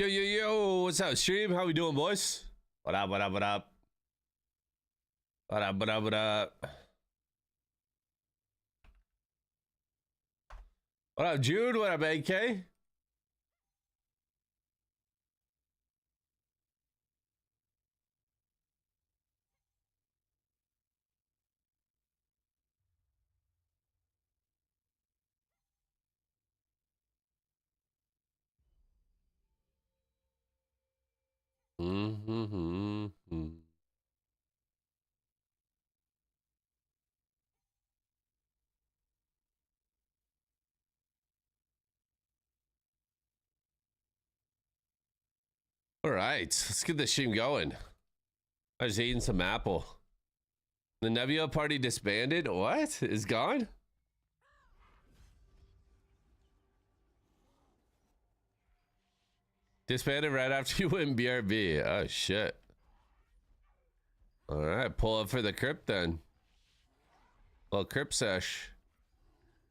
Yo, yo, yo, what's up, stream? How we doing, boys? What up, what up, what up? What up, what up, what up? What up, Jude? What up, AK? Mm-hmm. All right, let's get this stream going. I was eating some apple. The Nebula party disbanded? What? Is gone? Disbanded right after you win BRB. Oh, shit. All right, pull up for the crypt then. Little crypt sesh.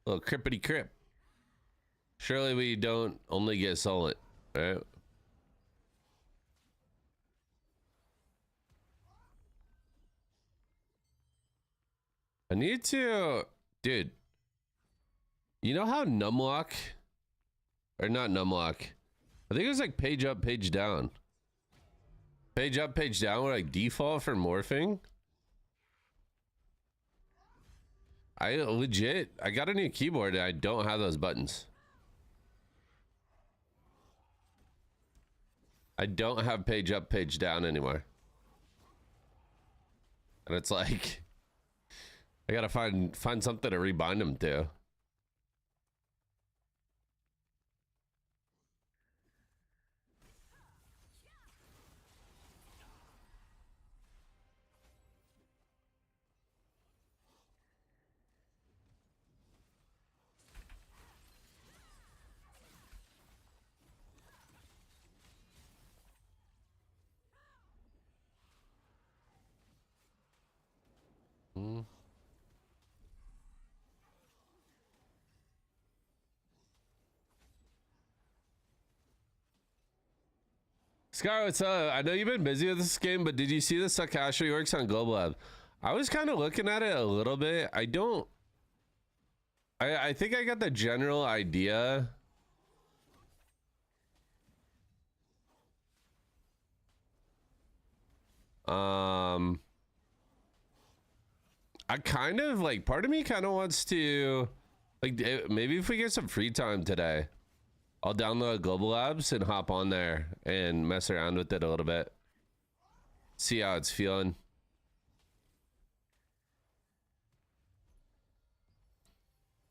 Little crippity crip. Surely we don't only get solid, right? I need to, dude. You know how numlock, or not numlock? I think it was like page up, page down. Page up, page down were like default for morphing. I got a new keyboard and I don't have those buttons. I don't have page up, page down anymore. And it's like, I gotta find something to rebind them to. Hmm. Scar, what's up? I know you've been busy with this game, but did you see the Sakashi works on Global Lab? I was kind of looking at it a little bit. I think I got the general idea. I kind of like, part of me kind of wants to, like, maybe if we get some free time today, I'll download Global Labs and hop on there and mess around with it a little bit. See how it's feeling.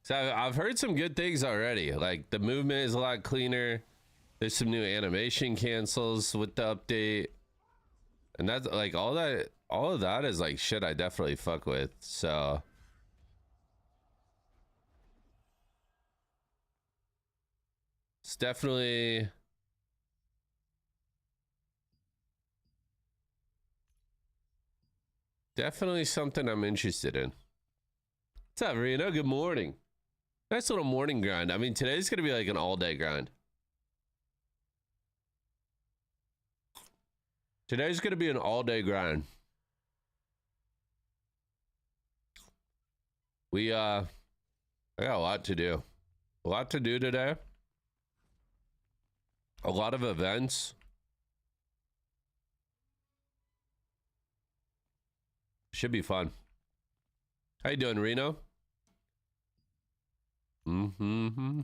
So I've heard some good things already. Like the movement is a lot cleaner. There's some new animation cancels with the update. And that's like all of that is like shit I definitely fuck with. So it's definitely something I'm interested in. What's up, Reno? Good morning. Nice little morning grind. I mean, today's gonna be like an all-day grind. Today's gonna be an all-day grind. I got a lot to do. A lot to do today. A lot of events. Should be fun. How you doing, Reno? Mm-hmm.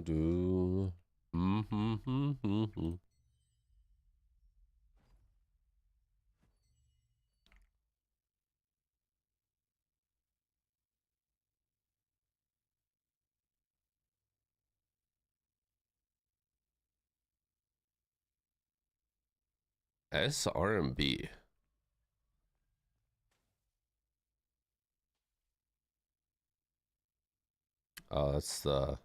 Do. Mm-hmm. SRMB. Oh, that's the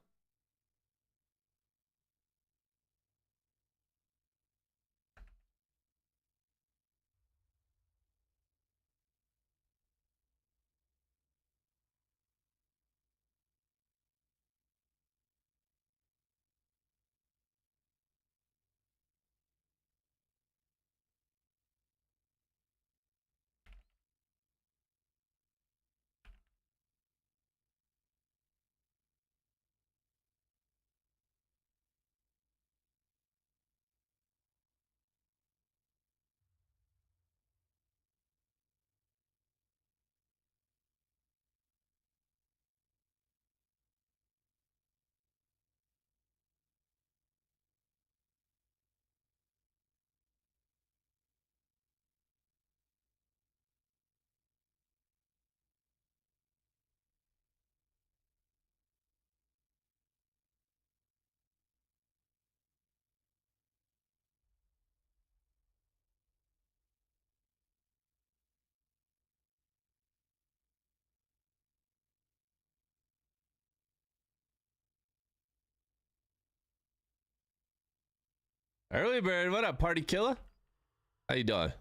Early bird, what up, party killer? How you doing?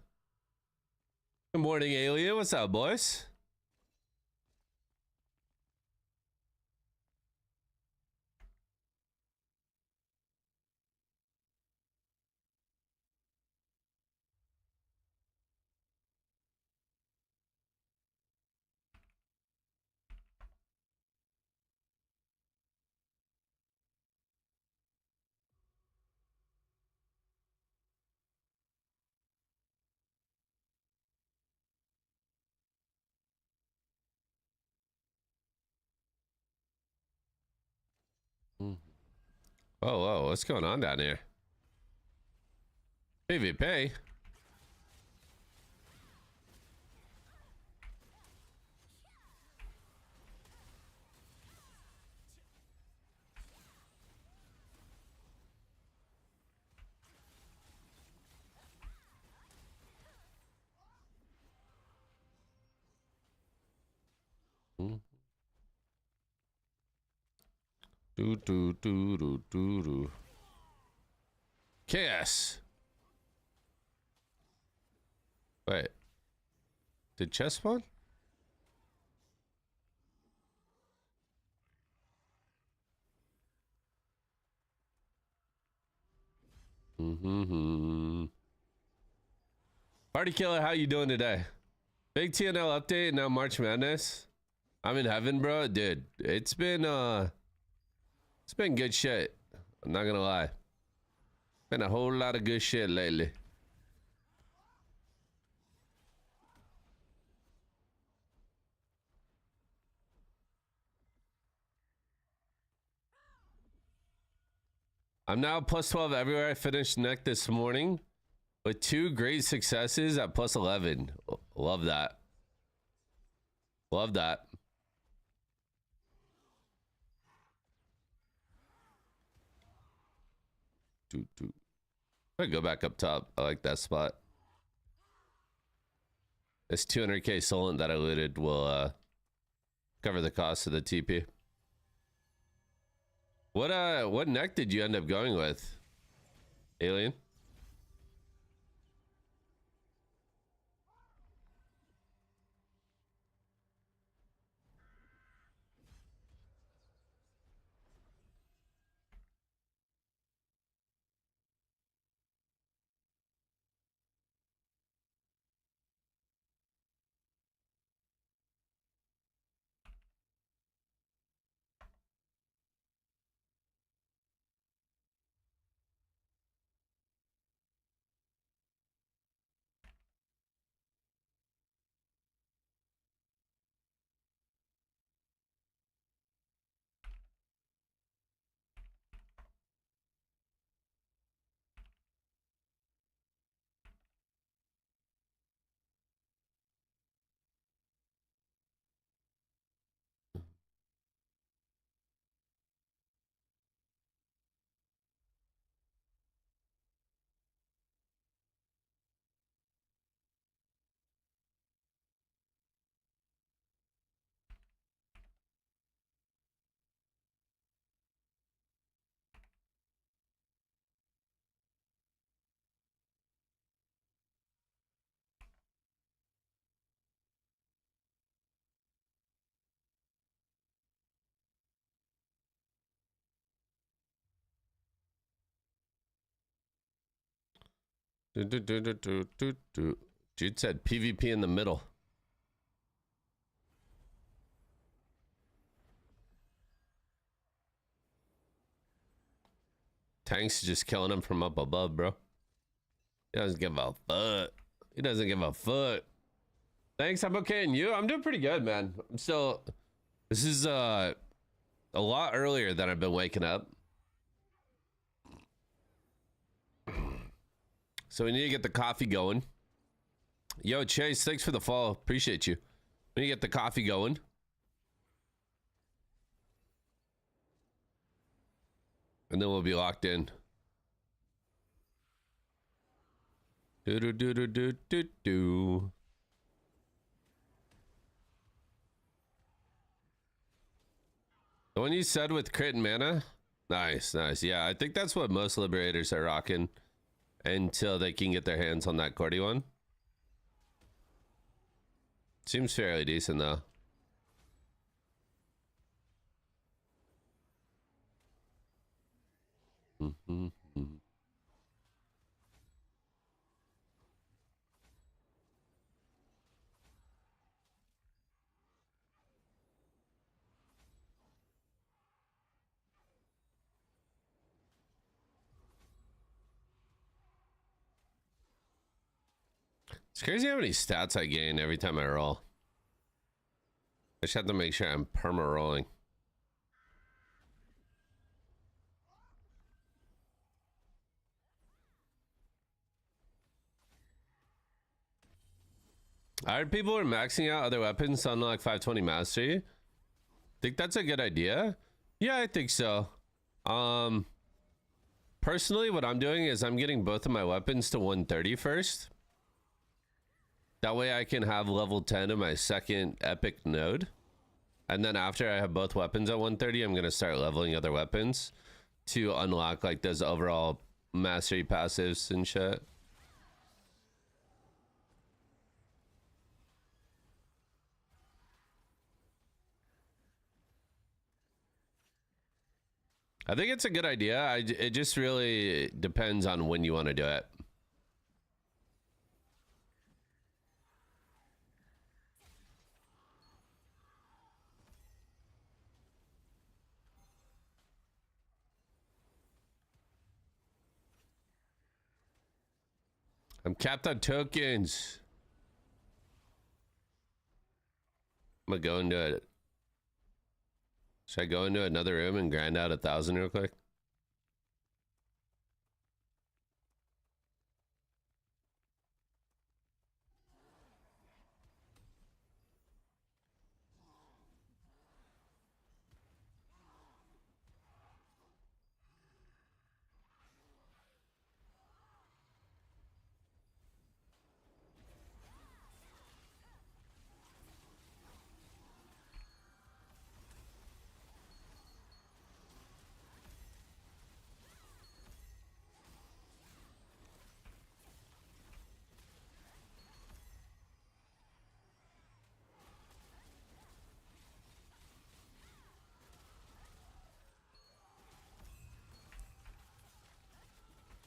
Good morning, alien. What's up, boys? Mm. Oh, whoa, what's going on down here? PvP? Mm. Do do do do do do. Chaos. Wait. Did chest spawn? Mm-hmm. Party killer, how you doing today? Big TnL update, now March Madness. I'm in heaven, bro. Dude, it's been good shit. I'm not gonna lie. Been a whole lot of good shit lately. I'm now plus 12 everywhere. I finished neck this morning with 2 great successes at plus 11. Love that. Love that. I go back up top. I like that spot. This 200k Solent that I looted will cover the cost of the TP. What neck did you end up going with, Alien? Jude said PvP in the middle. Tank's just killing him from up above, bro. He doesn't give a fuck. He doesn't give a fuck. Thanks, I'm okay. And you? I'm doing pretty good, man. I'm still... This is a lot earlier than I've been waking up. So we need to get the coffee going. Yo, Chase, thanks for the follow. Appreciate you. We need to get the coffee going. And then we'll be locked in. Do do do do do do do. The one you said with crit and mana? Nice, nice. Yeah, I think that's what most liberators are rocking. until they can get their hands on that Cordy one. Seems fairly decent though. Mm-hmm. It's crazy how many stats I gain every time I roll. I just have to make sure I'm perma rolling. I heard people are maxing out other weapons to unlock 520 mastery. Think that's a good idea? Yeah, I think so. Personally, what I'm doing is I'm getting both of my weapons to 130 first. That way I can have level 10 of my second epic node. And then after I have both weapons at 130, I'm going to start leveling other weapons to unlock like those overall mastery passives and shit. I think it's a good idea. It just really depends on when you want to do it. I'm capped on tokens. I'm gonna go into it. Should I go into another room and grind out 1,000 real quick?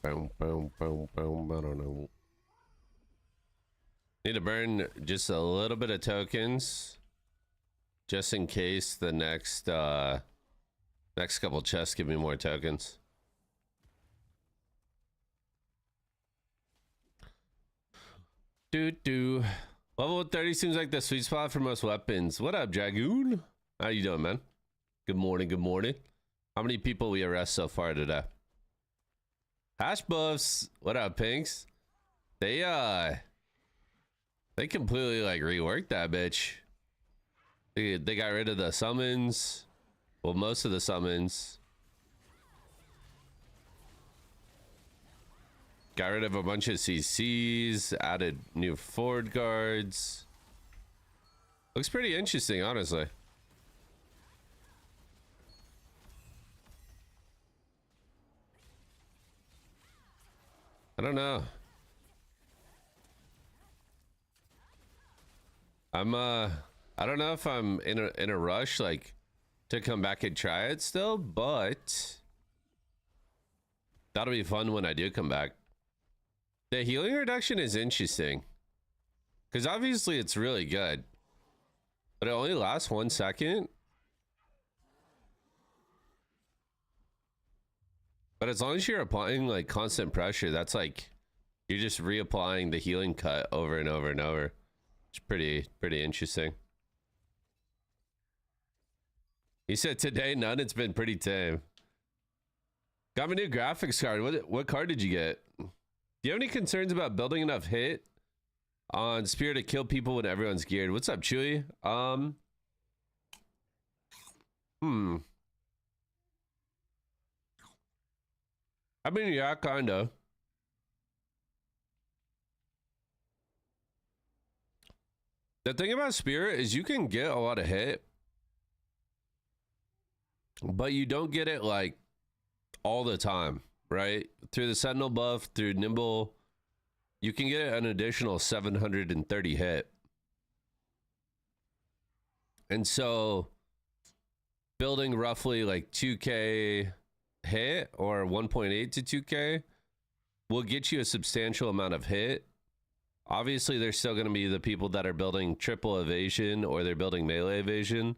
Boom, boom, boom, boom. I don't know. Need to burn just a little bit of tokens, just in case the next couple chests give me more tokens. Level 30 seems like the sweet spot for most weapons. What up, Dragoon? How you doing, man? Good morning, good morning. How many people we arrest so far today? Hash buffs. What up, Pinks? They completely like reworked that bitch. They got rid of the summons. Well, most of the summons. Got rid of a bunch of CCs, added new forward guards. Looks pretty interesting, honestly. I don't know. I don't know if I'm in a rush like to come back and try it still, but that'll be fun when I do come back. The healing reduction is interesting because obviously it's really good, but it only lasts 1 second. But as long as you're applying like constant pressure, that's like you're just reapplying the healing cut over and over and over. It's pretty interesting. He said today none. It's been pretty tame. Got my new graphics card. What card did you get? Do you have any concerns about building enough hit on Spear to kill people when everyone's geared? What's up, Chewy? I mean, yeah, kinda. The thing about Spirit is you can get a lot of hit, but you don't get it like all the time. right? Through the Sentinel buff, through Nimble, you can get an additional 730 hit. And so building roughly like 2k hit or 1.8 to 2k will get you a substantial amount of hit. Obviously, there's still going to be the people that are building triple evasion or they're building melee evasion.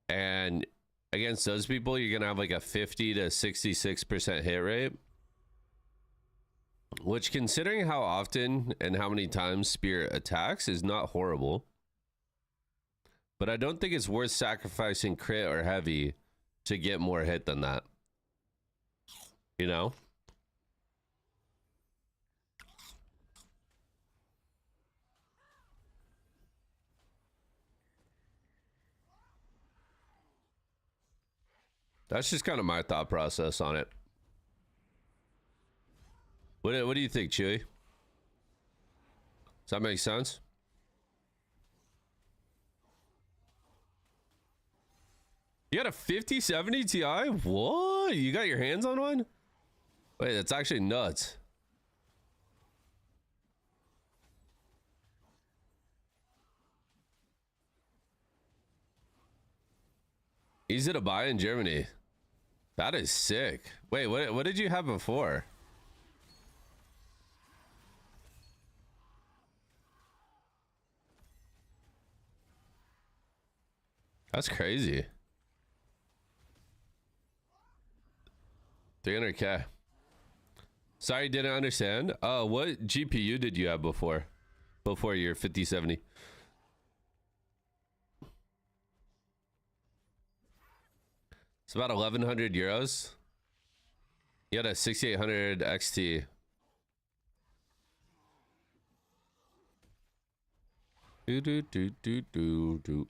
And against those people, you're going to have like a 50 to 66% hit rate. Which, considering how often and how many times Spirit attacks, is not horrible. But I don't think it's worth sacrificing crit or heavy to get more hit than that. You know? That's just kind of my thought process on it. What do you think, Chewy? Does that make sense? You got a 5070 Ti? What? You got your hands on one? Wait, that's actually nuts. Easy to buy in Germany. That is sick. Wait, what did you have before? That's crazy. 300k. Sorry, didn't understand. What GPU did you have before your 5070? It's about 1,100 euros. You had a 6800 XT. Do. Do.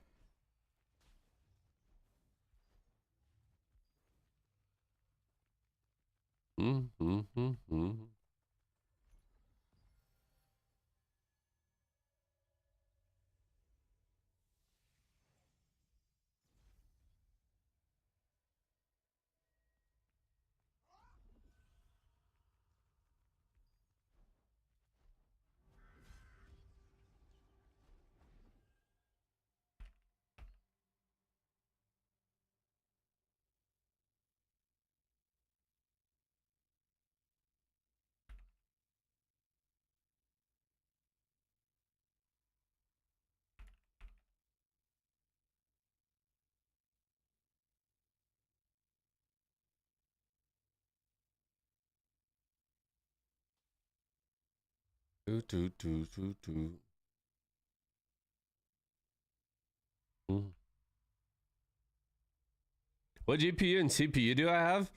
What GPU and CPU do I have?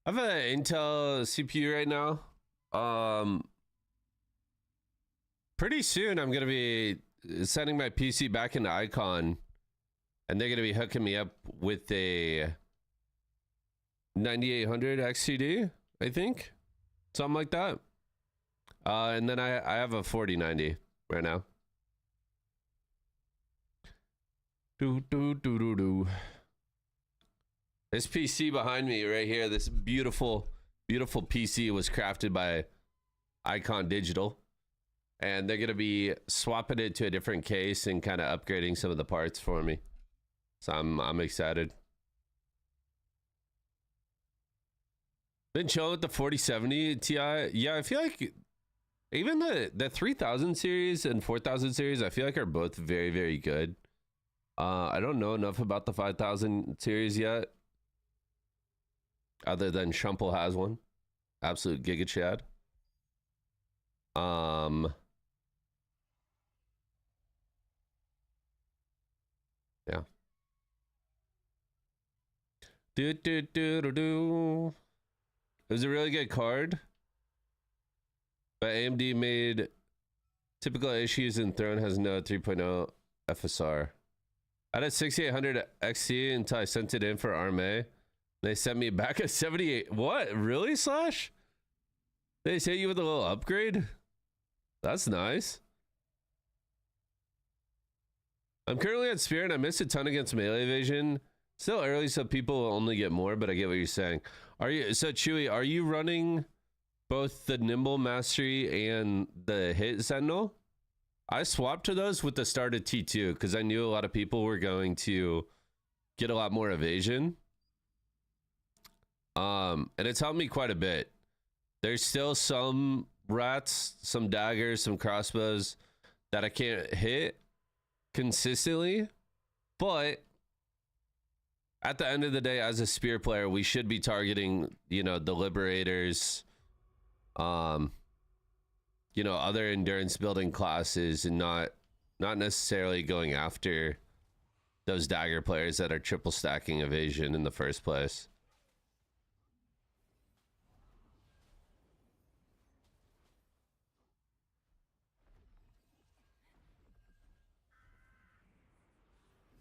I have an Intel CPU right now. Pretty soon I'm gonna be sending my PC back into Icon, and they're gonna be hooking me up with a 9800 XCD, I think, something like that. And then I have a 4090 right now. This PC behind me right here, this beautiful PC was crafted by Icon Digital, and they're gonna be swapping it to a different case and kind of upgrading some of the parts for me. So I'm excited. Been chilling with the 4070 Ti. Yeah, I feel like even the 3000 series and 4000 series, I feel like are both very good. I don't know enough about the 5000 series yet, other than Shumple has one. Absolute Giga Chad. Yeah. It was a really good card, but AMD made typical issues and Throne has no 3.0 FSR. I had a 6800 XT until I sent it in for RMA. They sent me back a 78. What? Really, Slash? They hit you with a little upgrade? That's nice. I'm currently at Spear and I missed a ton against melee evasion. Still early, so people will only get more, but I get what you're saying. Are you, so Chewy, are you running both the Nimble Mastery and the Hit Sentinel? I swapped to those with the start of T2 because I knew a lot of people were going to get a lot more evasion. And it's helped me quite a bit. There's still some rats, some daggers, some crossbows that I can't hit consistently, but at the end of the day, as a spear player, we should be targeting, you know, the liberators, you know, other endurance building classes, and not necessarily going after those dagger players that are triple stacking evasion in the first place.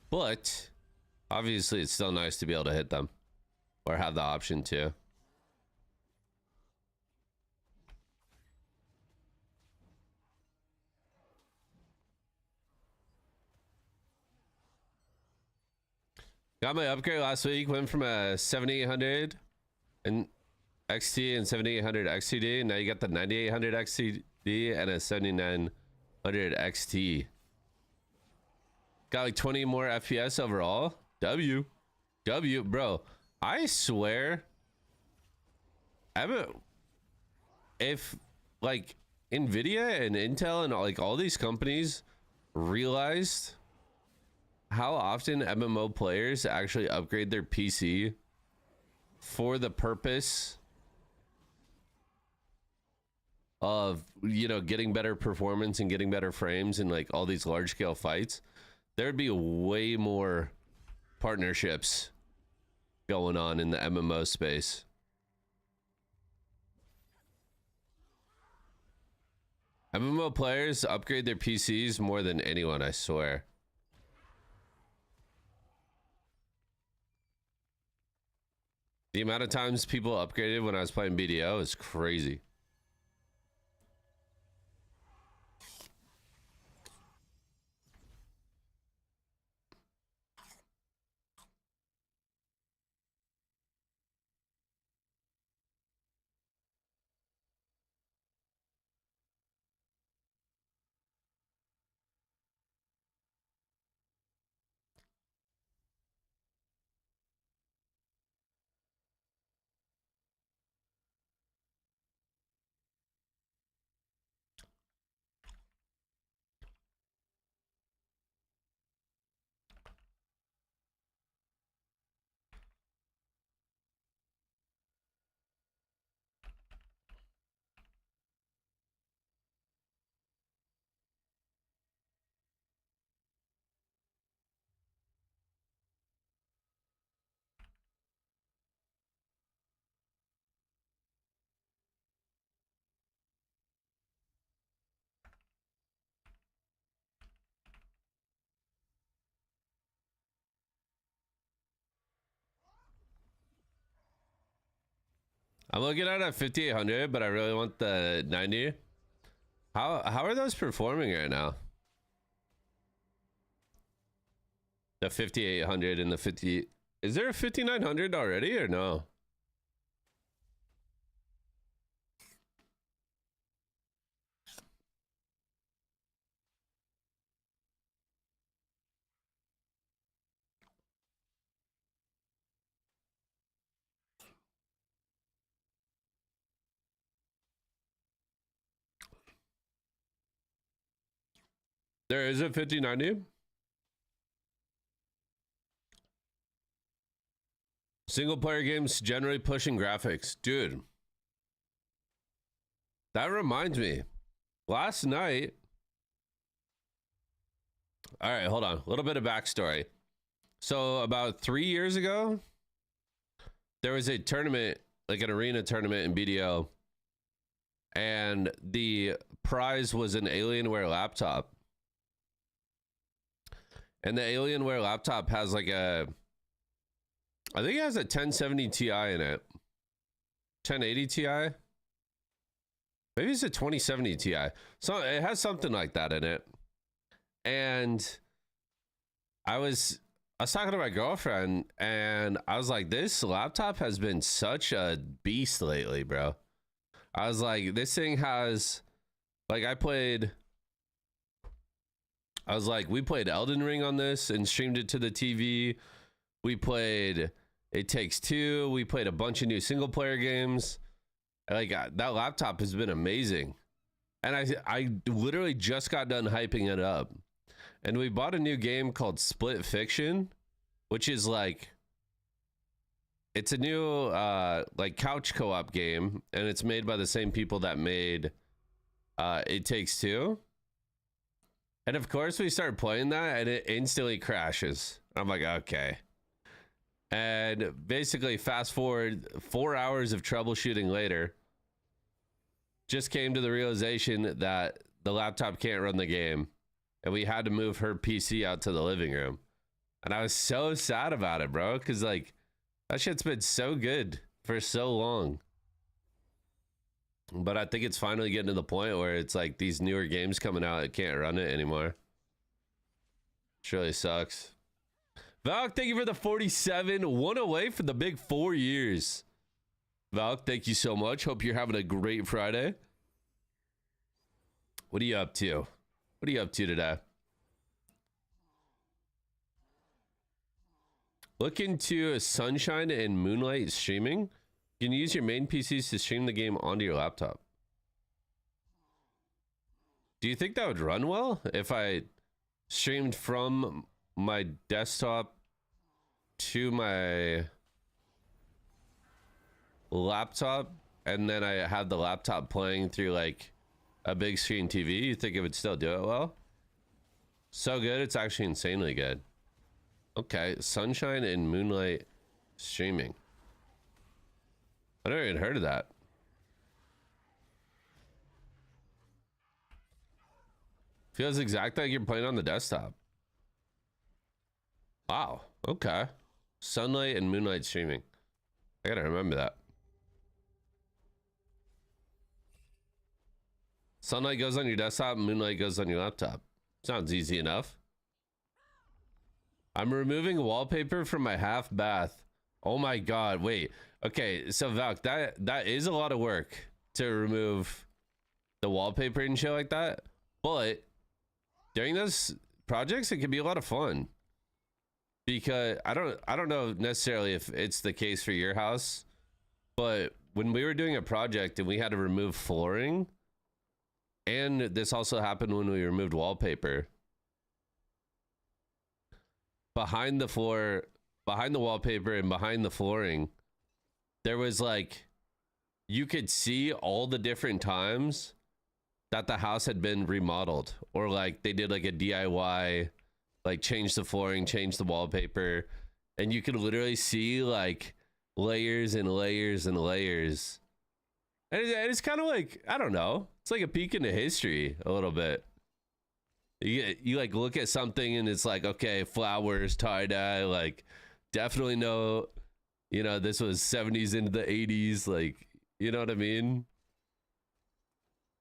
But obviously, it's still nice to be able to hit them or have the option to. Got my upgrade last week. Went from a 7800 and XT and 7800 XTD. Now you got the 9800 XTD and a 7900 XT. Got like 20 more FPS overall. W, bro. I swear, if like Nvidia and Intel and like all these companies realized how often MMO players actually upgrade their PC for the purpose of, you know, getting better performance and getting better frames and like all these large scale fights, there'd be way more partnerships going on in the MMO space. MMO players upgrade their PCs more than anyone, I swear. The amount of times people upgraded when I was playing BDO is crazy. I'm looking at a 5800, but I really want the 90. How are those performing right now? The 5800 and the 50. Is there a 5900 already or no? There is a 5090. Single player games generally pushing graphics. Dude. That reminds me. Last night. All right, hold on. A little bit of backstory. So about 3 years ago, there was a tournament, like an arena tournament in BDO. And the prize was an Alienware laptop. And the Alienware laptop has like a, I think it has a 1070 Ti in it. 1080 Ti? Maybe it's a 2070 Ti. So it has something like that in it. And I was I was talking to my girlfriend and I was like, this laptop has been such a beast lately, bro. I was like, this thing has, like, I was like, we played Elden Ring on this and streamed it to the TV. We played It Takes Two. We played a bunch of new single player games. Like, that laptop has been amazing. And I literally just got done hyping it up. And we bought a new game called Split Fiction, which is like, it's a new like couch co-op game, and it's made by the same people that made It Takes Two. And of course we start playing that and it instantly crashes. I'm like, okay. And basically fast forward 4 hours of troubleshooting later, just came to the realization that the laptop can't run the game. And we had to move her PC out to the living room. And I was so sad about it, bro. Cause like that shit's been so good for so long. But I think it's finally getting to the point where it's like these newer games coming out, it can't run it anymore. It really sucks. Valk, thank you for the 47. One away for the big 4 years. Valk, thank you so much. Hope you're having a great Friday. What are you up to? What are you up to today? Look into Sunshine and Moonlight streaming. You can use your main PCs to stream the game onto your laptop. Do you think that would run well if I streamed from my desktop to my laptop and then I have the laptop playing through like a big screen TV? You think it would still do it well? So good, it's actually insanely good. Okay, Sunshine and Moonlight streaming. I never even heard of that. Feels exactly like you're playing on the desktop. Wow, okay. Sunlight and Moonlight streaming. I gotta remember that. Sunlight goes on your desktop, Moonlight goes on your laptop. Sounds easy enough. I'm removing wallpaper from my half bath. Oh my god, wait. Okay, so Valk, that is a lot of work to remove the wallpaper and shit like that. But during those projects, it can be a lot of fun. Because I don't know necessarily if it's the case for your house, but when we were doing a project and we had to remove flooring, and this also happened when we removed wallpaper, behind the floor, behind the wallpaper and behind the flooring, there was like, you could see all the different times that the house had been remodeled, or like they did like a DIY, like change the flooring, change the wallpaper, and you could literally see like layers and layers and layers. And it's kind of like, I don't know, it's like a peek into history a little bit. You like look at something and it's like, okay, flowers, tie-dye, like definitely know, you know, this was 70s into the 80s, like, you know what I mean?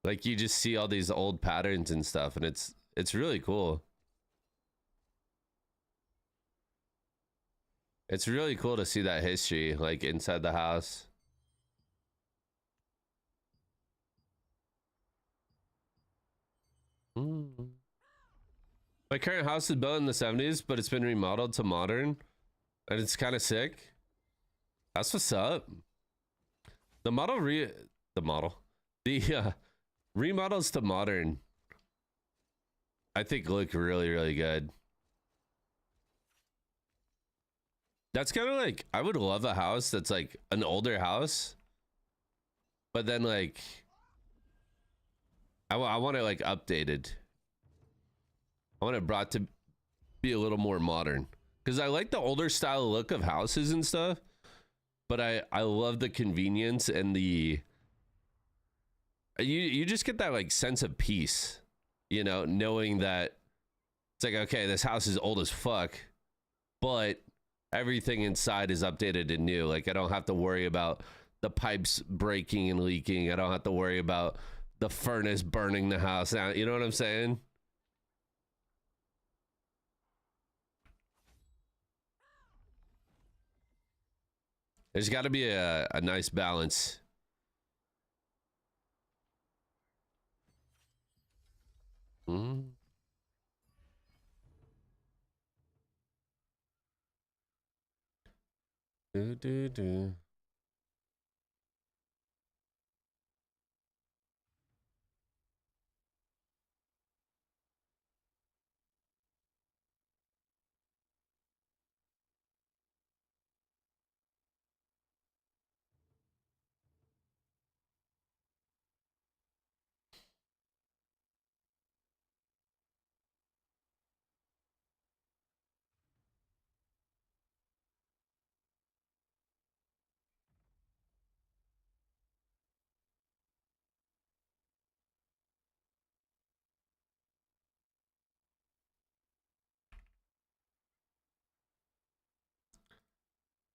Like you just see all these old patterns and stuff, and it's really cool. It's really cool to see that history like inside the house. My current house is built in the 70s, but it's been remodeled to modern, and it's kind of sick. That's what's up. The remodels to modern, I think, look really, really good. That's kind of like, I would love a house that's like an older house, but then like I want it like updated. I want it brought to be a little more modern, because I like the older style look of houses and stuff, but I love the convenience and the you just get that like sense of peace, you know, knowing that it's like, okay, this house is old as fuck, but everything inside is updated and new. Like I don't have to worry about the pipes breaking and leaking. I don't have to worry about the furnace burning the house out. You know what I'm saying? There's got to be a nice balance. Mm. Do, do, do.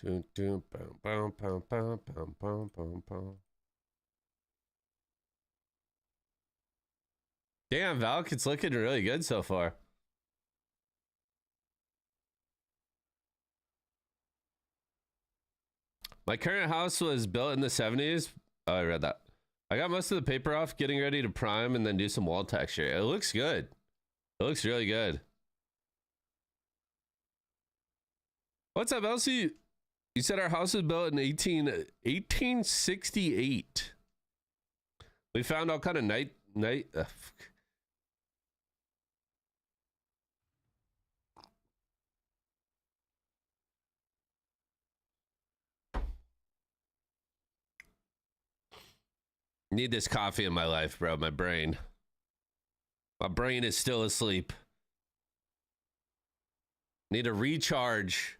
Do, do, boom, boom, boom, boom, boom, boom, boom, boom. Damn, Valk, it's looking really good so far. My current house was built in the 70s. Oh, I read that. I got most of the paper off, getting ready to prime and then do some wall texture. It looks good. It looks really good. What's up, Elsie? You said our house was built in 1868. We found all kind of night. Need this coffee in my life, bro. My brain is still asleep. Need a recharge.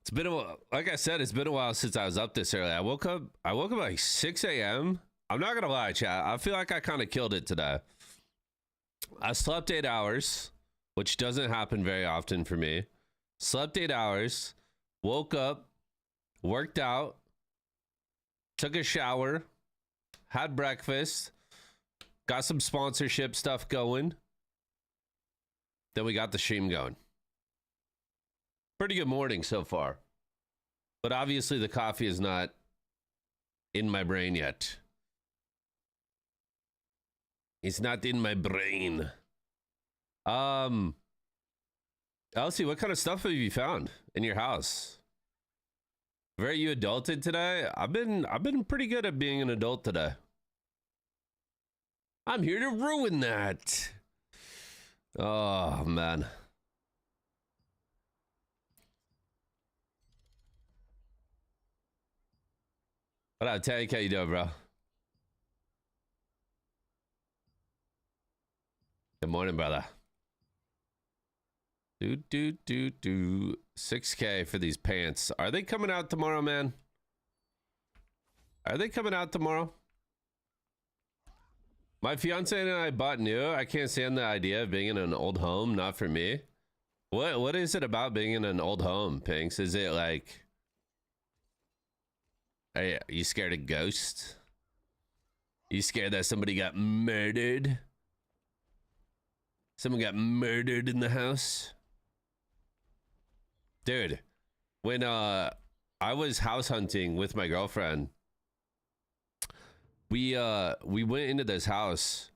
It's been a while. Like I said, it's been a while since I was up this early. I woke up like 6 a.m. I'm not gonna lie, chat. I feel like I kind of killed it today. I slept 8 hours, which doesn't happen very often for me. Slept 8 hours, woke up, worked out, took a shower, had breakfast, got some sponsorship stuff going. Then we got the stream going. Pretty good morning so far. But obviously the coffee is not in my brain yet. It's not in my brain. Elsie, what kind of stuff have you found in your house? Very you adulted today? I've been pretty good at being an adult today. I'm here to ruin that. Oh man. What up, Tank? How you doing, bro? Good morning, brother. 6K for these pants. Are they coming out tomorrow, man? Are they coming out tomorrow? My fiance and I bought new. I can't stand the idea of being in an old home. Not for me. What is it about being in an old home, Pinks? Is it like... Are you scared of ghosts? You scared that somebody got murdered? Someone got murdered in the house? Dude, when I was house hunting with my girlfriend, we went into this house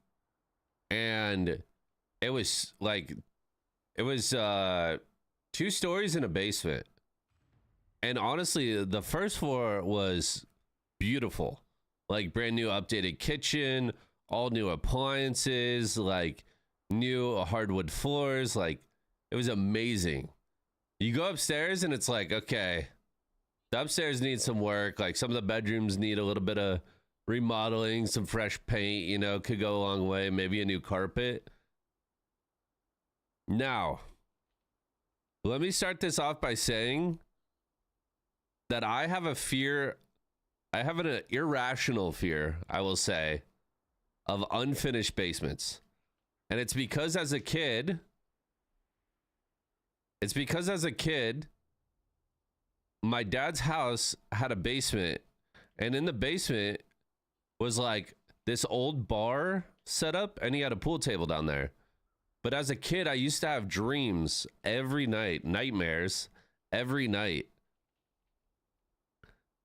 and it was 2 stories in a basement. And honestly, the first floor was beautiful. Like brand new updated kitchen, all new appliances, like new hardwood floors. Like it was amazing. You go upstairs and it's like, okay, the upstairs needs some work. Like some of the bedrooms need a little bit of remodeling, some fresh paint, you know, could go a long way. Maybe a new carpet. Now, let me start this off by saying that I have a fear, I have an irrational fear, I will say, of unfinished basements. And it's because as a kid, my dad's house had a basement, and in the basement was like this old bar set up, and he had a pool table down there. But as a kid, I used to have dreams every night, nightmares every night,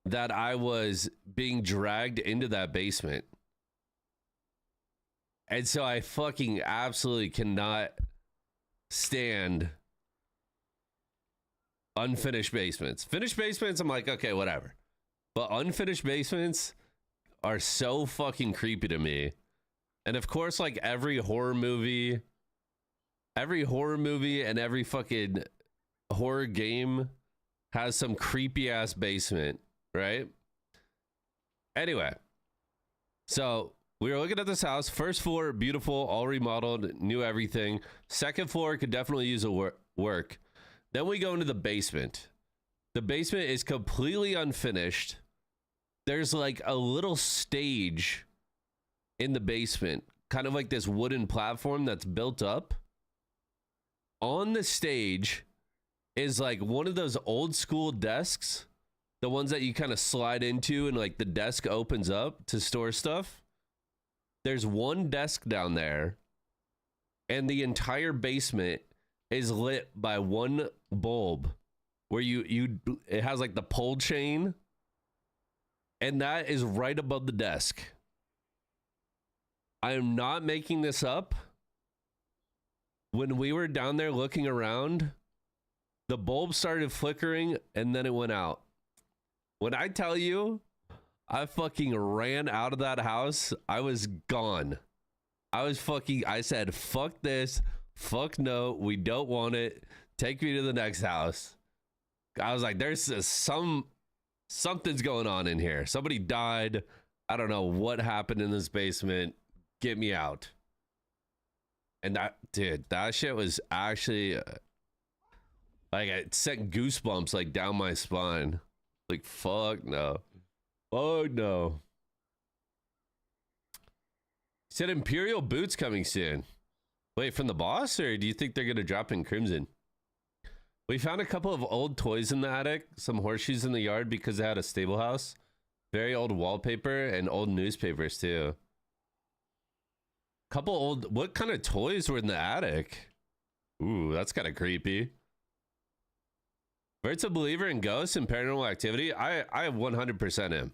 that I was being dragged into that basement. And so I fucking absolutely cannot stand unfinished basements. Finished basements, I'm like, okay, whatever. But unfinished basements are so fucking creepy to me. And of course, like every horror movie and every fucking horror game has some creepy ass basement, right? Anyway, so we were looking at this house. First floor, beautiful, all remodeled, new everything. Second floor could definitely use a work. Then we go into the basement. The basement is completely unfinished. There's like a little stage in the basement, kind of like this wooden platform that's built up. On the stage is like one of those old school desks, the ones that you kind of slide into and like the desk opens up to store stuff. There's one desk down there, and the entire basement is lit by one bulb where it has like the pole chain, and that is right above the desk. I am not making this up. When we were down there looking around, the bulb started flickering and then it went out. When I tell you, I fucking ran out of that house. I was gone. I said, fuck this. Fuck no. We don't want it. Take me to the next house. I was like, there's something's going on in here. Somebody died. I don't know what happened in this basement. Get me out. And that shit was actually like, it sent goosebumps like down my spine. Like, fuck no. Oh no. He said Imperial boots coming soon. Wait, from the boss, or do you think they're gonna drop in Crimson? We found a couple of old toys in the attic, some horseshoes in the yard because they had a stable house. Very old wallpaper and old newspapers too. Couple old, what kind of toys were in the attic? Ooh, that's kind of creepy. Bert's a believer in ghosts and paranormal activity. I 100% am.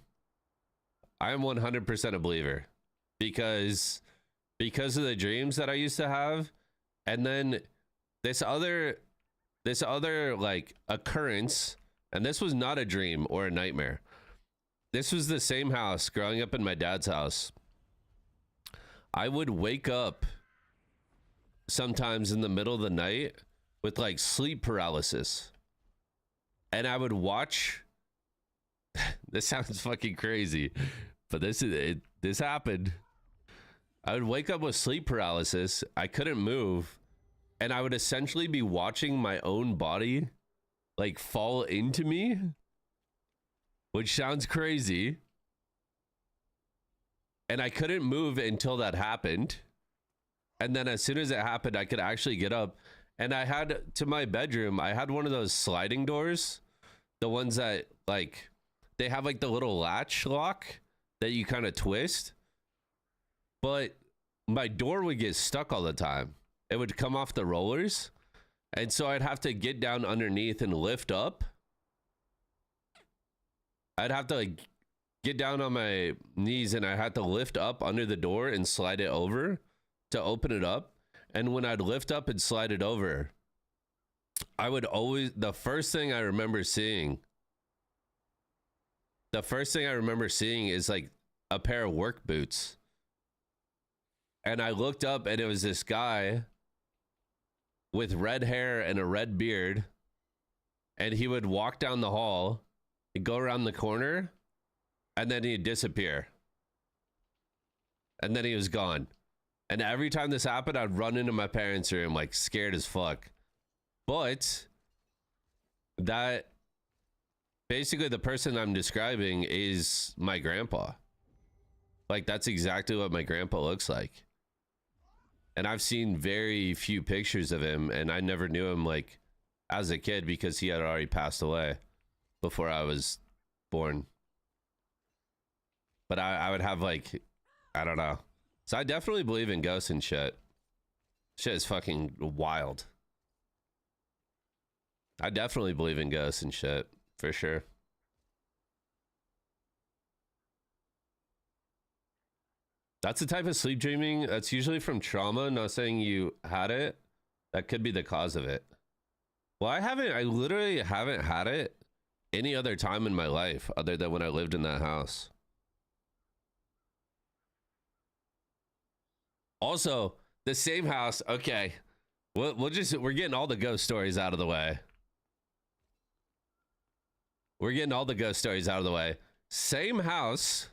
I am 100% a believer because of the dreams that I used to have, and then this other like occurrence, and this was not a dream or a nightmare. This was the same house growing up in my dad's house. I would wake up sometimes in the middle of the night with like sleep paralysis. And I would watch. This sounds fucking crazy, but this happened. I would wake up with sleep paralysis. I couldn't move. And I would essentially be watching my own body like fall into me, which sounds crazy. And I couldn't move until that happened. And then as soon as it happened, I could actually get up. And I had, to my bedroom, I had one of those sliding doors. The ones that, like, they have, like, the little latch lock that you kind of twist. But my door would get stuck all the time. It would come off the rollers. And so I'd have to get down underneath and lift up. I'd have to, like, get down on my knees, and I had to lift up under the door and slide it over to open it up. And when I'd lift up and slide it over, I would always, the first thing I remember seeing is like a pair of work boots. And I looked up and it was this guy with red hair and a red beard. And he would walk down the hall, he'd go around the corner, and then he'd disappear. And then he was gone. And every time this happened, I'd run into my parents' room, like scared as fuck. But that basically the person I'm describing is my grandpa. Like, that's exactly what my grandpa looks like. And I've seen very few pictures of him, and I never knew him like as a kid because he had already passed away before I was born. But I would have like, I don't know. So I definitely believe in ghosts and shit. Shit is fucking wild. I definitely believe in ghosts and shit, for sure. That's the type of sleep dreaming that's usually from trauma. Not saying you had it. That could be the cause of it. Well, I literally haven't had it any other time in my life other than when I lived in that house. Also, the same house. Okay. We're getting all the ghost stories out of the way. We're getting all the ghost stories out of the way. Same house.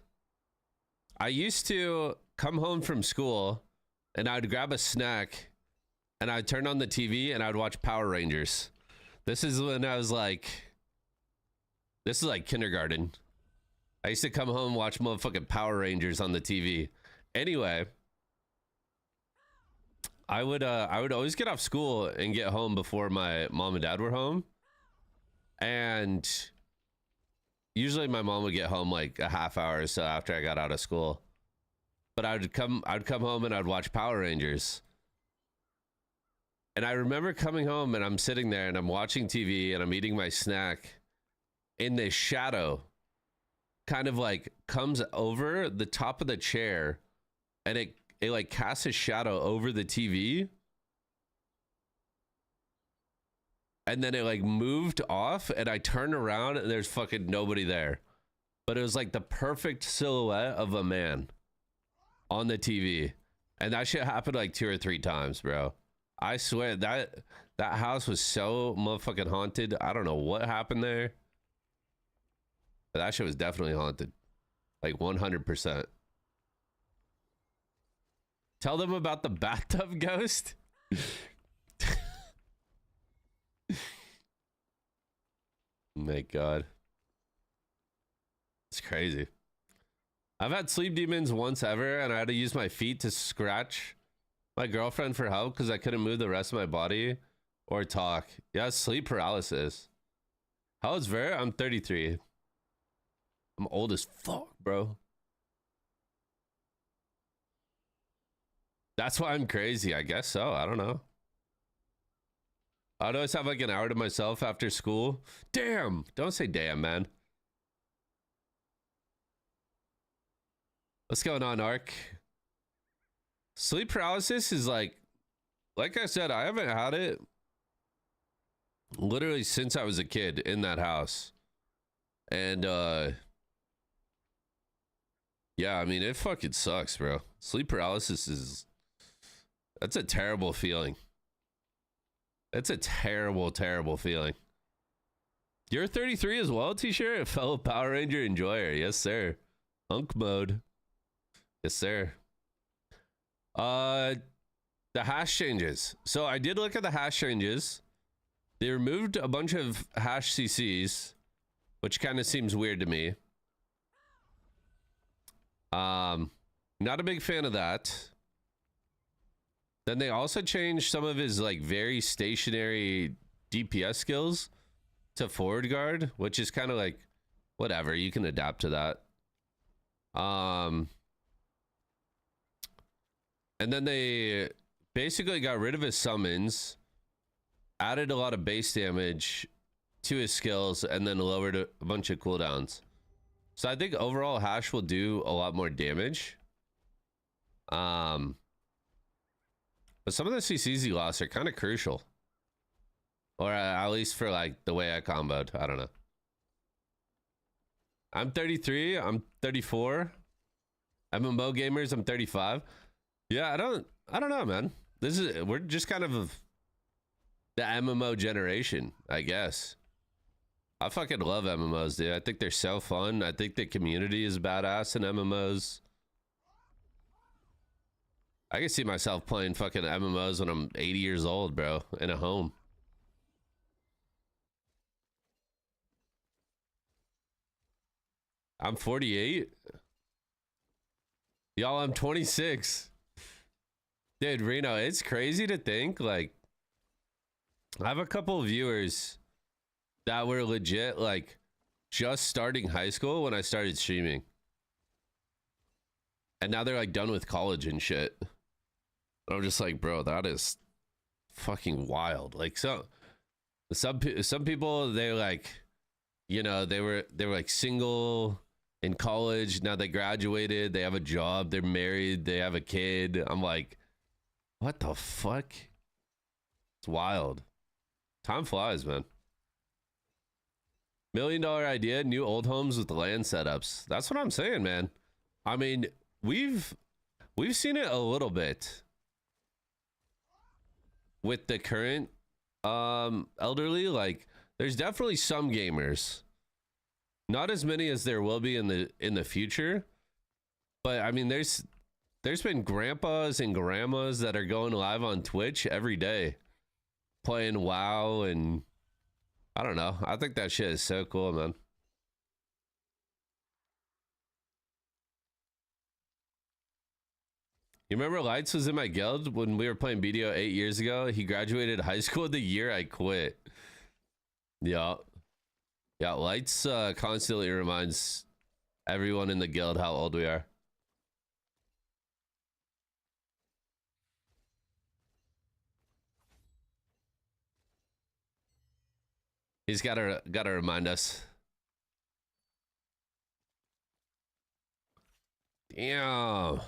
I used to come home from school and I'd grab a snack and I'd turn on the TV and I'd watch Power Rangers. This is when I was like, this is like kindergarten. I used to come home and watch motherfucking Power Rangers on the TV. Anyway, I would always get off school and get home before my mom and dad were home. And usually my mom would get home like a half hour or so after I got out of school. But I'd come home and I'd watch Power Rangers. And I remember coming home and I'm sitting there and I'm watching TV and I'm eating my snack. And the shadow kind of like comes over the top of the chair and it like casts a shadow over the TV. And then it like moved off and I turned around and there's fucking nobody there. But it was like the perfect silhouette of a man on the TV. And that shit happened like 2 or 3 times, bro. I swear that house was so motherfucking haunted. I don't know what happened there. But that shit was definitely haunted. Like 100%. Tell them about the bathtub ghost. My God. It's crazy. I've had sleep demons once ever, and I had to use my feet to scratch my girlfriend for help because I couldn't move the rest of my body or talk. Yeah, sleep paralysis. How old's Vera? I'm 33. I'm old as fuck, bro. That's why I'm crazy. I guess so. I don't know. I'd always have like an hour to myself after school. Damn. Don't say damn, man. What's going on, Ark? Sleep paralysis is like I said, I haven't had it literally since I was a kid in that house. And yeah, I mean, it fucking sucks, bro. Sleep paralysis that's a terrible feeling. That's a terrible, terrible feeling. You're 33 as well, T-shirt? A fellow Power Ranger enjoyer. Yes, sir. Hunk mode. Yes, sir. The hash changes. So I did look at the hash changes. They removed a bunch of hash CCs, which kind of seems weird to me. Not a big fan of that. Then they also changed some of his like very stationary DPS skills to forward guard, which is kind of like whatever, you can adapt to that. And then they basically got rid of his summons, added a lot of base damage to his skills, and then lowered a bunch of cooldowns. So I think overall hash will do a lot more damage. But some of the CCs he lost are kind of crucial. Or at least for like the way I comboed. I don't know. I'm 33. I'm 34. MMO gamers, I'm 35. Yeah, I don't know, man. We're just kind of the MMO generation, I guess. I fucking love MMOs, dude. I think they're so fun. I think the community is badass in MMOs. I can see myself playing fucking MMOs when I'm 80 years old, bro, in a home. I'm 48. Y'all, I'm 26. Dude, Reno, it's crazy to think, like, I have a couple of viewers that were legit, like, just starting high school when I started streaming. And now they're, like, done with college and shit. I'm just like, bro, that is fucking wild. Like, so some people, they like, you know, they were like single in college. Now they graduated, they have a job, they're married, they have a kid. I'm like, what the fuck? It's wild. Time flies, man. $1 million idea, new old homes with land setups. That's what I'm saying, man. I mean, we've seen it a little bit with the current elderly. Like, there's definitely some gamers. Not as many as there will be in the future. But I mean, there's been grandpas and grandmas that are going live on Twitch every day playing WoW, and I don't know. I think that shit is so cool, man. You remember Lights was in my guild when we were playing BDO 8 years ago? He graduated high school the year I quit. Yeah. Yeah, Lights constantly reminds everyone in the guild how old we are. He's gotta remind us. Damn.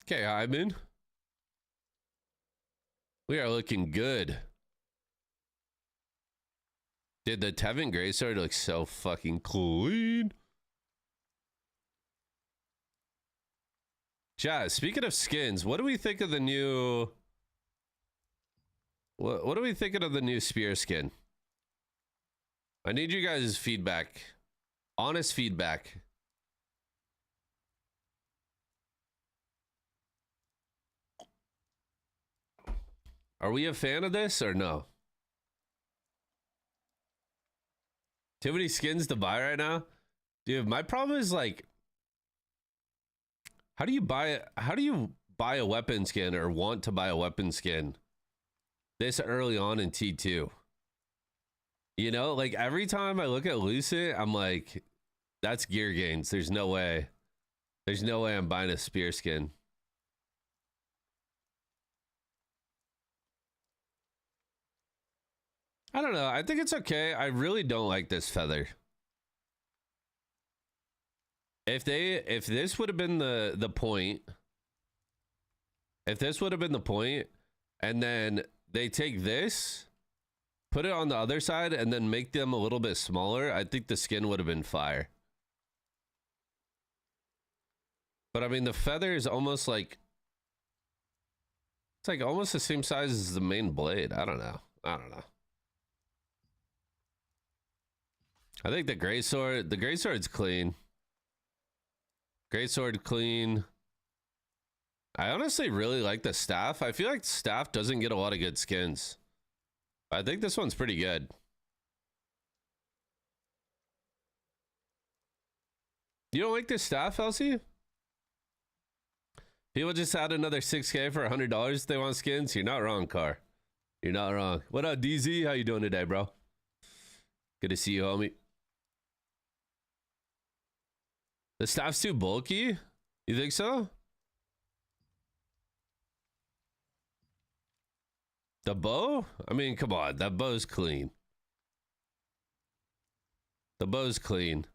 Okay, Ivan. We are looking good. Dude, the Tevin Greysword looks so fucking clean. Chat, speaking of skins, what do we think of the new... What are we thinking of the new spear skin? I need you guys' feedback. Honest feedback. Are we a fan of this or no? Too many skins to buy right now? Dude, my problem is like... How do you buy a weapon skin or want to buy a weapon skin this early on in T2? You know, like every time I look at Lucent, I'm like, that's gear gains. There's no way. There's no way I'm buying a spear skin. I don't know. I think it's okay. I really don't like this feather. If this would have been the point, if this would have been the point, and then they take this, put it on the other side, and then make them a little bit smaller, I think the skin would have been fire. But I mean, the feather is almost like, it's like almost the same size as the main blade. I don't know. I don't know. I think the greysword's clean. Greatsword clean. I honestly really like the staff. I feel like staff doesn't get a lot of good skins. I think this one's pretty good. You don't like this staff, Elsie? People just add another 6K for $100 if they want skins. You're not wrong, Car. You're not wrong. What up, DZ? How you doing today, bro? Good to see you, homie. The staff's too bulky? You think so? The bow? I mean, come on. That bow's clean. The bow's clean.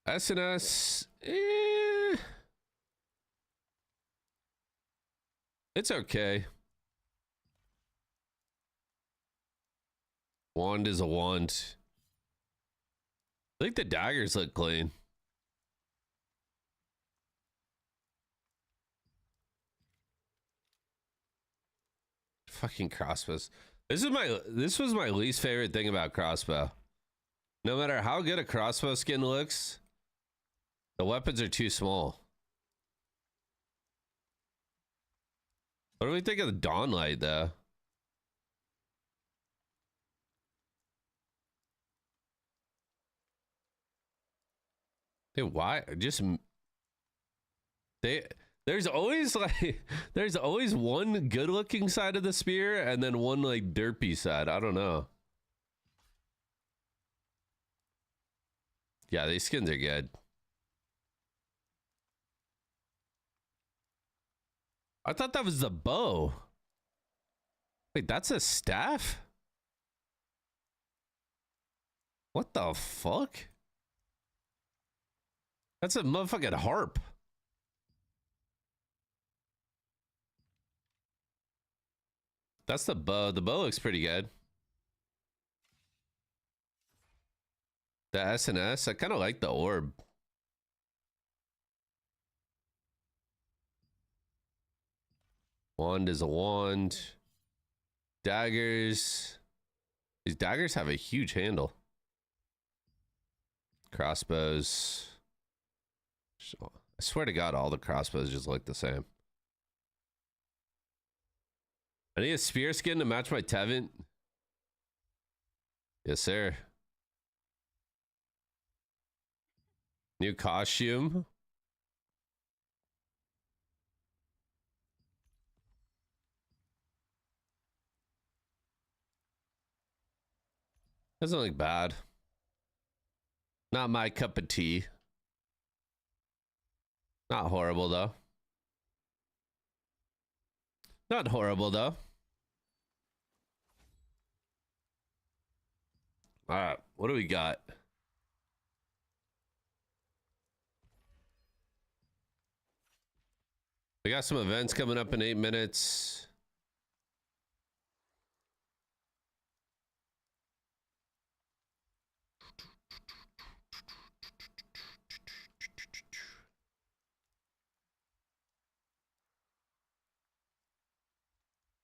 SNS, it's okay. Wand is a wand. I think the daggers look clean. Fucking crossbows. This was my least favorite thing about crossbow. No matter how good a crossbow skin looks, the weapons are too small. What do we think of the Dawnlight, though? Dude, why? Just... There's always like... There's always one good-looking side of the spear and then one, like, derpy side. I don't know. Yeah, these skins are good. I thought that was the bow. Wait, that's a staff? What the fuck? That's a motherfucking harp. That's the bow. The bow looks pretty good. The S&S, I kind of like the orb. Wand is a wand. Daggers. These daggers have a huge handle. Crossbows. I swear to God, all the crossbows just look the same. I need a spear skin to match my Tevent. Yes, sir. New costume. Doesn't look bad. Not my cup of tea. Not horrible, though. Not horrible, though. All right, what do we got? We got some events coming up in 8 minutes.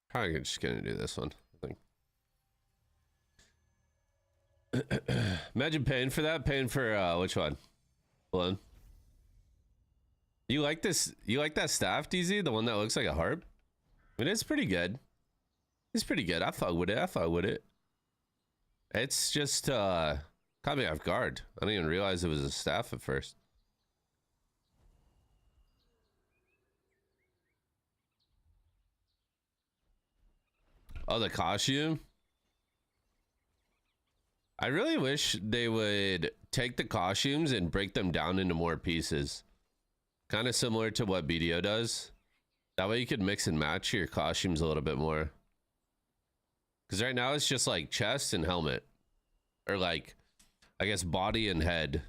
Probably just gonna do this one, I think. Imagine paying for that. Paying for which one? One. You like this? You like that staff, DZ? The one that looks like a harp? I mean, it's pretty good. It's pretty good. I fuck with it. I fuck with it. It's just caught me off guard. I didn't even realize it was a staff at first. Oh, the costume? I really wish they would take the costumes and break them down into more pieces. Kind of similar to what BDO does. That way you could mix and match your costumes a little bit more. Because right now it's just like chest and helmet. Or like, I guess body and head.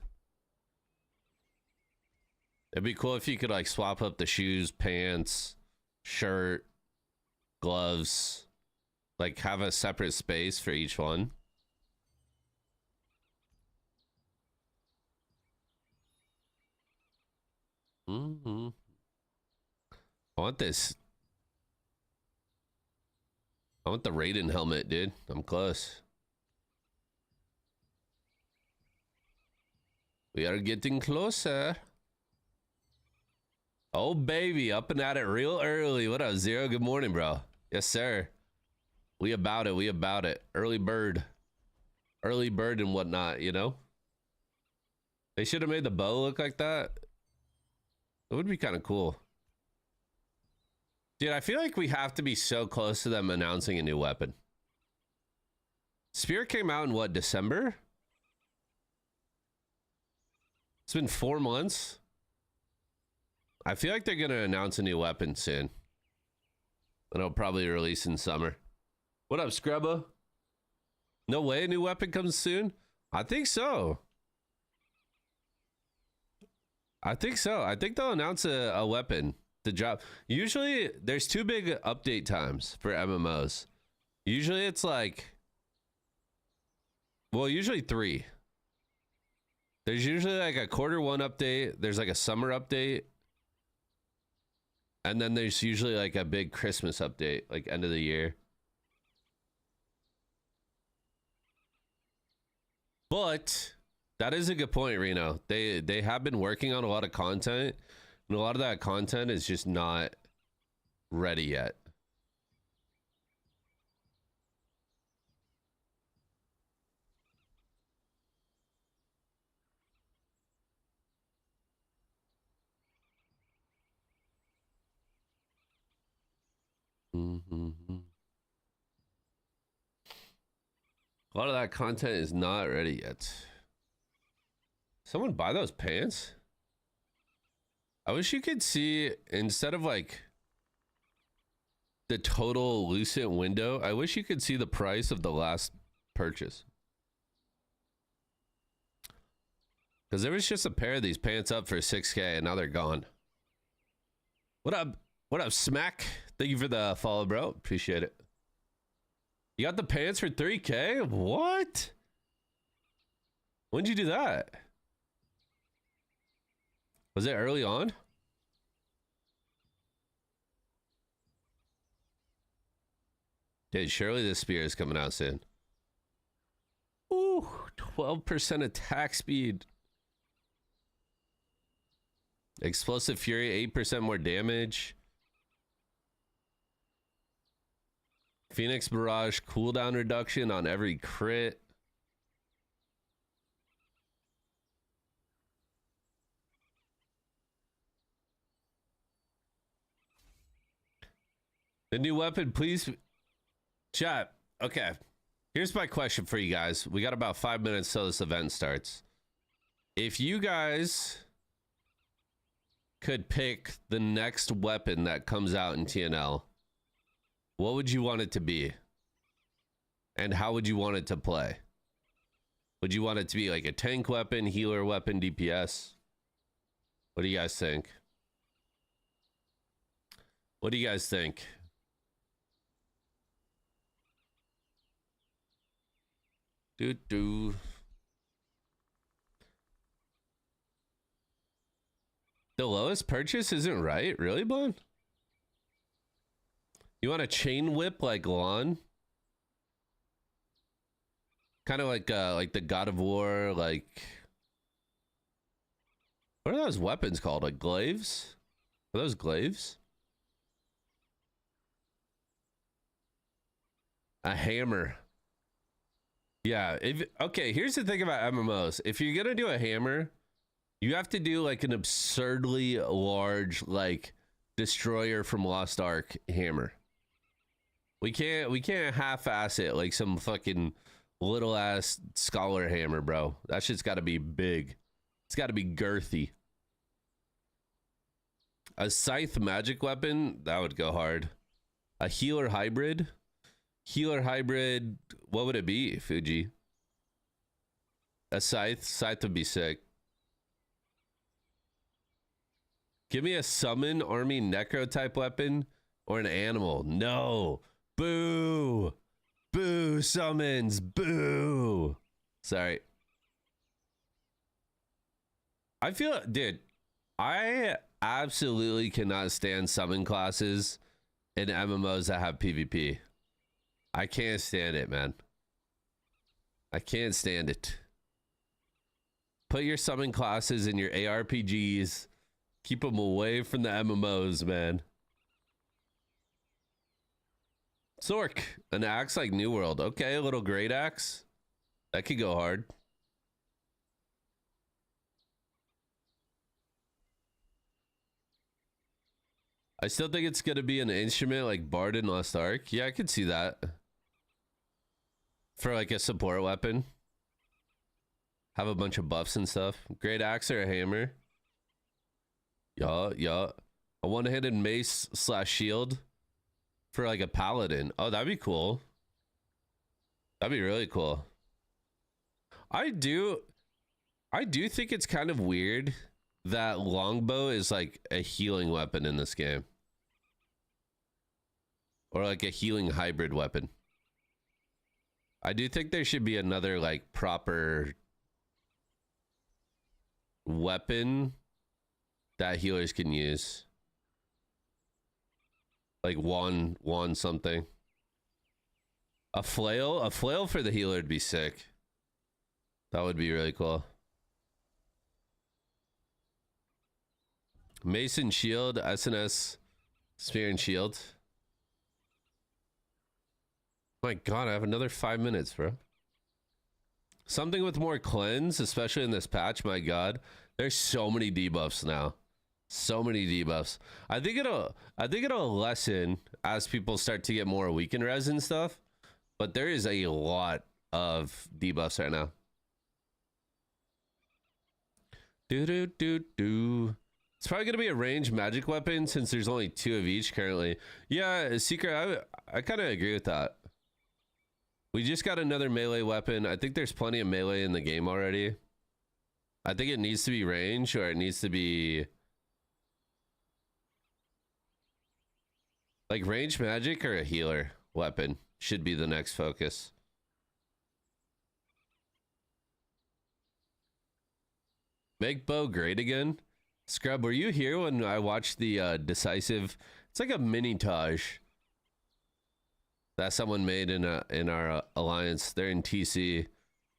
It'd be cool if you could like swap up the shoes, pants, shirt, gloves. Like have a separate space for each one. Mm-hmm. I want this. I want the Raiden helmet, dude. I'm close. We are getting closer. Oh, baby. Up and at it real early. What up, Zero? Good morning, bro. Yes, sir. We about it. We about it. Early bird. Early bird and whatnot, you know? They should have made the bow look like that. It would be kind of cool. Dude, I feel like we have to be so close to them announcing a new weapon. Spear came out in what, December? It's been 4 months. I feel like they're going to announce a new weapon soon. And it'll probably release in summer. What up, Scrubba? No way a new weapon comes soon? I think so. I think so. I think they'll announce a weapon to drop. Usually, there's 2 big update times for MMOs. Usually, it's like... Well, usually 3. There's usually like a Q1 update. There's like a summer update. And then there's usually like a big Christmas update, like end of the year. But that is a good point, Reno. They have been working on a lot of content, and a lot of that content is just not ready yet. Mm-hmm. A lot of that content is not ready yet. Someone buy those pants? I wish you could see, instead of like the total Lucent window. I wish you could see the price of the last purchase. Because there was just a pair of these pants up for 6K and now they're gone. What up? What up, Smack? Thank you for the follow, bro. Appreciate it. You got the pants for 3K? What? When'd you do that? Was it early on? Dude, surely this spear is coming out soon. Ooh, 12% attack speed. Explosive Fury, 8% more damage. Phoenix Barrage, cooldown reduction on every crit. The new weapon, please. Chat. Okay. Here's my question for you guys. We got about 5 minutes till this event starts. If you guys could pick the next weapon that comes out in TnL, what would you want it to be? And how would you want it to play? Would you want it to be like a tank weapon, healer weapon, DPS? What do you guys think? What do you guys think? The lowest purchase isn't right? Really, Bun? You want a chain whip like Lon? Kind of like the God of War, like... What are those weapons called? Like glaives? Are those glaives? A hammer. Yeah, okay, here's the thing about MMOs. If you're gonna do a hammer, you have to do like an absurdly large, like, Destroyer from Lost Ark hammer. We can't half-ass it like some fucking little ass scholar hammer, bro. That shit's gotta be big. It's gotta be girthy. A scythe magic weapon, that would go hard. A healer hybrid. Healer hybrid, what would it be, Fuji? A scythe? Scythe would be sick. Give me a summon army necro type weapon or an animal. No. Boo. Boo summons. Boo. Sorry. I feel, dude, I absolutely cannot stand summon classes in MMOs that have PvP. I can't stand it, man. I can't stand it. Put your summon classes in your ARPGs. Keep them away from the MMOs, man. Zork, an axe like New World. Okay, a little great axe. That could go hard. I still think it's going to be an instrument like Bard in Lost Ark. Yeah, I could see that. For like a support weapon. Have a bunch of buffs and stuff. Great axe or a hammer. Yeah. A one-handed mace / shield for like a paladin. Oh, that'd be cool. That'd be really cool. I do think it's kind of weird that longbow is like a healing weapon in this game. Or like a healing hybrid weapon. I do think there should be another like proper weapon that healers can use. Like wand something. A flail for the healer would be sick. That would be really cool. Mason shield, SNS, spear and shield. My god, I have another 5 minutes, bro. Something with more cleanse, especially in this patch. My god, there's so many debuffs now. So many debuffs. I think it'll lessen as people start to get more weakened res and stuff. But there is a lot of debuffs right now. It's probably gonna be a ranged magic weapon since there's only 2 of each currently. Yeah, Secret, I kind of agree with that. We just got another melee weapon. I think there's plenty of melee in the game already. I think it needs to be range, or it needs to be like ranged magic or a healer weapon should be the next focus. Make bow great again. Scrub, were you here when I watched the decisive? It's like a mini Taj that someone made in our alliance. They're in TC.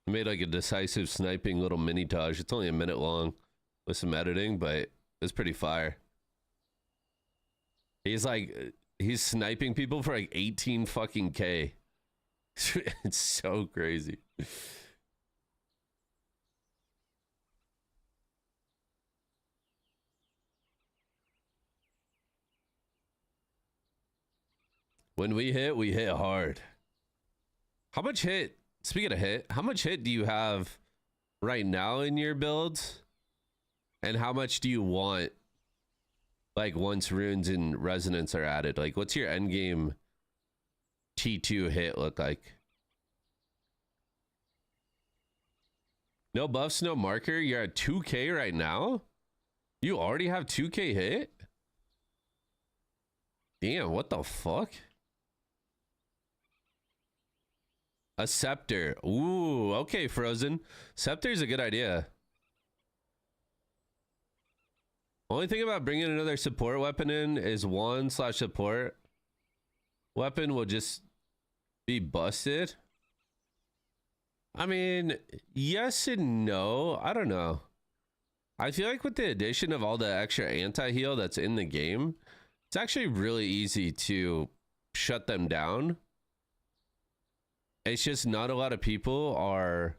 They made like a decisive sniping little mini Taj. It's only a minute long with some editing, but it's pretty fire. He's sniping people for like 18 fucking K. It's so crazy. When we hit hard. How much hit? Speaking of hit, how much hit do you have right now in your builds? And how much do you want, like, once runes and resonance are added? Like, what's your endgame T2 hit look like? No buffs, no marker. You're at 2K right now? You already have 2K hit? Damn, what the fuck? A scepter. Ooh, okay, Frozen. Scepter's a good idea. Only thing about bringing another support weapon in is 1/support weapon will just be busted. I mean, yes and no. I don't know. I feel like with the addition of all the extra anti-heal that's in the game, it's actually really easy to shut them down. It's just not a lot of people are...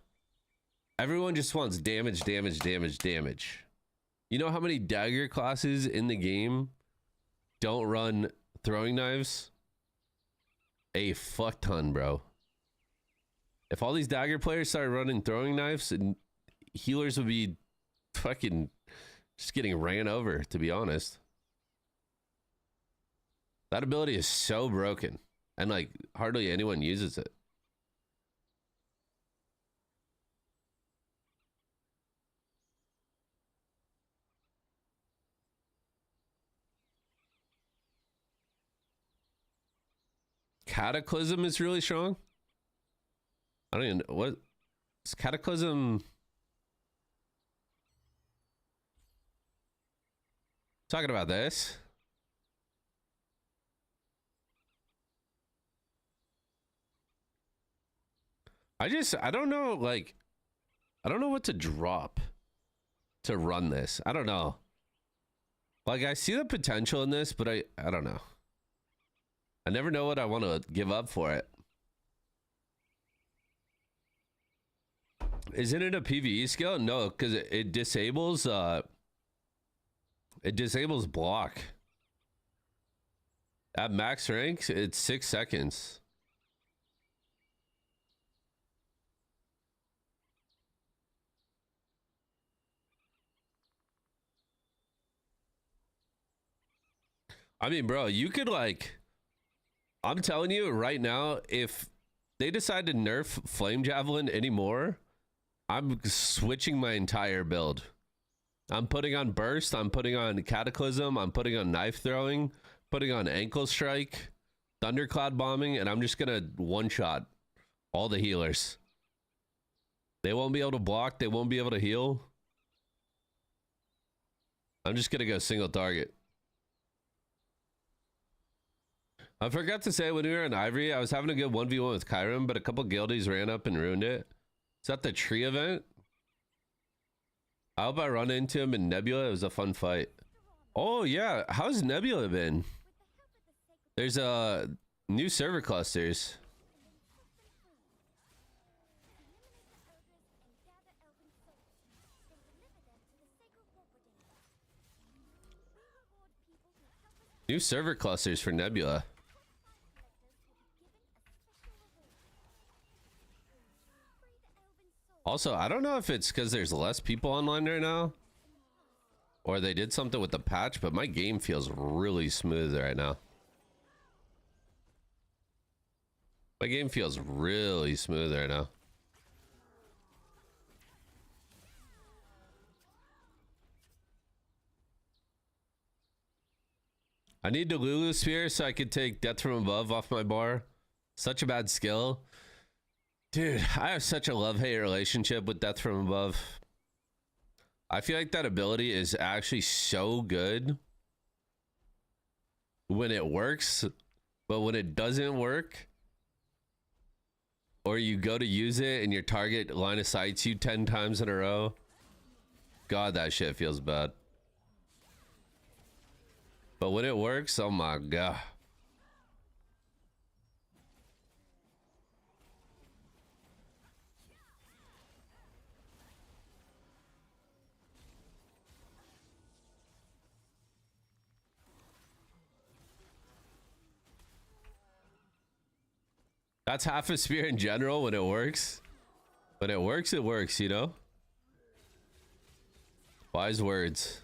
Everyone just wants damage, damage, damage, damage. You know how many dagger classes in the game don't run throwing knives? A fuck ton, bro. If all these dagger players started running throwing knives, and healers would be fucking just getting ran over, to be honest. That ability is so broken, and like hardly anyone uses it. Cataclysm is really strong. I don't even know what is Cataclysm. Talking about this. I don't know, like, I don't know what to drop to run this. I don't know. Like, I see the potential in this, but I don't know. I never know what I want to give up for it. Isn't it a PvE skill? No, because it disables block. At max rank, it's 6 seconds. I mean, bro, you could like... I'm telling you right now, if they decide to nerf Flame Javelin anymore, I'm switching my entire build. I'm putting on Burst, I'm putting on Cataclysm, I'm putting on Knife Throwing, putting on Ankle Strike, Thundercloud Bombing, and I'm just gonna one-shot all the healers. They won't be able to block, they won't be able to heal. I'm just gonna go single target. I forgot to say, when we were in Ivory, I was having a good 1v1 with Kyrim, but a couple guildies ran up and ruined it. Is that the tree event? I hope I run into him in Nebula. It was a fun fight. Oh, yeah. How's Nebula been? There's new server clusters. New server clusters for Nebula. Also, I don't know if it's because there's less people online right now, Or they did something with the patch, but my game feels really smooth right now. My game feels really smooth right now. I need the Lulu Sphere so I could take Death from Above off my bar. Such a bad skill. Dude, I have such a love-hate relationship with Death from Above. I feel like that ability is actually so good when it works, but when it doesn't work, or you go to use it and your target line of sights you 10 times in a row, God, that shit feels bad. But when it works, oh my God. That's half a spear in general when it works. When it works, you know? Wise words.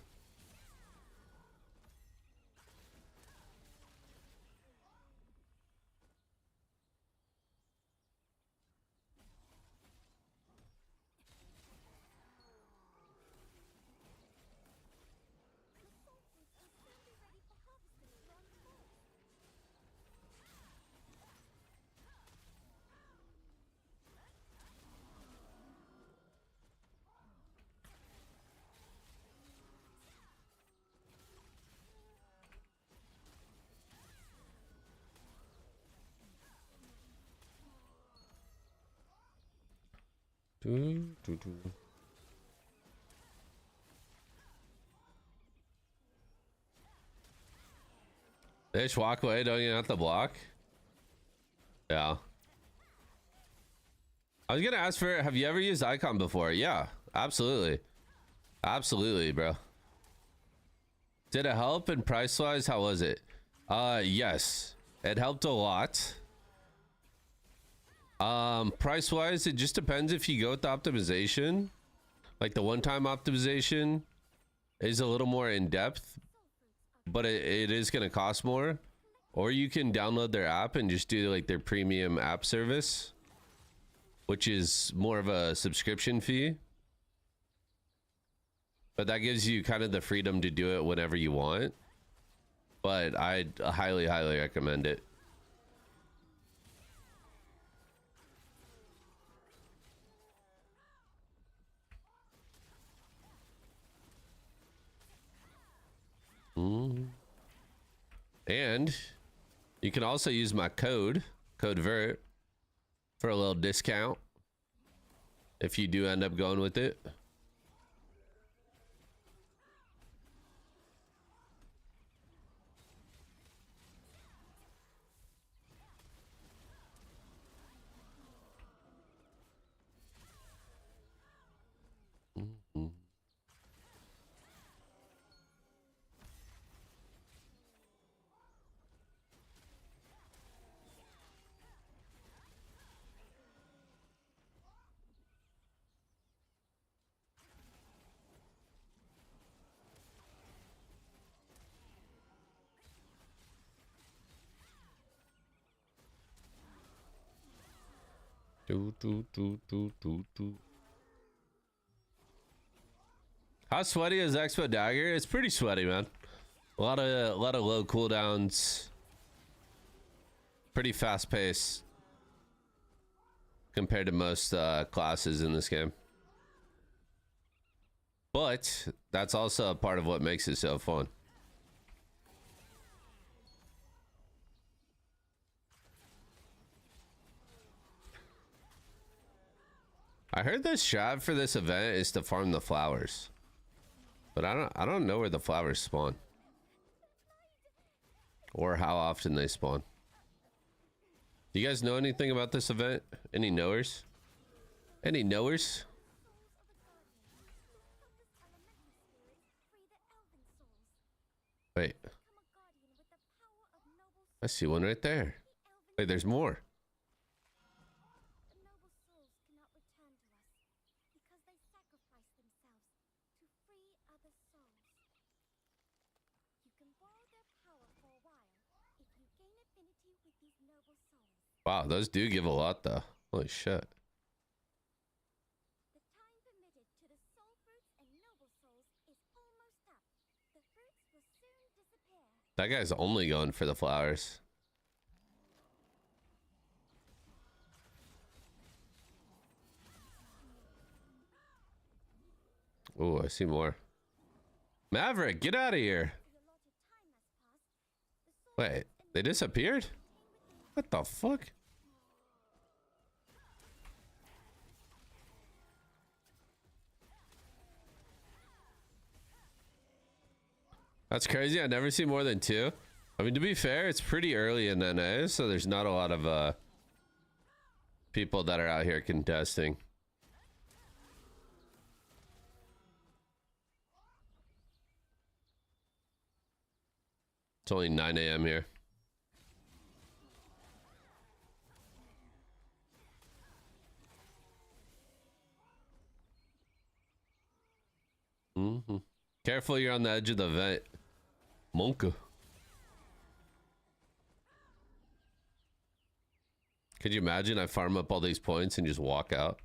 They just walk away, don't even have to block. Yeah. I was gonna ask for, have you ever used Icon before? Yeah, absolutely. Absolutely, bro. Did it help? And price wise, how was it? Yes, it helped a lot. Price wise, it just depends if you go with the optimization. Like the one-time optimization is a little more in depth, but it is gonna cost more. Or you can download their app and just do like their premium app service, which is more of a subscription fee. But that gives you kind of the freedom to do it whenever you want. But I'd highly, highly recommend it. And you can also use my code VERT, for a little discount if you do end up going with it. How sweaty is Expo Dagger? It's pretty sweaty, man. A lot of low cooldowns. Pretty fast pace compared to most classes in this game. But that's also a part of what makes it so fun. I heard the strat for this event is to farm the flowers, but I don't know where the flowers spawn or how often they spawn. Do you guys know anything about this event? Any knowers? Any knowers? Wait, I see one right there. Wait, there's more. Wow, those do give a lot though. Holy shit. The time permitted to the soul fruits and noble souls is almost up. The fruits will soon disappear. That guy's only going for the flowers. Oh, I see more. Maverick, get out of here. The allotted time has passed. The soul Wait, they disappeared? What the fuck? That's crazy. I never see more than 2. I mean, to be fair, it's pretty early in NA, so there's not a lot of people that are out here contesting. It's only 9 a.m. here. Careful, you're on the edge of the vent. Monka. Could you imagine I farm up all these points and just walk out?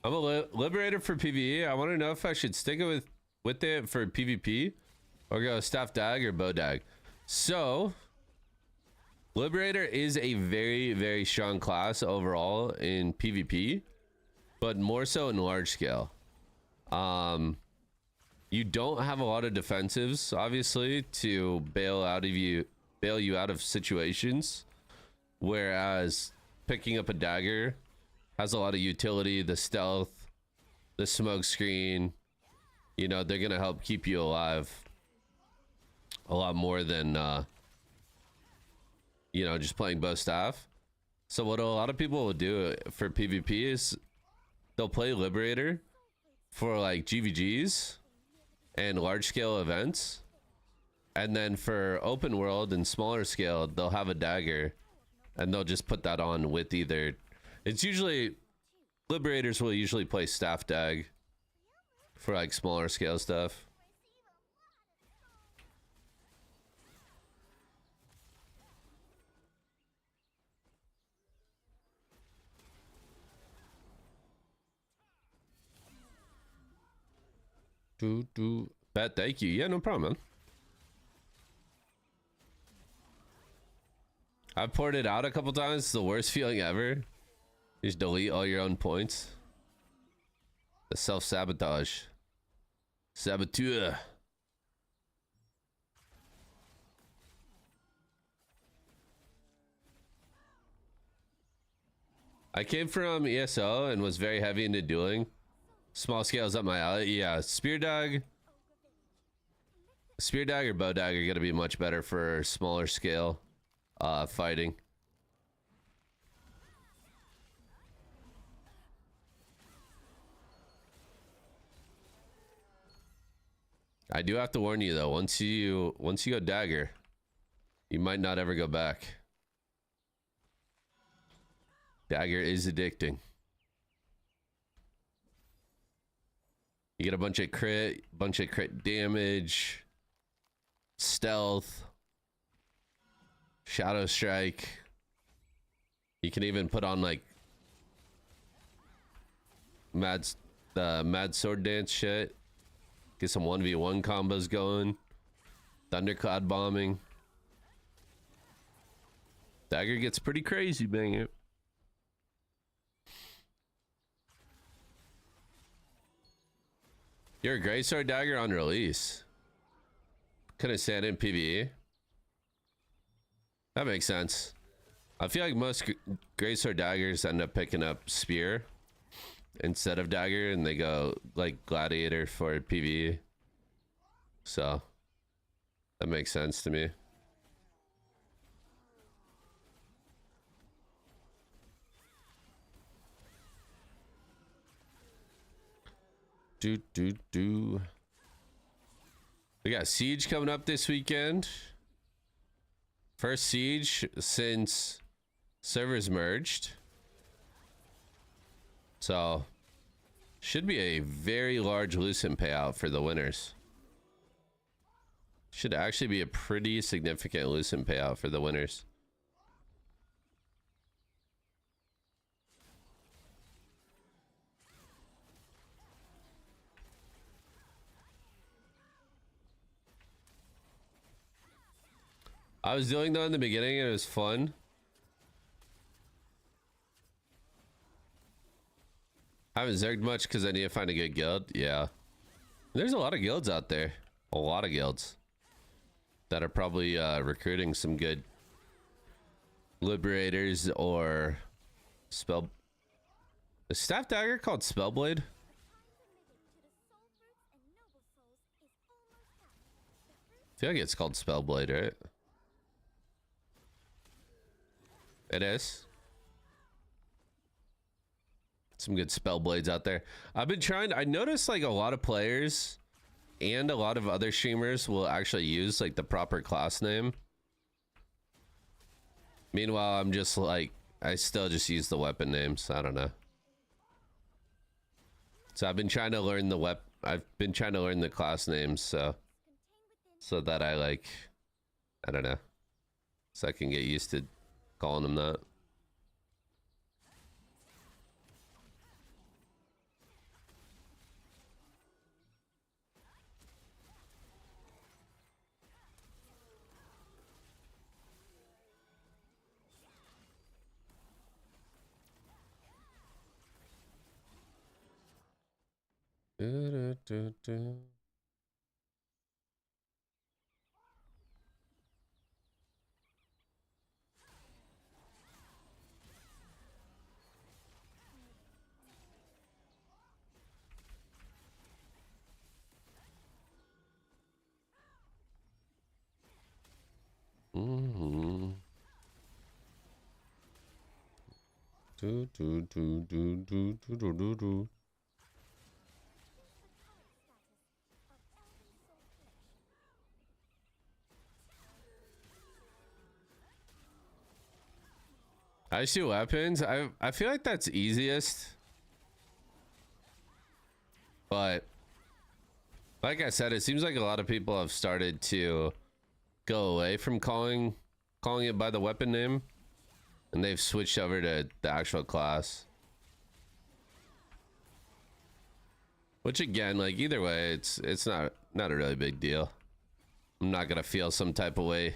I'm a liberator for PvE. I want to know if I should stick it with it for PvP or go staff dag or bow dag. So, liberator is a very, very strong class overall in PvP, but more so in large scale. You don't have a lot of defensives, obviously, to bail you out of situations, whereas picking up a dagger has a lot of utility. The stealth, the smoke screen, you know, they're gonna help keep you alive a lot more than you know, just playing bow staff. So what a lot of people will do for PvP is they'll play liberator for like GVGs and large scale events, and then for open world and smaller scale they'll have a dagger and they'll just put that on with either. It's usually liberators will usually play staff dag for like smaller scale stuff. Bet, thank you. Yeah, no problem, man. I've poured it out a couple times. It's the worst feeling ever. You just delete all your own points. The self-sabotage. Saboteur. I came from ESO and was very heavy into dueling. Small scales up my alley. Yeah, spear dag or bow dag are gonna be much better for smaller scale fighting. I do have to warn you though, once you go dagger, you might not ever go back. Dagger is addicting. You get a bunch of crit damage, stealth, shadow strike. You can even put on like mad sword dance shit. Get some 1v1 combos going. Thundercloud bombing. Dagger gets pretty crazy, bang it. You're a greatsword dagger on release. Couldn't stand in PvE. That makes sense. I feel like most greatsword daggers end up picking up spear instead of dagger, and they go like gladiator for PvE. So that makes sense to me. We got Siege coming up this weekend. First Siege since servers merged. So, should be a very large Lucent payout for the winners. Should actually be a pretty significant Lucent payout for the winners. I was doing that in the beginning and it was fun. I haven't zerged much because I need to find a good guild. Yeah. There's a lot of guilds out there. A lot of guilds that are probably recruiting some good liberators or spell. Is Staff Dagger called Spellblade? I feel like it's called Spellblade, right? It is. Some good Spellblades out there. I've been trying. I noticed like a lot of players and a lot of other streamers will actually use like the proper class name. Meanwhile, I'm just like, I still just use the weapon names. I don't know. So I've been trying to learn the I've been trying to learn the class names so that I like, I don't know, so I can get used to calling them that. Mm-hmm. I see weapons. I feel like that's easiest, but like I said, it seems like a lot of people have started to go away from calling it by the weapon name, and they've switched over to the actual class. Which again, like either way, it's not a really big deal. I'm not gonna feel some type of way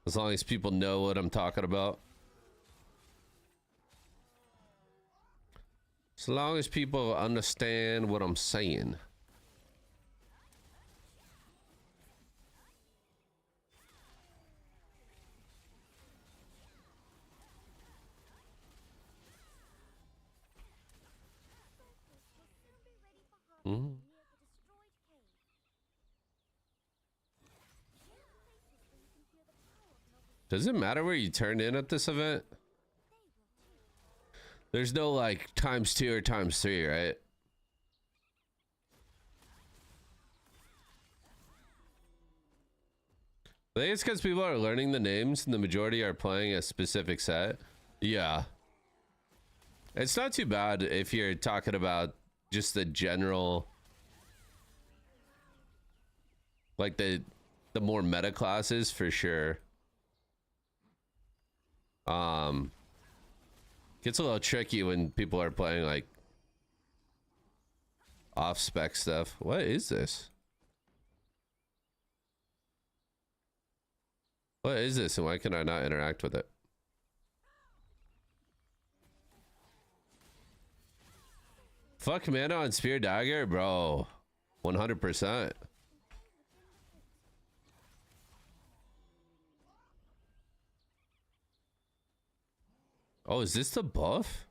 as long as people know what I'm talking about. As long as people understand what I'm saying. Mm-hmm. Does it matter where you turn in at this event? There's no like ×2 or ×3, right? I think it's because people are learning the names and the majority are playing a specific set. Yeah. It's not too bad if you're talking about just the general, like the more meta classes for sure. Gets a little tricky when people are playing like off spec stuff. What is this? What is this and why can I not interact with it? Fuck mana on Spear Dagger, bro. 100%. Oh, is this the buff?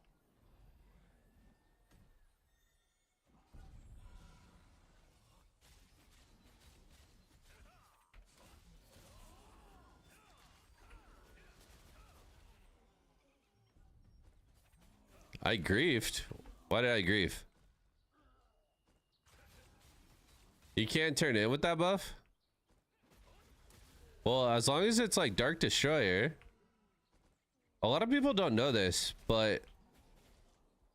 I griefed. Why did I grief? You can't turn in with that buff? Well, as long as it's like Dark Destroyer. A lot of people don't know this, but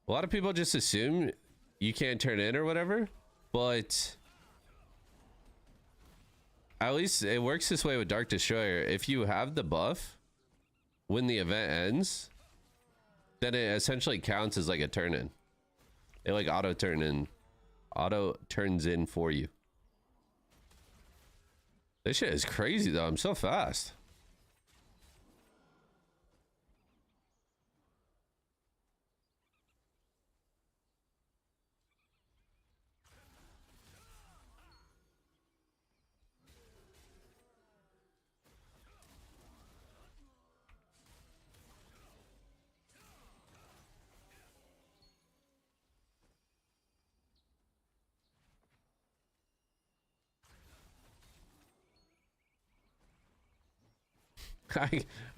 a lot of people just assume you can't turn in or whatever. But at least it works this way with Dark Destroyer. If you have the buff when the event ends, then it essentially counts as like a turn in. It like auto turns in for you. This shit is crazy though. I'm so fast.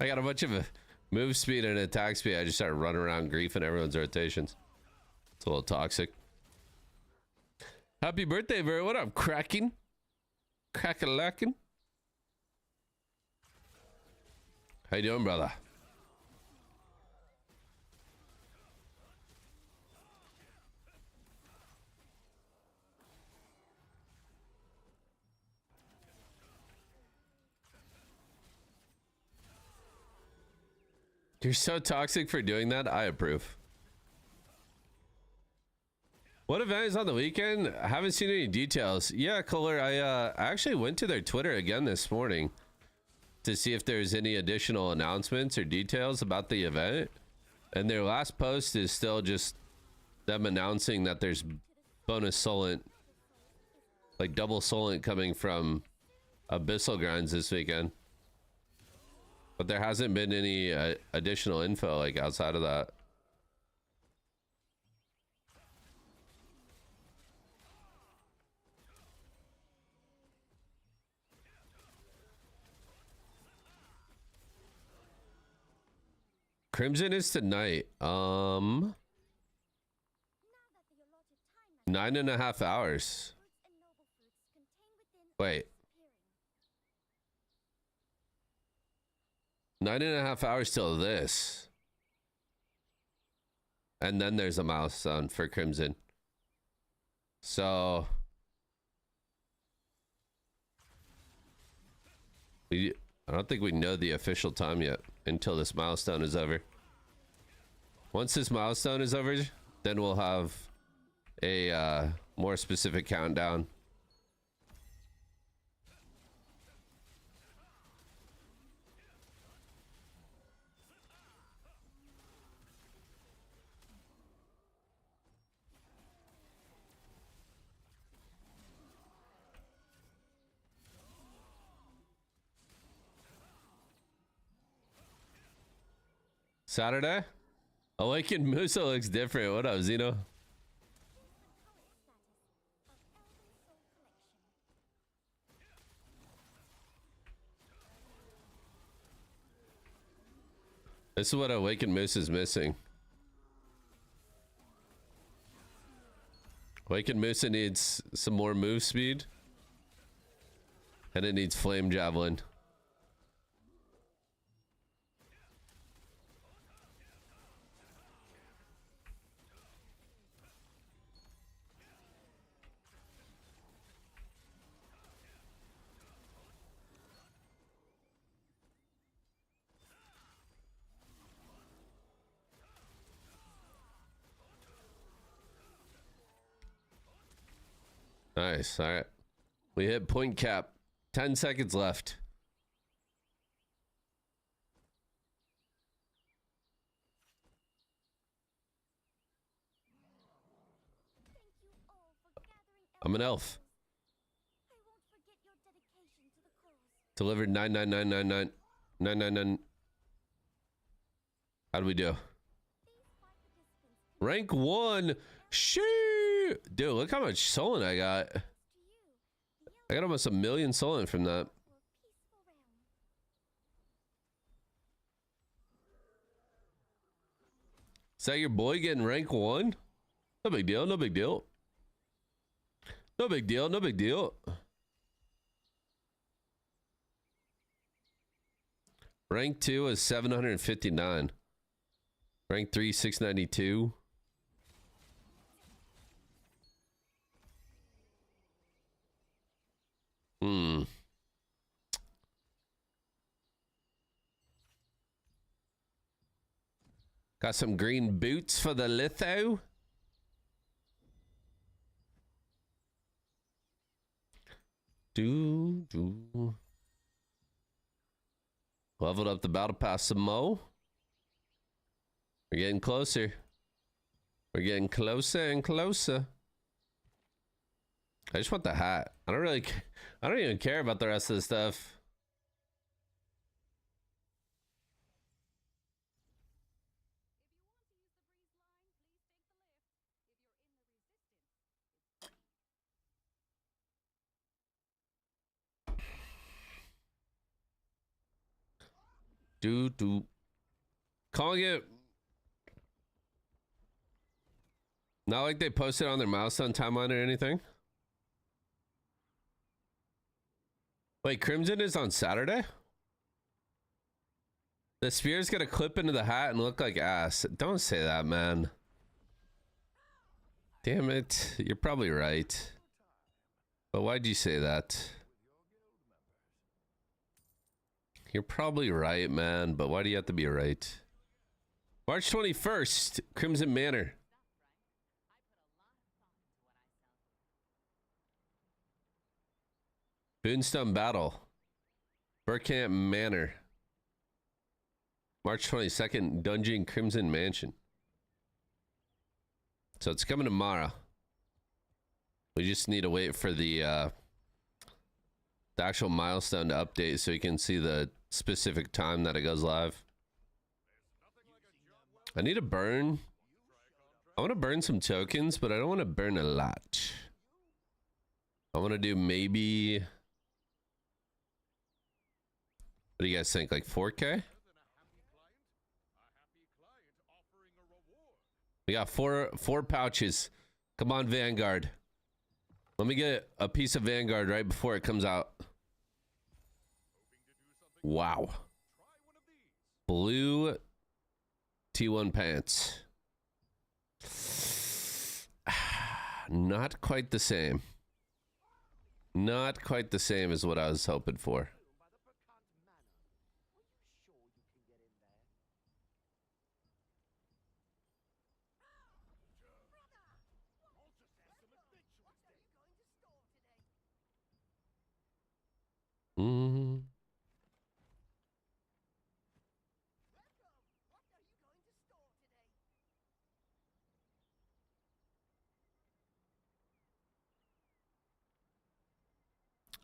I got a bunch of move speed and attack speed. I just started running around griefing everyone's rotations. It's a little toxic. Happy birthday, Vera. What up, cracking? Crack-a-lacking? How you doing, brother? You're so toxic for doing that. I approve. What event is on the weekend? I haven't seen any details. Yeah, Kohler, I actually went to their Twitter again this morning to see if there's any additional announcements or details about the event. And their last post is still just them announcing that there's bonus Solent, like double Solent coming from Abyssal Grinds this weekend. But there hasn't been any additional info like outside of that. Crimson is tonight. 9.5 hours. Wait. 9.5 hours till this. And then there's a milestone for Crimson. So I don't think we know the official time yet until this milestone is over. Once this milestone is over, then we'll have a more specific countdown. Saturday? Awakened Musa looks different. What up, Zeno? This is what Awakened Moose is missing. Awakened Moose needs some more move speed. And it needs Flame Javelin. Nice. All right. We hit point cap. 10 seconds left. I'm an elf. Delivered 99999. How do we do? Rank 1. Shoot. Dude, look how much Solent I got. I got almost 1 million Solent from that. Is that your boy getting rank 1? No big deal, no big deal. No big deal. No big deal. Rank 2 is 759. Rank 3, 692. Got some green boots for the litho. Leveled up the battle pass some more. We're getting closer. We're getting closer and closer. I just want the hat. I don't even care about the rest of the stuff. Calling it. Not like they posted on their milestone timeline or anything. Wait, Crimson is on Saturday? The spear's gonna clip into the hat and look like ass. Don't say that, man. Damn it. You're probably right. But why'd you say that? You're probably right, man. But why do you have to be right? March 21st, Crimson Manor. Boonstone Battle. Burkamp Manor. March 22nd, Dungeon Crimson Mansion. So it's coming tomorrow. We just need to wait for the actual milestone to update so you can see the specific time that it goes live. I need to burn. I want to burn some tokens, but I don't want to burn a lot. I want to do maybe... What do you guys think? Like 4K? We got four pouches. Come on, Vanguard. Let me get a piece of Vanguard right before it comes out. Wow. Blue T1 pants. Not quite the same. Not quite the same as what I was hoping for.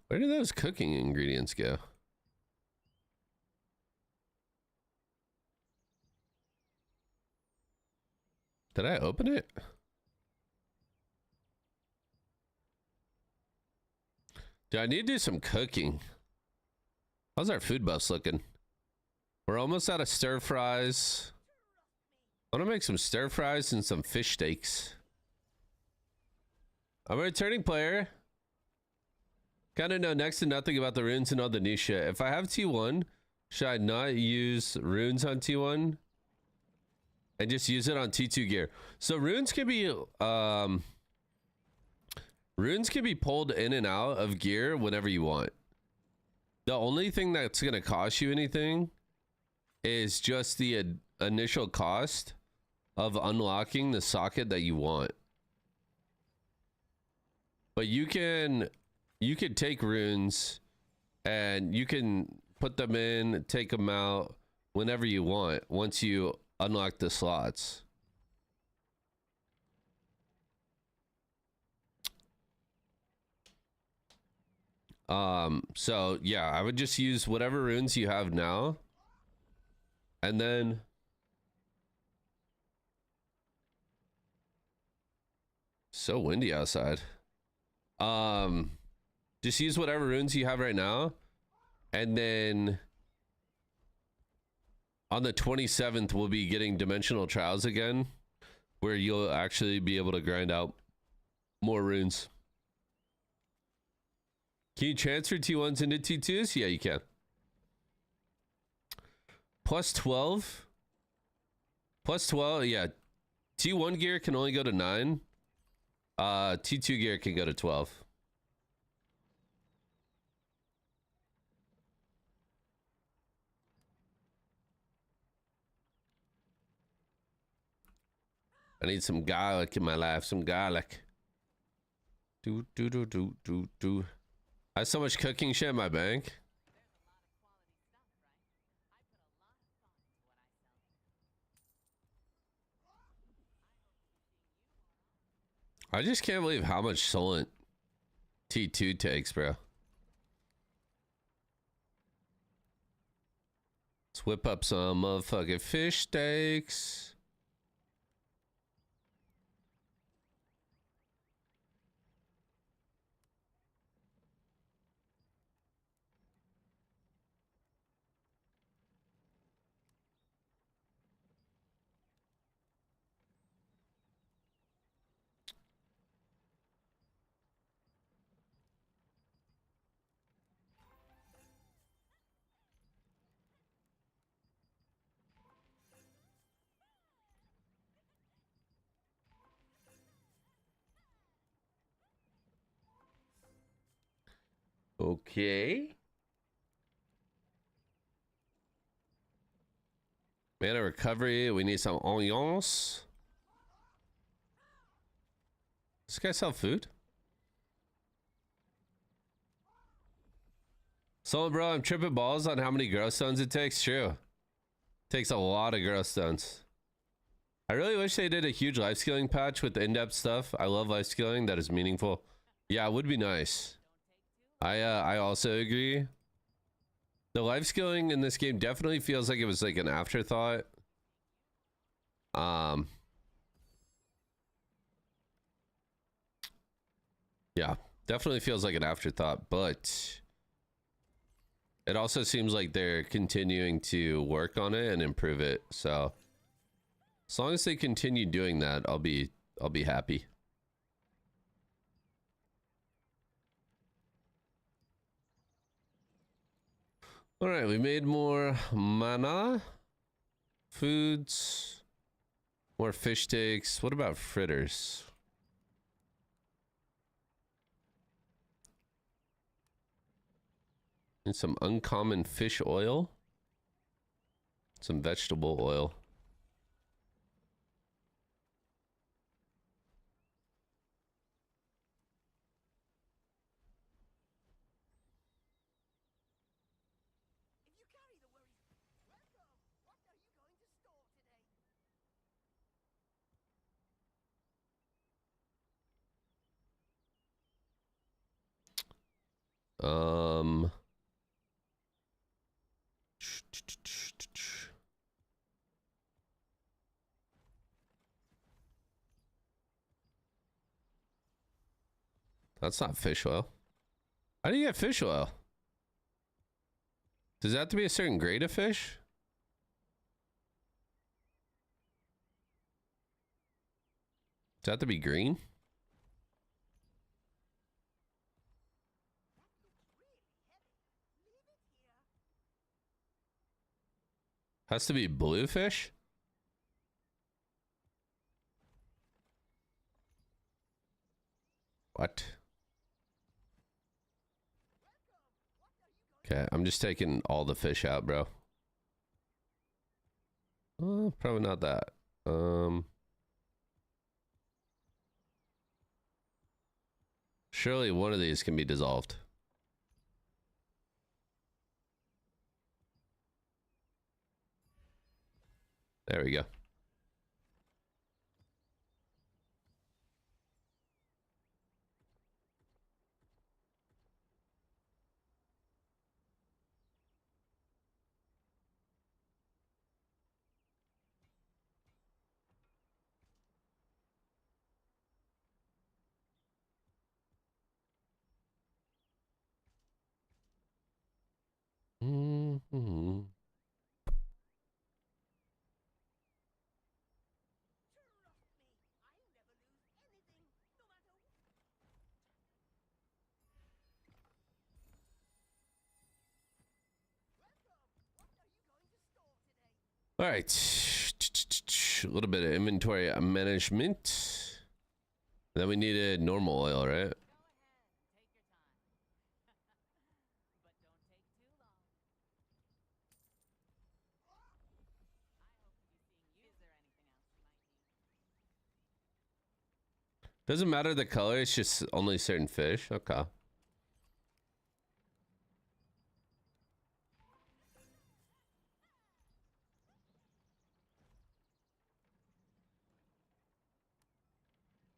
Where do those cooking ingredients go? Did I open it? Do I need to do some cooking? How's our food buffs looking? We're almost out of stir fries. I want to make some stir fries and some fish steaks. I'm a returning player. Kind of know next to nothing about the runes and all the new shit. If I have T1, should I not use runes on T1 and just use it on T2 gear? So runes can be pulled in and out of gear whenever you want. The only thing that's going to cost you anything is just the initial cost of unlocking the socket that you want. But you can take runes and you can put them in, take them out whenever you want once you unlock the slots. So yeah, I would just use whatever runes you have now. And then so windy outside. Just use whatever runes you have right now. And then on the 27th, we'll be getting dimensional trials again, where you'll actually be able to grind out more runes. Can you transfer T1s into T2s? Yeah, you can. Plus 12. Plus 12, yeah. T1 gear can only go to 9. T2 gear can go to 12. I need some garlic in my life. Some garlic. Do. I have so much cooking shit in my bank. I just can't believe how much Solent T2 takes, bro. Let's whip up some motherfucking fish steaks. Okay. Mana recovery. We need some onions. This guy sell food? So, bro, I'm tripping balls on how many growth stones it takes. True. Takes a lot of growth stones. I really wish they did a huge life skilling patch with in-depth stuff. I love life skilling that is meaningful. Yeah, it would be nice. I also agree. The life skilling in this game definitely feels like it was like an afterthought. Yeah, definitely feels like an afterthought, but it also seems like they're continuing to work on it and improve it. So as long as they continue doing that, I'll be happy. All right, we made more mana, foods, more fish steaks. What about fritters? And some uncommon fish oil, some vegetable oil. If you carry the worries, welcome. What are you going to store today? That's not fish oil. How do you get fish oil? Does it have to be a certain grade of fish? Does it have to be green? Has to be blue fish? What? Okay, I'm just taking all the fish out, bro. Oh, probably not that. Surely one of these can be dissolved. There we go. All right. A little bit of inventory management. Then we needed normal oil, right? Doesn't matter the color, it's just only certain fish. Okay.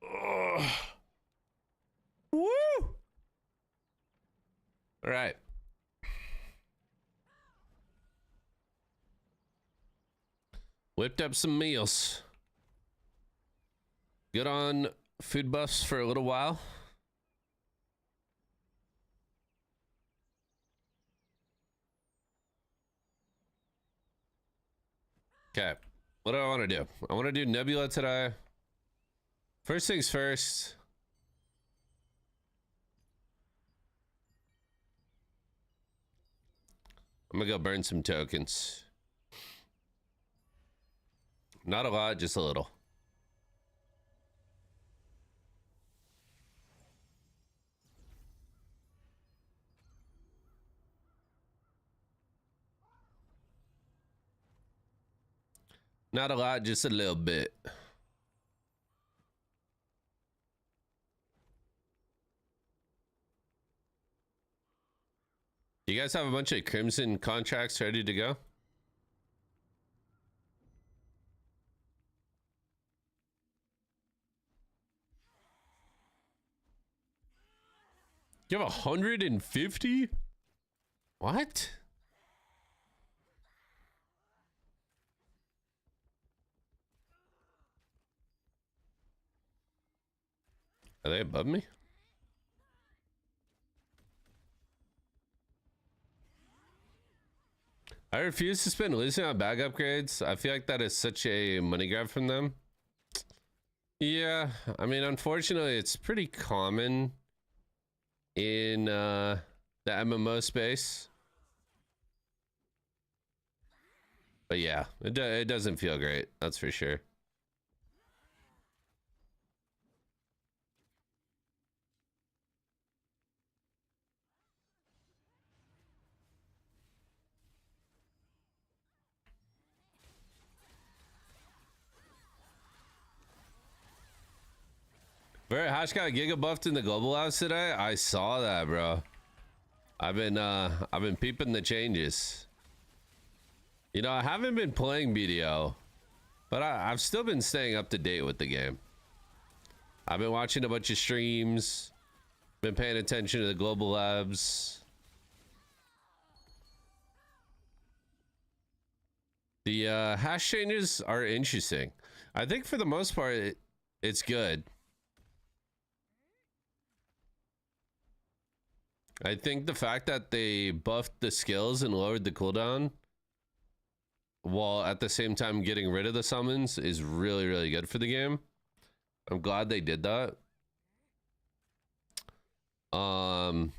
Ugh. Woo! All right. Whipped up some meals. Good on food buffs for a little while. Okay. What do I want to do? I want to do Nebula today. First things first. I'm gonna go burn some tokens. Not a lot, just a little. Not a lot, just a little bit. You guys have a bunch of Crimson contracts ready to go? You have 150? What? Are they above me? I refuse to spend losing on bag upgrades. I feel like that is such a money grab from them. Yeah, I mean, unfortunately, it's pretty common in the MMO space. But yeah, it doesn't feel great. That's for sure. Very Hash got giga buffed in the global house today. I saw that, bro. I've been peeping the changes. You know, I haven't been playing BDO, but I've still been staying up to date with the game. I've been watching a bunch of streams, been paying attention to the global labs. The hash changes are interesting. I think for the most part, it's good. I think the fact that they buffed the skills and lowered the cooldown while at the same time getting rid of the summons is really, really good for the game. I'm glad they did that. I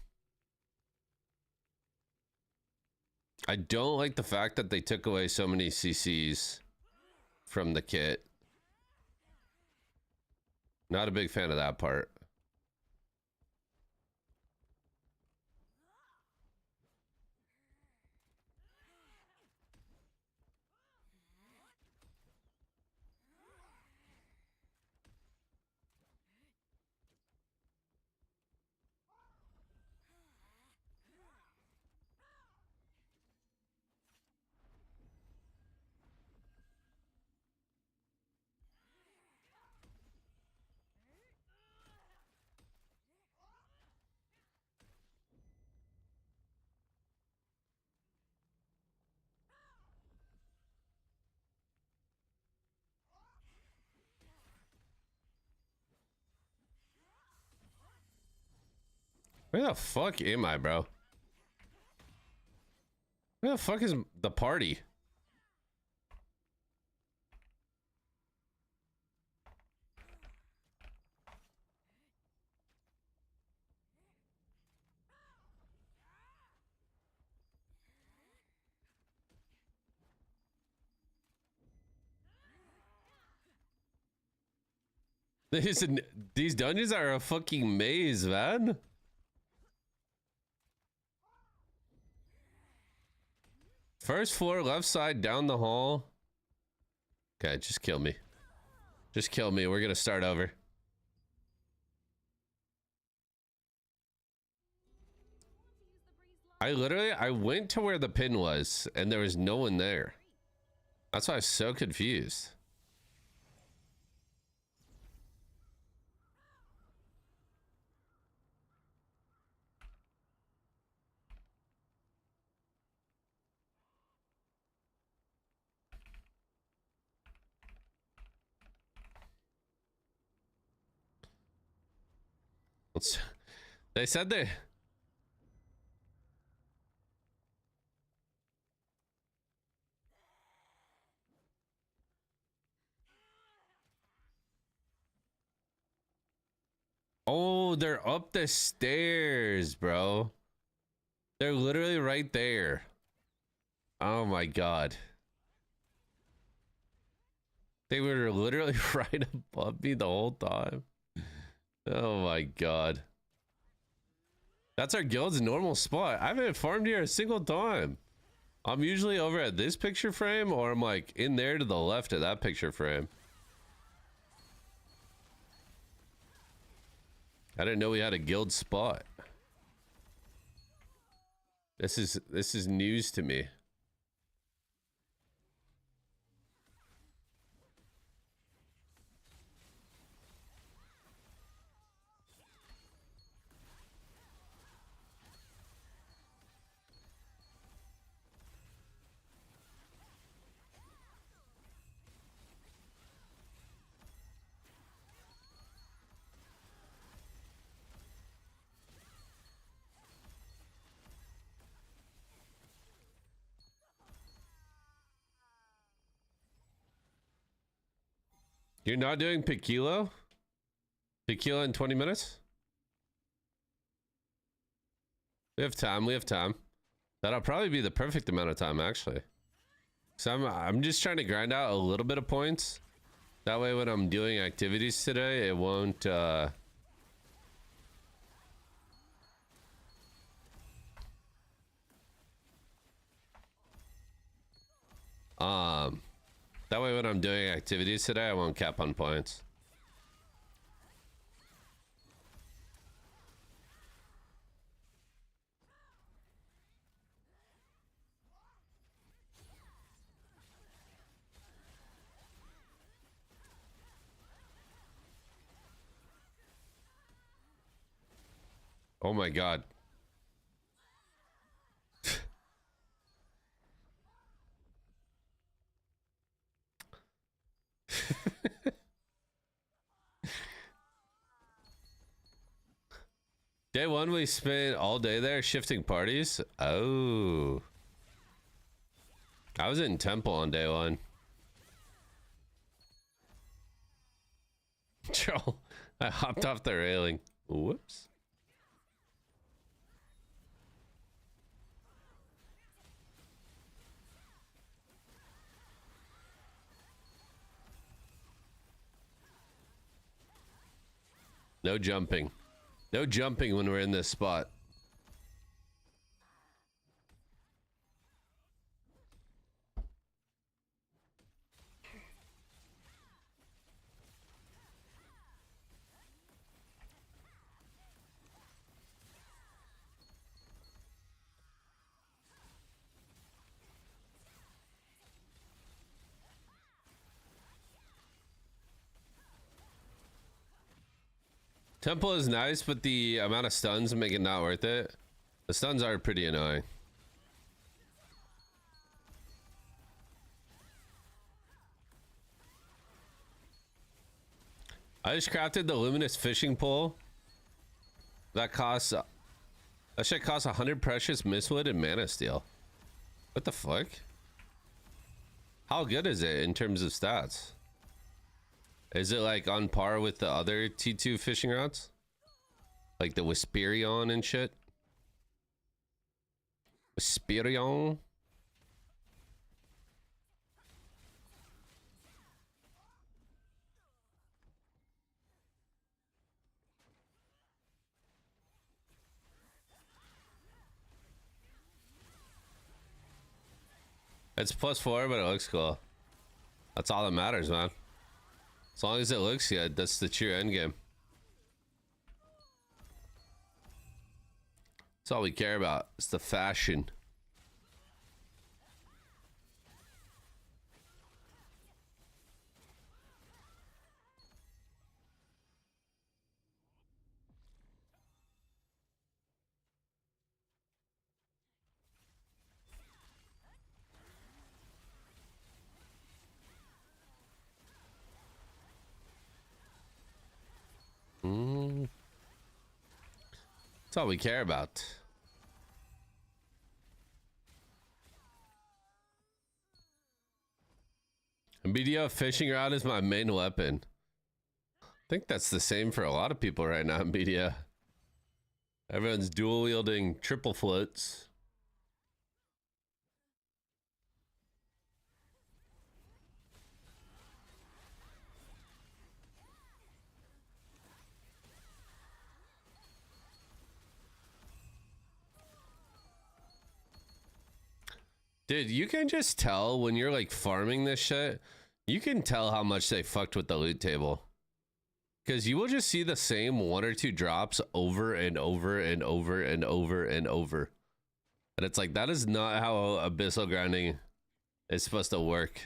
don't like the fact that they took away so many CCs from the kit. Not a big fan of that part. Where the fuck am I, bro? Where the fuck is the party? These dungeons are a fucking maze, man. First floor, left side, down the hall. Okay, just kill me. Just kill me. We're gonna start over. I went to where the pin was, and there was no one there. That's why I was so confused. They said they... Oh, they're up the stairs, bro. They're literally right there. Oh my god. They were literally right above me the whole time. Oh my god. That's our guild's normal spot. I haven't farmed here a single time. I'm usually over at this picture frame, or I'm like in there to the left of that picture frame. I didn't know we had a guild spot. This is news to me. You're not doing Piquilo? Piquilo in 20 minutes? We have time, we have time. That'll probably be the perfect amount of time, actually. So I'm just trying to grind out a little bit of points. That way when I'm doing activities today, it won't that way when I'm doing activities today, I won't cap on points. Oh my god. Day one, we spent all day there shifting parties. Oh. I was in temple on day one. Troll. I hopped off the railing. Whoops. No jumping. No jumping when we're in this spot. Temple is nice, but the amount of stuns make it not worth it. The stuns are pretty annoying. I just crafted the luminous fishing pole. That shit costs 100 precious mistwood and mana steel. What the fuck? How good is it in terms of stats? Is it like on par with the other T2 fishing rods? Like the Wisperion and shit? Wisperion? It's +4, but it looks cool. That's all that matters, man. As long as it looks good, that's the true end game. That's all we care about. It's the fashion. That's all we care about. And BDO fishing rod is my main weapon. I think that's the same for a lot of people right now in BDO. Everyone's dual wielding triple floats. Dude, you can just tell when you're like farming this shit, you can tell how much they fucked with the loot table. Because you will just see the same 1 or 2 drops over and over and over and over and over. And it's like, that is not how abyssal grinding is supposed to work.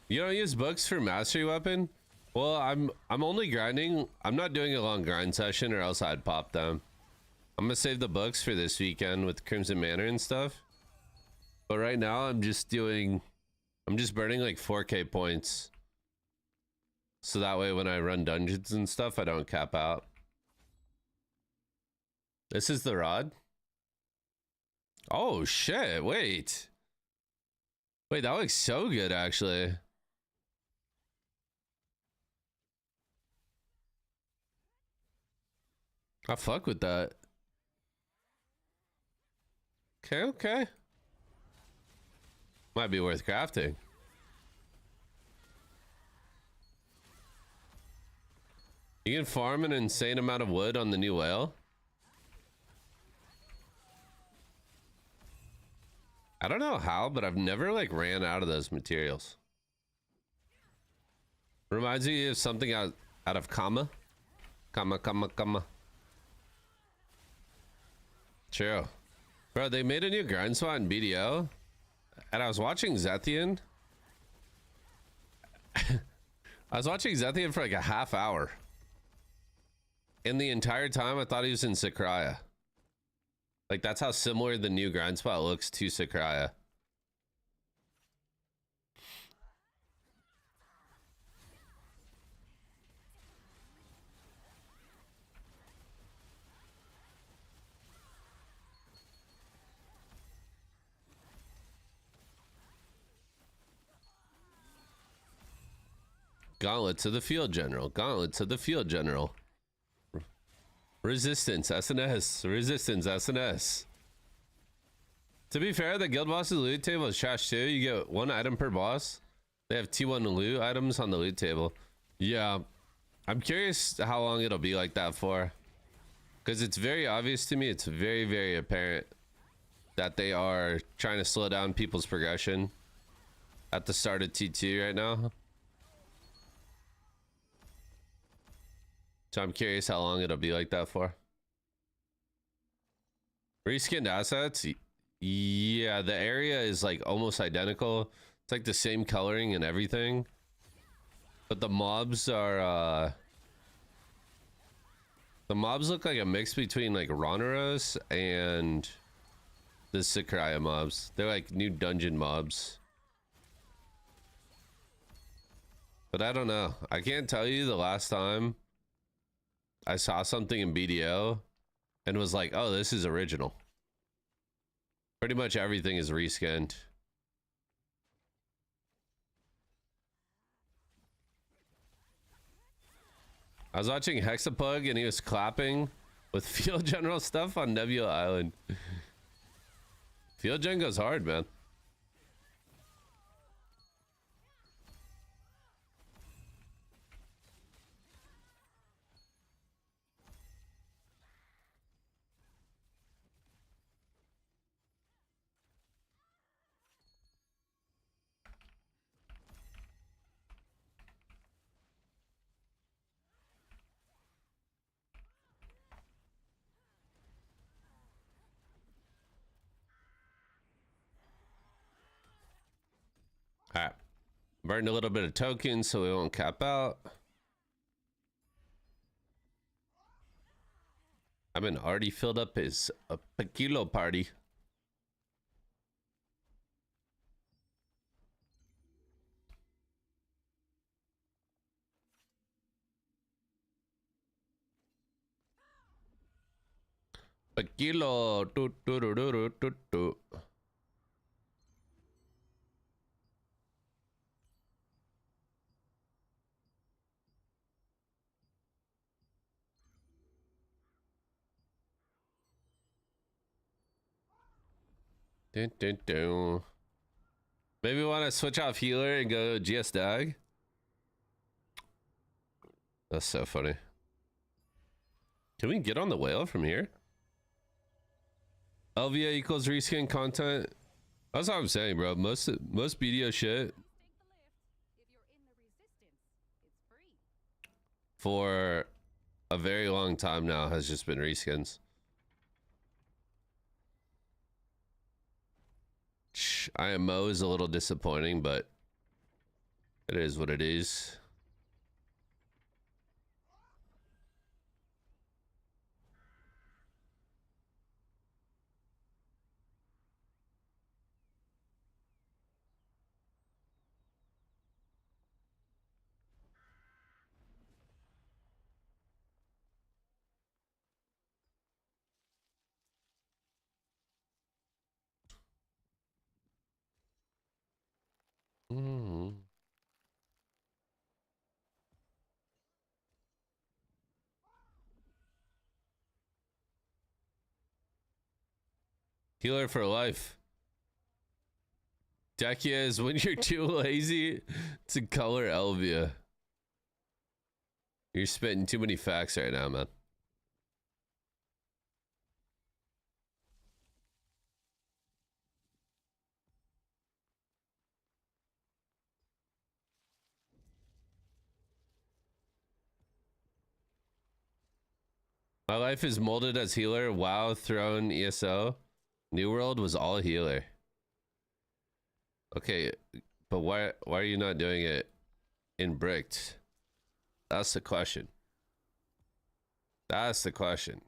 You don't use books for mastery weapon? Well, I'm only grinding. I'm not doing a long grind session or else I'd pop them. I'm gonna save the books for this weekend with Crimson Manor and stuff. But right now I'm just burning like 4k points. So that way when I run dungeons and stuff, I don't cap out. This is the rod. Oh shit, wait. Wait, that looks so good actually. I fuck with that. Okay, okay. Might be worth crafting. You can farm an insane amount of wood on the new whale. I don't know how, but I've never like ran out of those materials. Reminds me of something out of comma. Comma. True. Bro, they made a new grind spot in BDO. And I was watching Zethian. I was watching Zethian for like a half hour. And the entire time I thought he was in Sakraya. Like that's how similar the new grind spot looks to Sakraya. Gauntlet to the field general. Gauntlet to the field general. Resistance, SNS. Resistance, SNS. To be fair, the guild boss's loot table is trash too. You get 1 item per boss. They have T1 loot items on the loot table. Yeah. I'm curious how long it'll be like that for. Because it's very obvious to me. It's very, very apparent that they are trying to slow down people's progression at the start of T2 right now. So I'm curious how long it'll be like that for. Reskinned assets? Yeah, the area is like almost identical. It's like the same coloring and everything. But the mobs are the mobs look like a mix between like Ronaros and the Sakraya mobs. They're like new dungeon mobs. But I don't know. I can't tell you the last time I saw something in BDO and was like, oh, this is original. Pretty much everything is reskinned. I was watching Hexapug and he was clapping with Field General stuff on Nebula Island. Field Gen goes hard, man. Burn a little bit of tokens so we won't cap out. I've been already filled up his kilo party. Kilo. Dun, dun, dun. Maybe we want to switch off healer and go GS Dag. That's so funny. Can we get on the whale from here? LVA equals reskin content. That's what I'm saying, bro. Most BDO shit for a very long time now has just been reskins. IMO is a little disappointing, but it is what it is. Mm. Healer for life. Dekia is when you're too lazy to color Elvia. You're spitting too many facts right now, man. My life is molded as healer. WoW, Throne, ESO. New World was all healer. Okay, but why are you not doing it in bricked? That's the question. That's the question.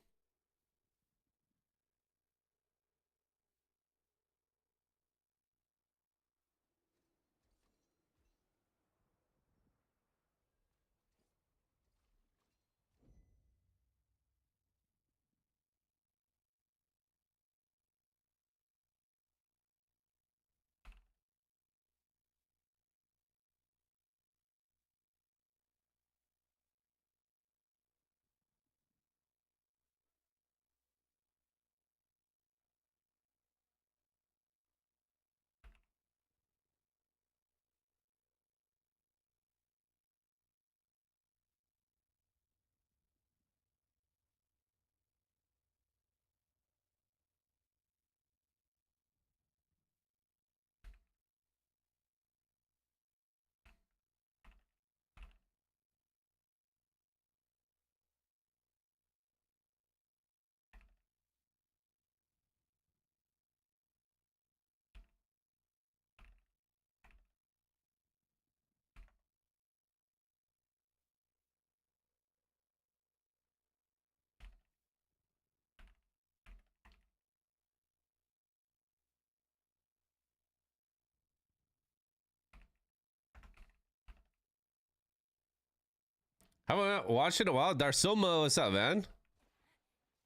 Haven't watched it in a while. Darsoma, what's up, man?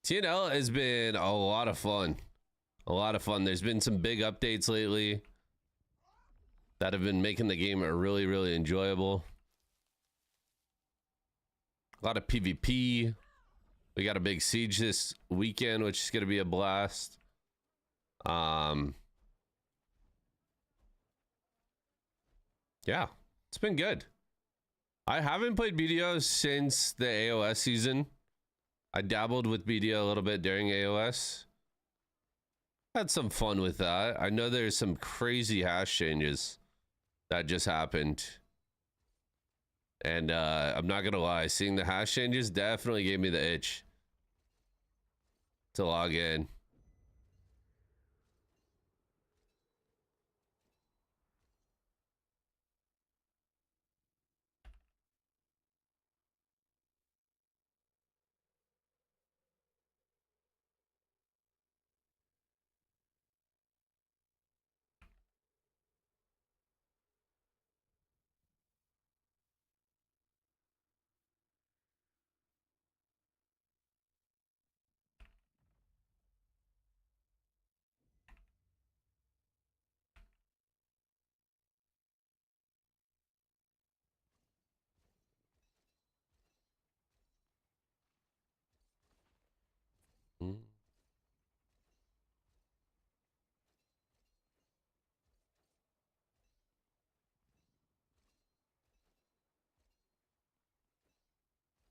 TnL has been a lot of fun. A lot of fun. There's been some big updates lately that have been making the game really, really enjoyable. A lot of PvP. We got a big siege this weekend, which is going to be a blast. Yeah, it's been good. I haven't played BDO since the AOS season. I dabbled with BDO a little bit during AOS. Had some fun with that. I know there's some crazy hash changes that just happened. And I'm not gonna lie, seeing the hash changes definitely gave me the itch to log in.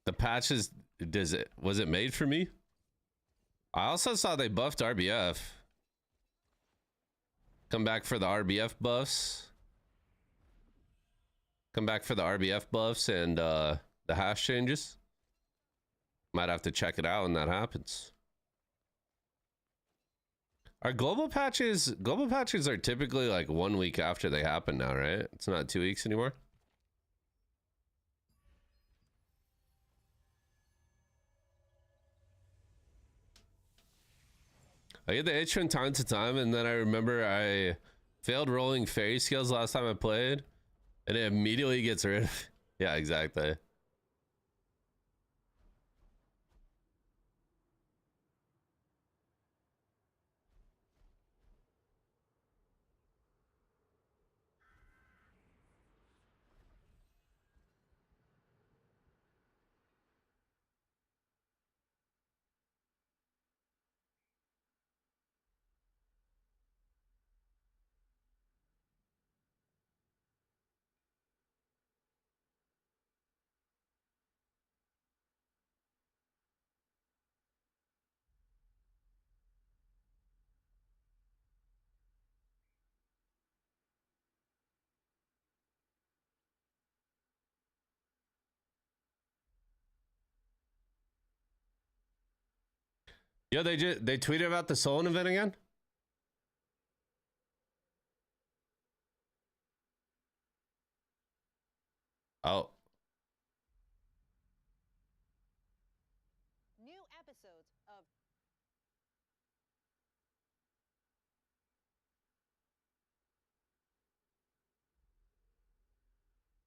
The patches, was it made for me? I also saw they buffed RBF. Come back for the RBF buffs. Come back for the RBF buffs and the hash changes. Might have to check it out when that happens. Our global patches are typically like 1 week after they happen now, right? It's not 2 weeks anymore. I get the itch from time to time, and then I remember I failed rolling fairy skills last time I played, and it immediately gets rid of. Yeah, exactly. Yeah, they tweeted about the Solon event again. Oh, New episodes of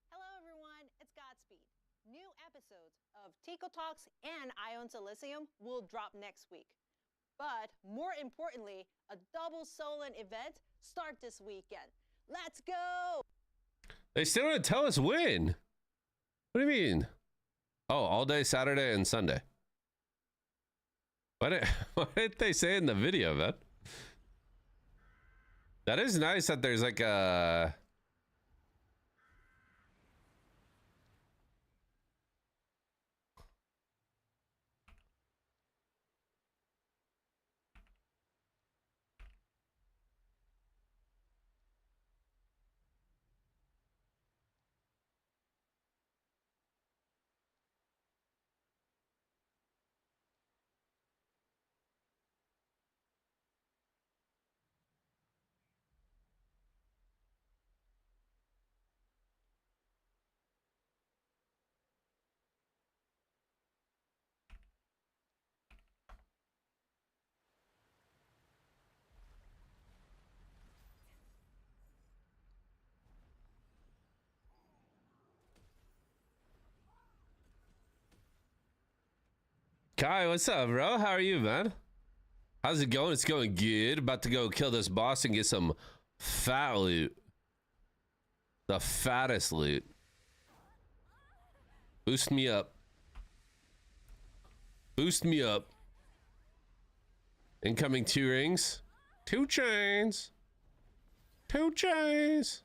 Hello everyone, it's Godspeed. New episodes of Tico Talks and Ion Silicium will drop next week. But more importantly, a double Solon event start this weekend. Let's go! they still don't tell us when. What do you mean? Oh, all day Saturday and Sunday. Why didn't they say in the video, man? That is nice that there's like a. Kai, what's up, bro? How are you, man? How's it going? It's going good. About to go kill this boss and get some fat loot. The fattest loot. Boost me up. Boost me up. Incoming 2 rings. 2 chains. 2 chains.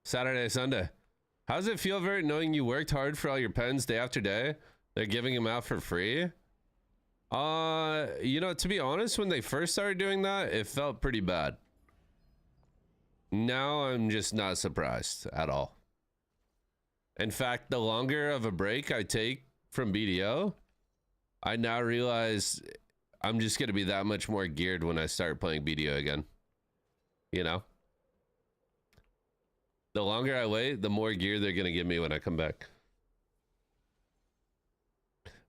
Saturday, Sunday. How does it feel, Vert, knowing you worked hard for all your pens day after day? They're giving them out for free? You know, to be honest, when they first started doing that, it felt pretty bad. Now I'm just not surprised at all. In fact, the longer of a break I take from BDO, I now realize I'm just going to be that much more geared when I start playing BDO again. You know? The longer I wait, the more gear they're going to give me when I come back.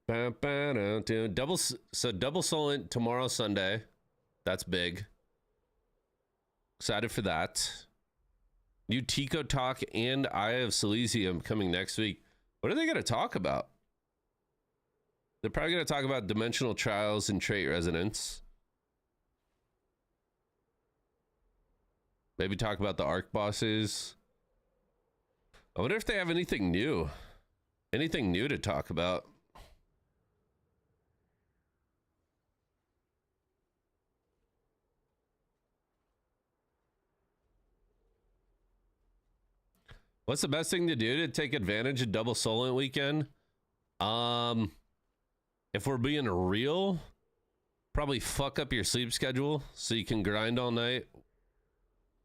Double Solent tomorrow, Sunday. That's big. Excited for that. New Tico Talk and Eye of Silicium coming next week. What are they going to talk about? They're probably going to talk about dimensional trials and trait resonance. Maybe talk about the arc bosses. I wonder if they have anything new. Anything new to talk about. What's the best thing to do to take advantage of double Solent weekend? If we're being real, probably fuck up your sleep schedule so you can grind all night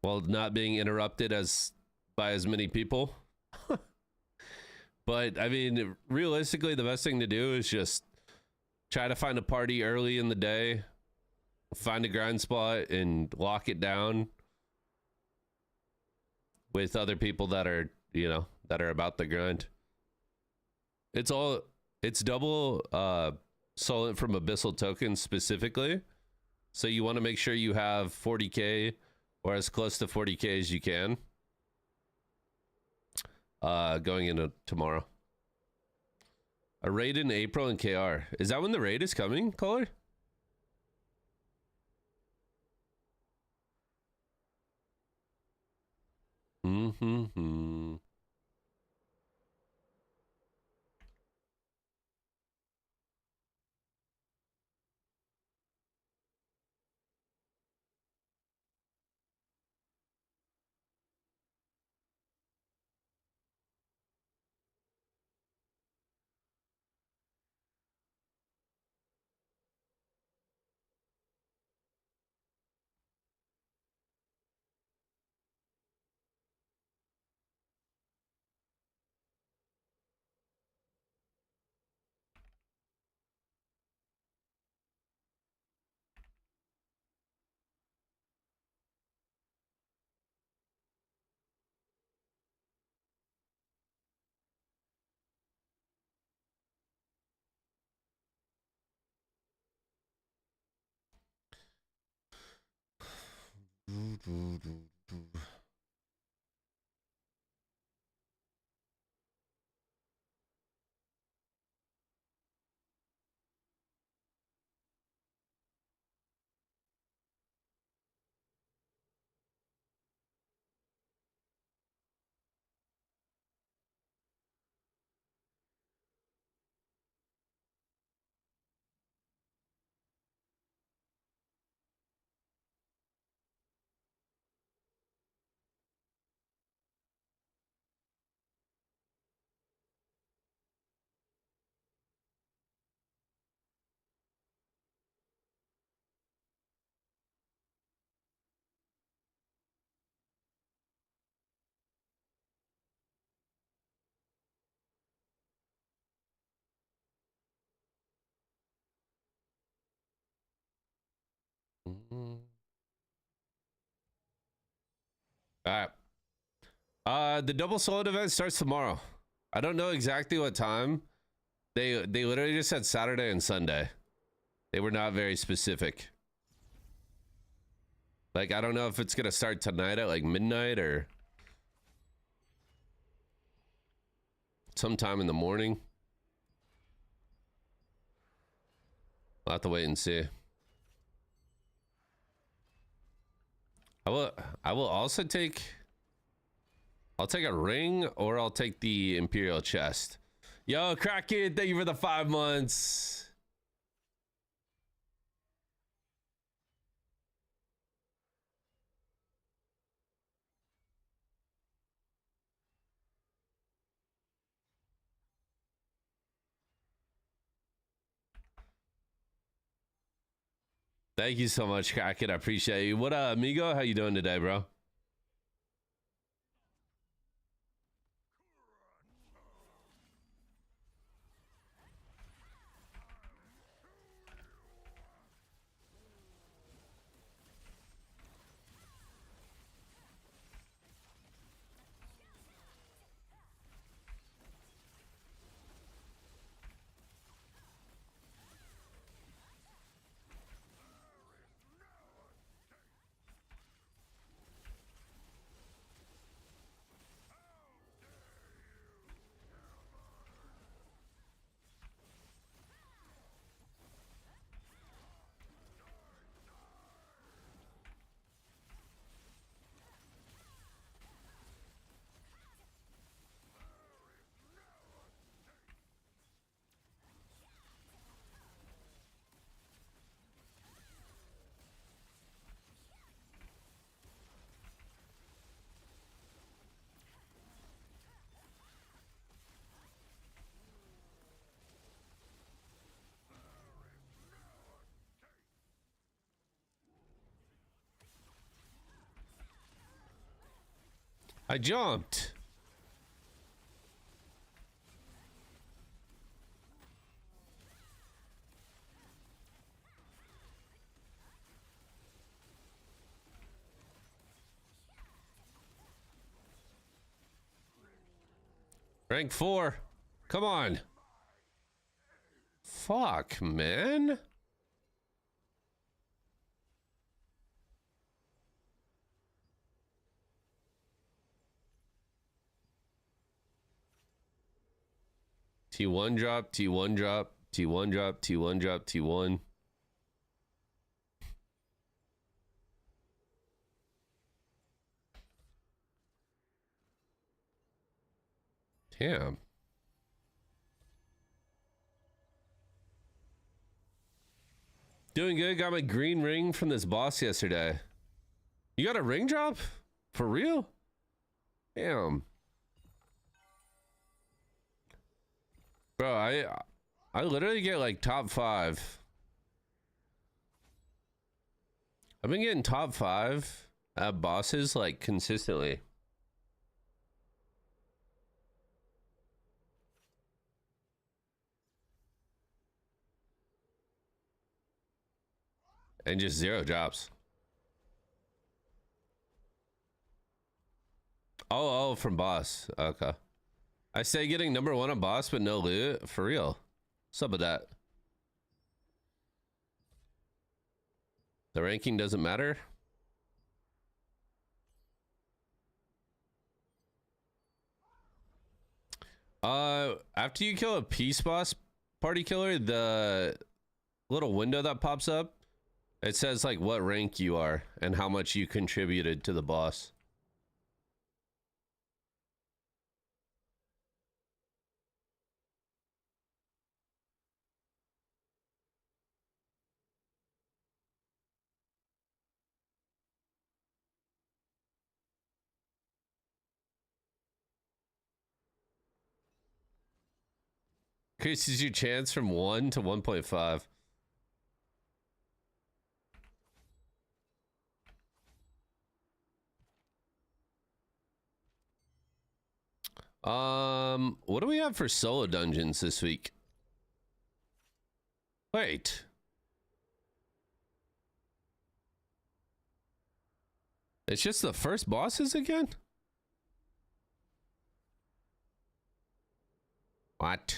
while not being interrupted by as many people. But I mean, realistically, the best thing to do is just try to find a party early in the day, find a grind spot and lock it down with other people that are, you know, that are about the grind. It's double Solent from Abyssal tokens specifically. So you want to make sure you have 40k or as close to 40k as you can going into tomorrow. A raid in April in KR. Is that when the raid is coming, caller? Mm-hmm. All right. The double Solent event starts tomorrow. I don't know exactly what time. They literally just said Saturday and Sunday. They were not very specific. Like, I don't know if it's gonna start tonight at like midnight or sometime in the morning. I'll have to wait and see. I will also take I'll take a ring or I'll take the Imperial chest. Yo, Kraken, thank you for the 5 months. Thank you so much, Kraken. I appreciate you. What up, amigo? How you doing today, bro? I jumped. Rank 4. Come on. Fuck, man. T1 drop, T1 drop, T1 drop, T1 drop, T1. Damn. Doing good. Got my green ring from this boss yesterday. You got a ring drop? For real? Damn. Bro, I literally get like top 5. I've been getting top 5 at bosses like consistently. And just 0 drops. Oh, from boss. Okay. I say getting number 1 on boss, but no loot. For real. What's up with that? The ranking doesn't matter. After you kill a peace boss party killer, the little window that pops up, it says like what rank you are and how much you contributed to the boss. Increases your chance from 1 to 1.5. What do we have for solo dungeons this week? Wait. It's just the first bosses again? What?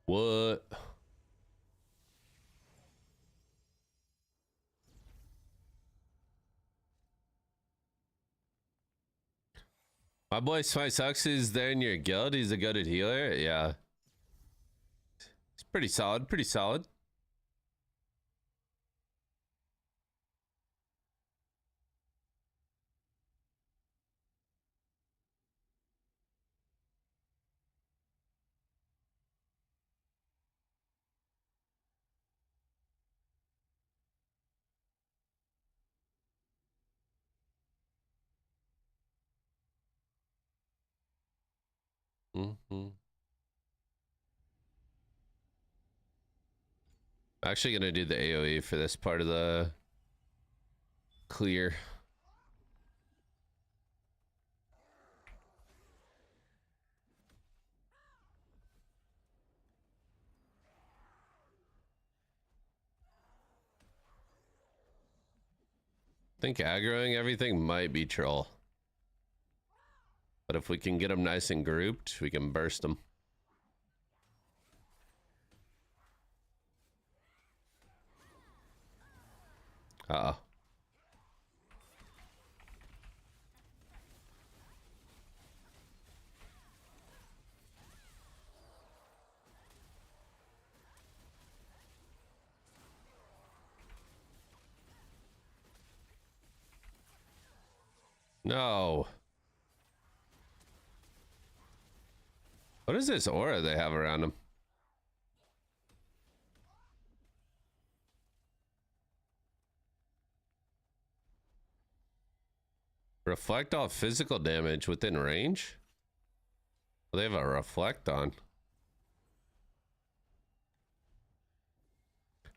What? My boy Spy Sucks is there in your guild. He's a goated healer. Yeah. It's pretty solid. Pretty solid. Mm-hmm. Actually gonna do the AoE for this part of the clear. Think aggroing everything might be troll. But if we can get them nice and grouped, we can burst them. Uh-oh. No. What is this aura they have around them? Reflect all physical damage within range? Well, they have a reflect on.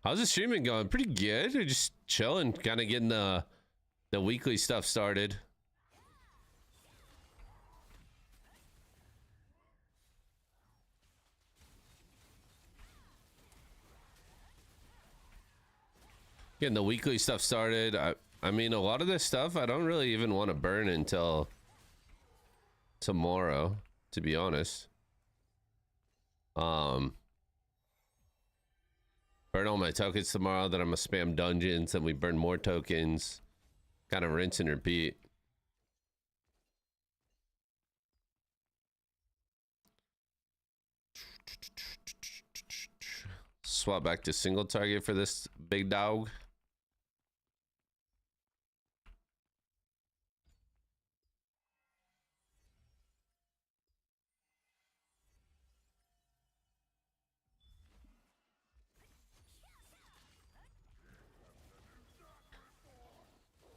How's the streaming going? Pretty good. We're just chilling, kind of getting the weekly stuff started. Getting the weekly stuff started. I mean, a lot of this stuff I don't really even want to burn until tomorrow, to be honest. Burn all my tokens tomorrow, then I'm gonna spam dungeons, and we burn more tokens. Kind of rinse and repeat. Swap back to single target for this big dog.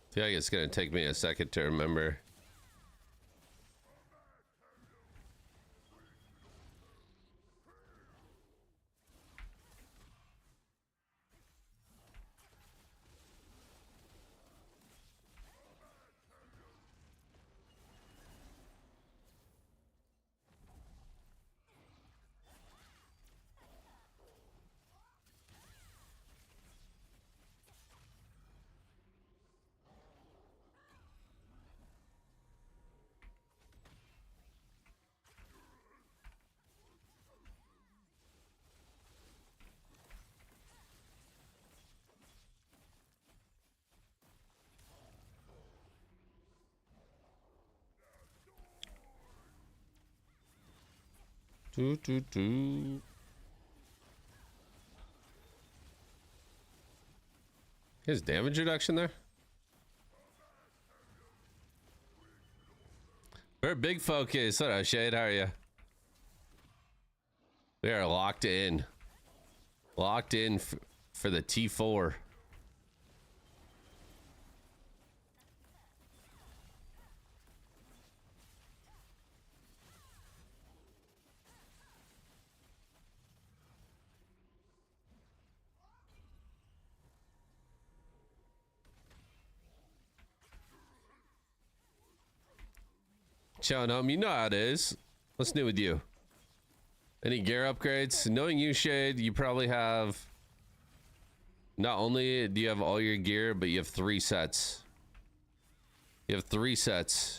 I feel like it's gonna take me a second to remember. His damage reduction there. We're big focus. What up, Shade? How are you? We are locked in. Locked in for the T4. Chilling home, you know how it is. What's new with you? Any gear upgrades? Knowing you, Shade, you probably have... Not only do you have all your gear, but you have 3 sets. You have 3 sets.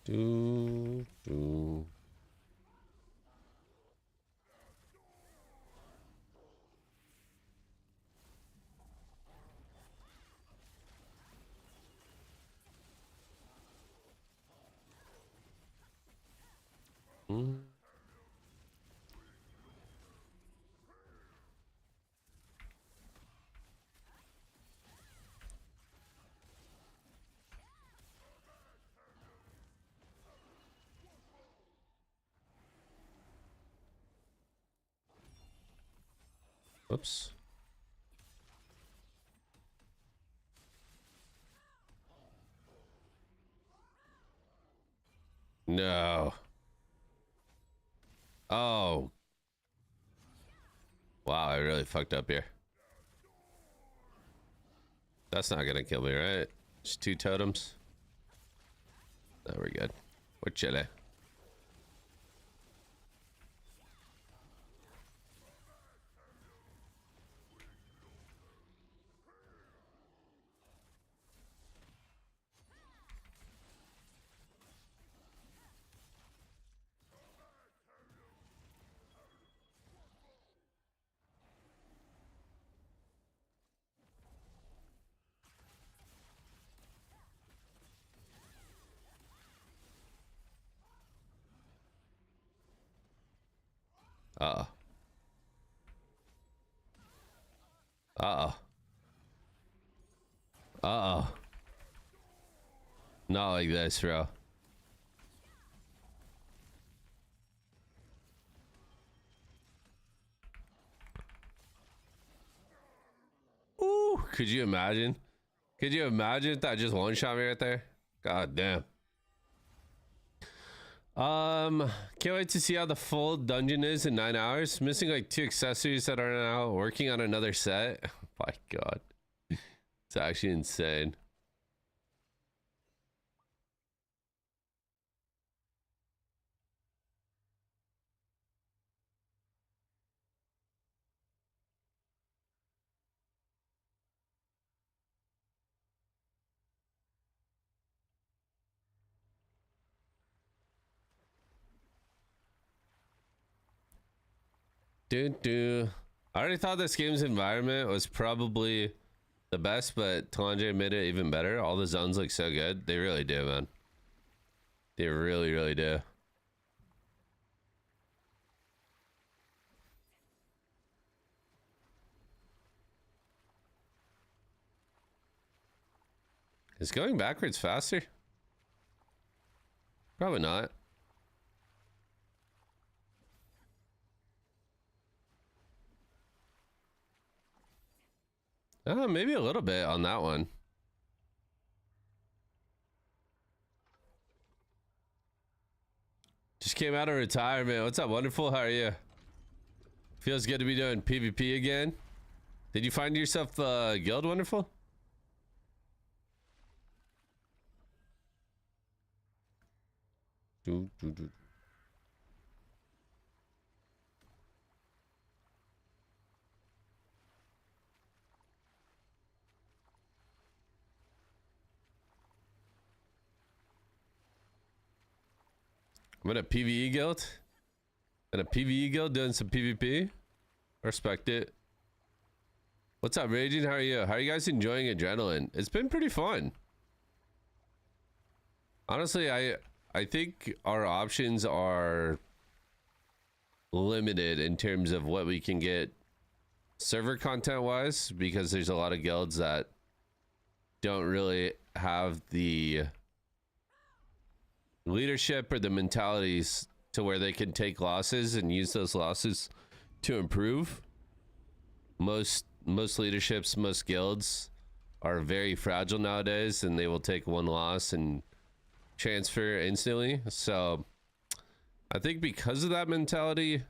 Do. Whoops. No. Oh. Wow, I really fucked up here. That's not gonna kill me, right? Just 2 totems. No, we're good. We're chilling. Not like this, bro. Ooh, could you imagine? Could you imagine if that just one shot me right there? God damn. Can't wait to see how the full dungeon is in 9 hours. Missing like 2 accessories that are now working on another set. Oh my god. It's actually insane. I already thought this game's environment was probably the best, but Talanje made it even better. All the zones look so good. They really do, man. They really, really do. Is going backwards faster? Probably not. Maybe a little bit on that one. Just came out of retirement. What's up, wonderful? How are you? Feels good to be doing PvP again. Did you find yourself a guild, wonderful? I'm in a PvE guild. In a PvE guild doing some PvP. Respect it. What's up, Raging? How are you? How are you guys enjoying Adrenaline? It's been pretty fun. Honestly, I think our options are limited in terms of what we can get server content wise, because there's a lot of guilds that don't really have the leadership or the mentalities to where they can take losses and use those losses to improve. Most leaderships, most guilds are very fragile nowadays, and they will take one loss and transfer instantly. So I think because of that mentality,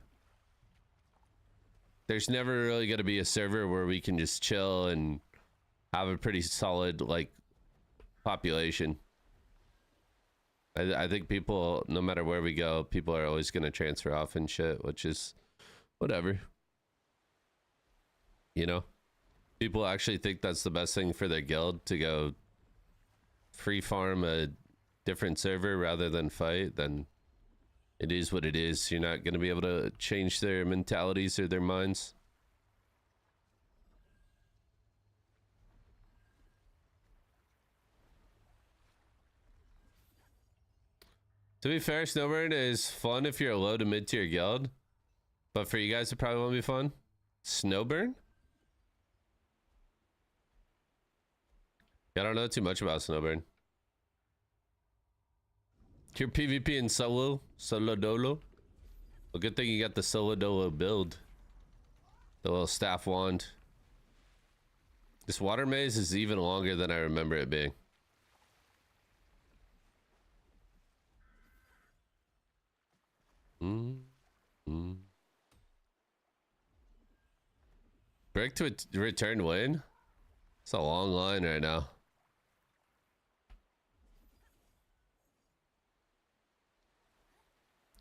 there's never really going to be a server where we can just chill and have a pretty solid like population. I think people, no matter where we go, people are always going to transfer off and shit, which is whatever. You know, people actually think that's the best thing for their guild, to go free farm a different server rather than fight. Then it is what it is. You're not going to be able to change their mentalities or their minds. To be fair, Snowburn is fun if you're a low to mid tier guild, but for you guys, it probably won't be fun. Snowburn? I don't know too much about Snowburn. Your PvP in solo dolo. Well, good thing you got the solo dolo build. The little staff wand. This water maze is even longer than I remember it being. Break to a return win? It's a long line right now.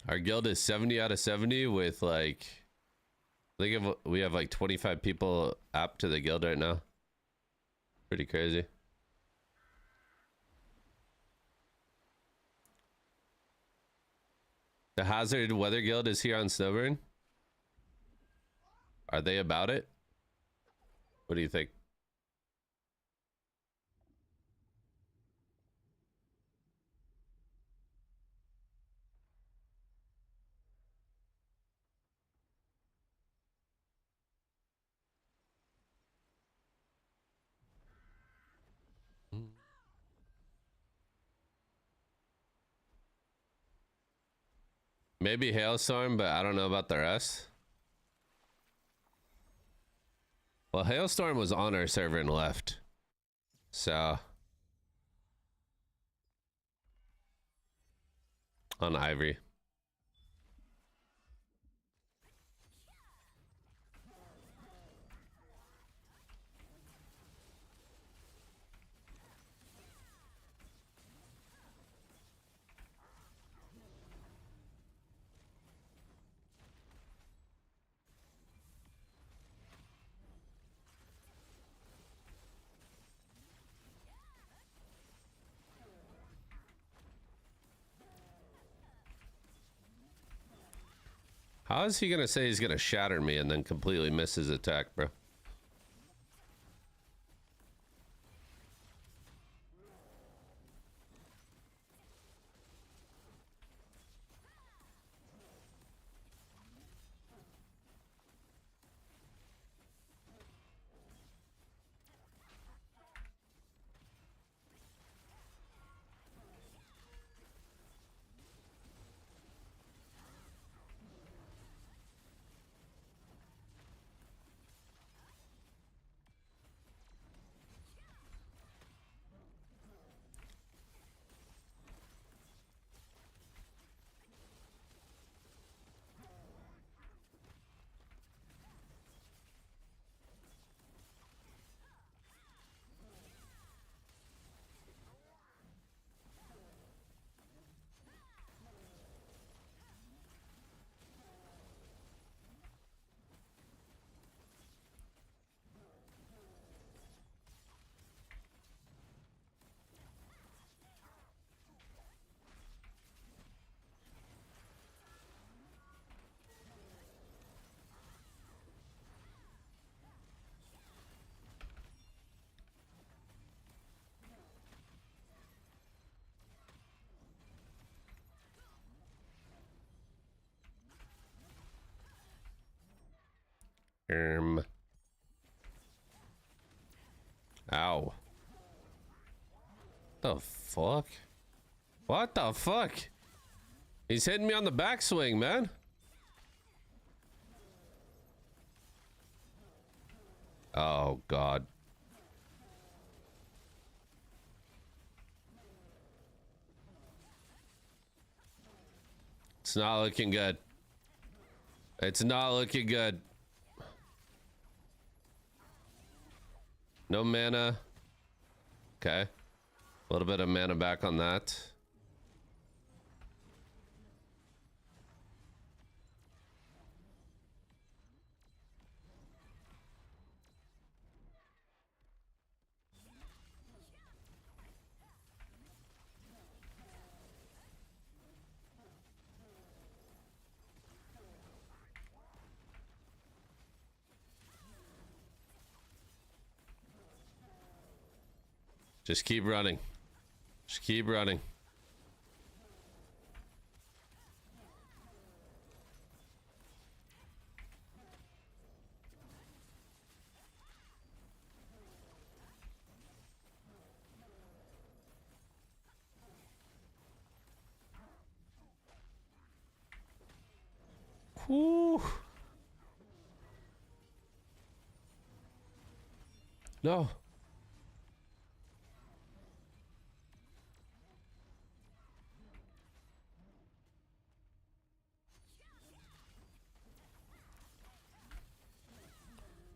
Our guild is 70 out of 70 with like, I think we have like 25 people apt to the guild right now. Pretty crazy. The Hazard Weather Guild is here on Snowburn. Are they about it? What do you think? Maybe Hailstorm, but I don't know about the rest. Well, Hailstorm was on our server and left. So. On Ivory. How is he gonna say he's gonna shatter me and then completely miss his attack, bro? Ow. The fuck? What the fuck? He's hitting me on the backswing, man. Oh, God. It's not looking good. It's not looking good. No mana. Okay. A little bit of mana back on that. Just keep running. Just keep running. Whew. No.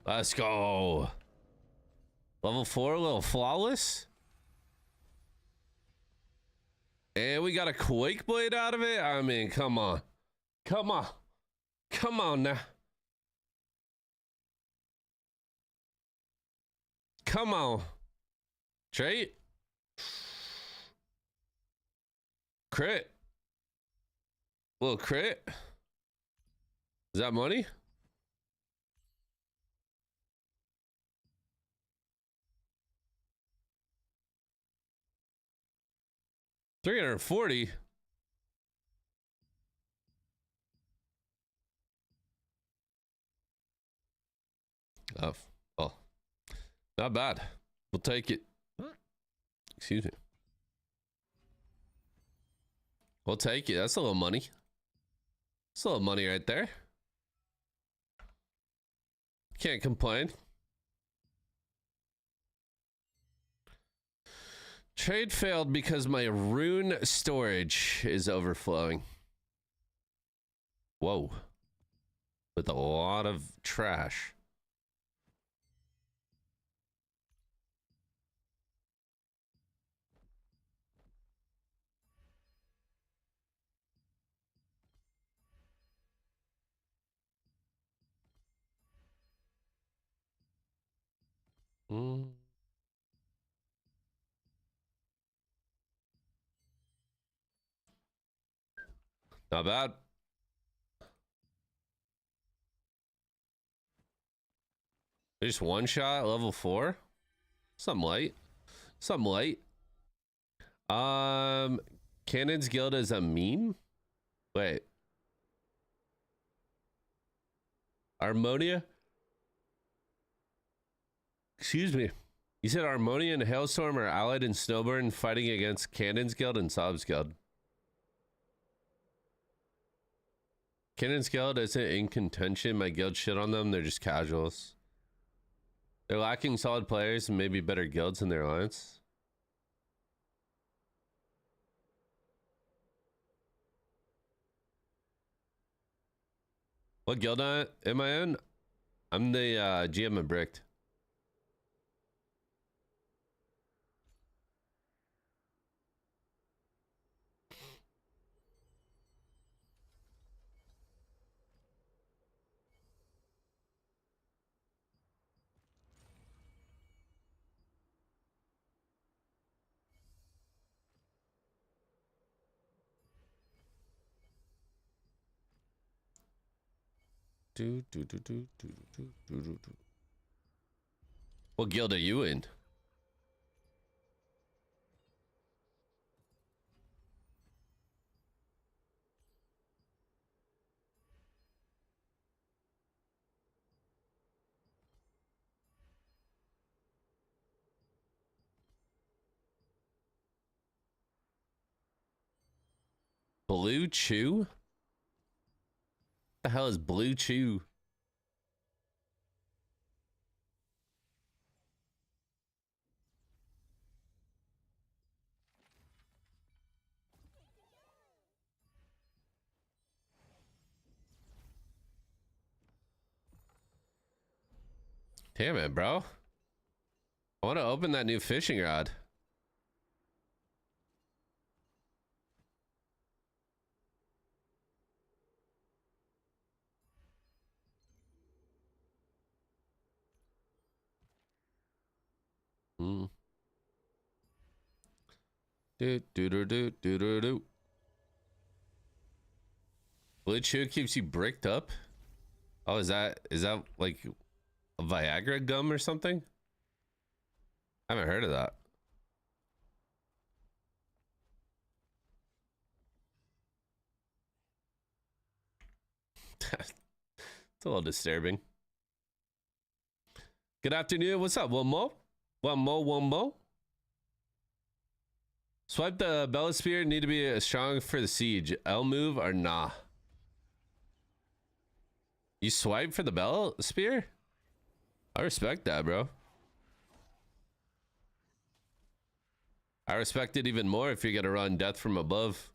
Let's go. Level 4, a little flawless. And we got a Quake Blade out of it. I mean, come on. Come on. Come on now. Come on. Trait. Crit. Little crit. Is that money? $340. Oh, well, not bad. We'll take it. Excuse me. We'll take it. That's a little money. It's a little money right there. Can't complain. Trade failed because my rune storage is overflowing. Whoa. With a lot of trash. Mm. Not bad. Just one shot, level 4. Something light. Something light. Cannon's Guild is a meme? Wait. Harmonia? Excuse me. You said Harmonia and Hailstorm are allied in Snowburn fighting against Cannon's Guild and Sob's Guild. Cannon's Guild isn't in contention. My guild shit on them. They're just casuals. They're lacking solid players and maybe better guilds in their alliance. What guild am I in? I'm the GM of Bricked. What guild are you in? Blue Chew? What the hell is Blue Chew? Damn it, bro. I want to open that new fishing rod. Hmm. Do. Blue Chew keeps you bricked up? Oh, is that like a Viagra gum or something? I haven't heard of that. It's a little disturbing. Good afternoon. What's up? One more? One more? Swipe the Bella Spear. Need to be strong for the siege. L move or nah? You swipe for the Bella Spear? I respect that, bro. I respect it even more if you're gonna run Death from Above.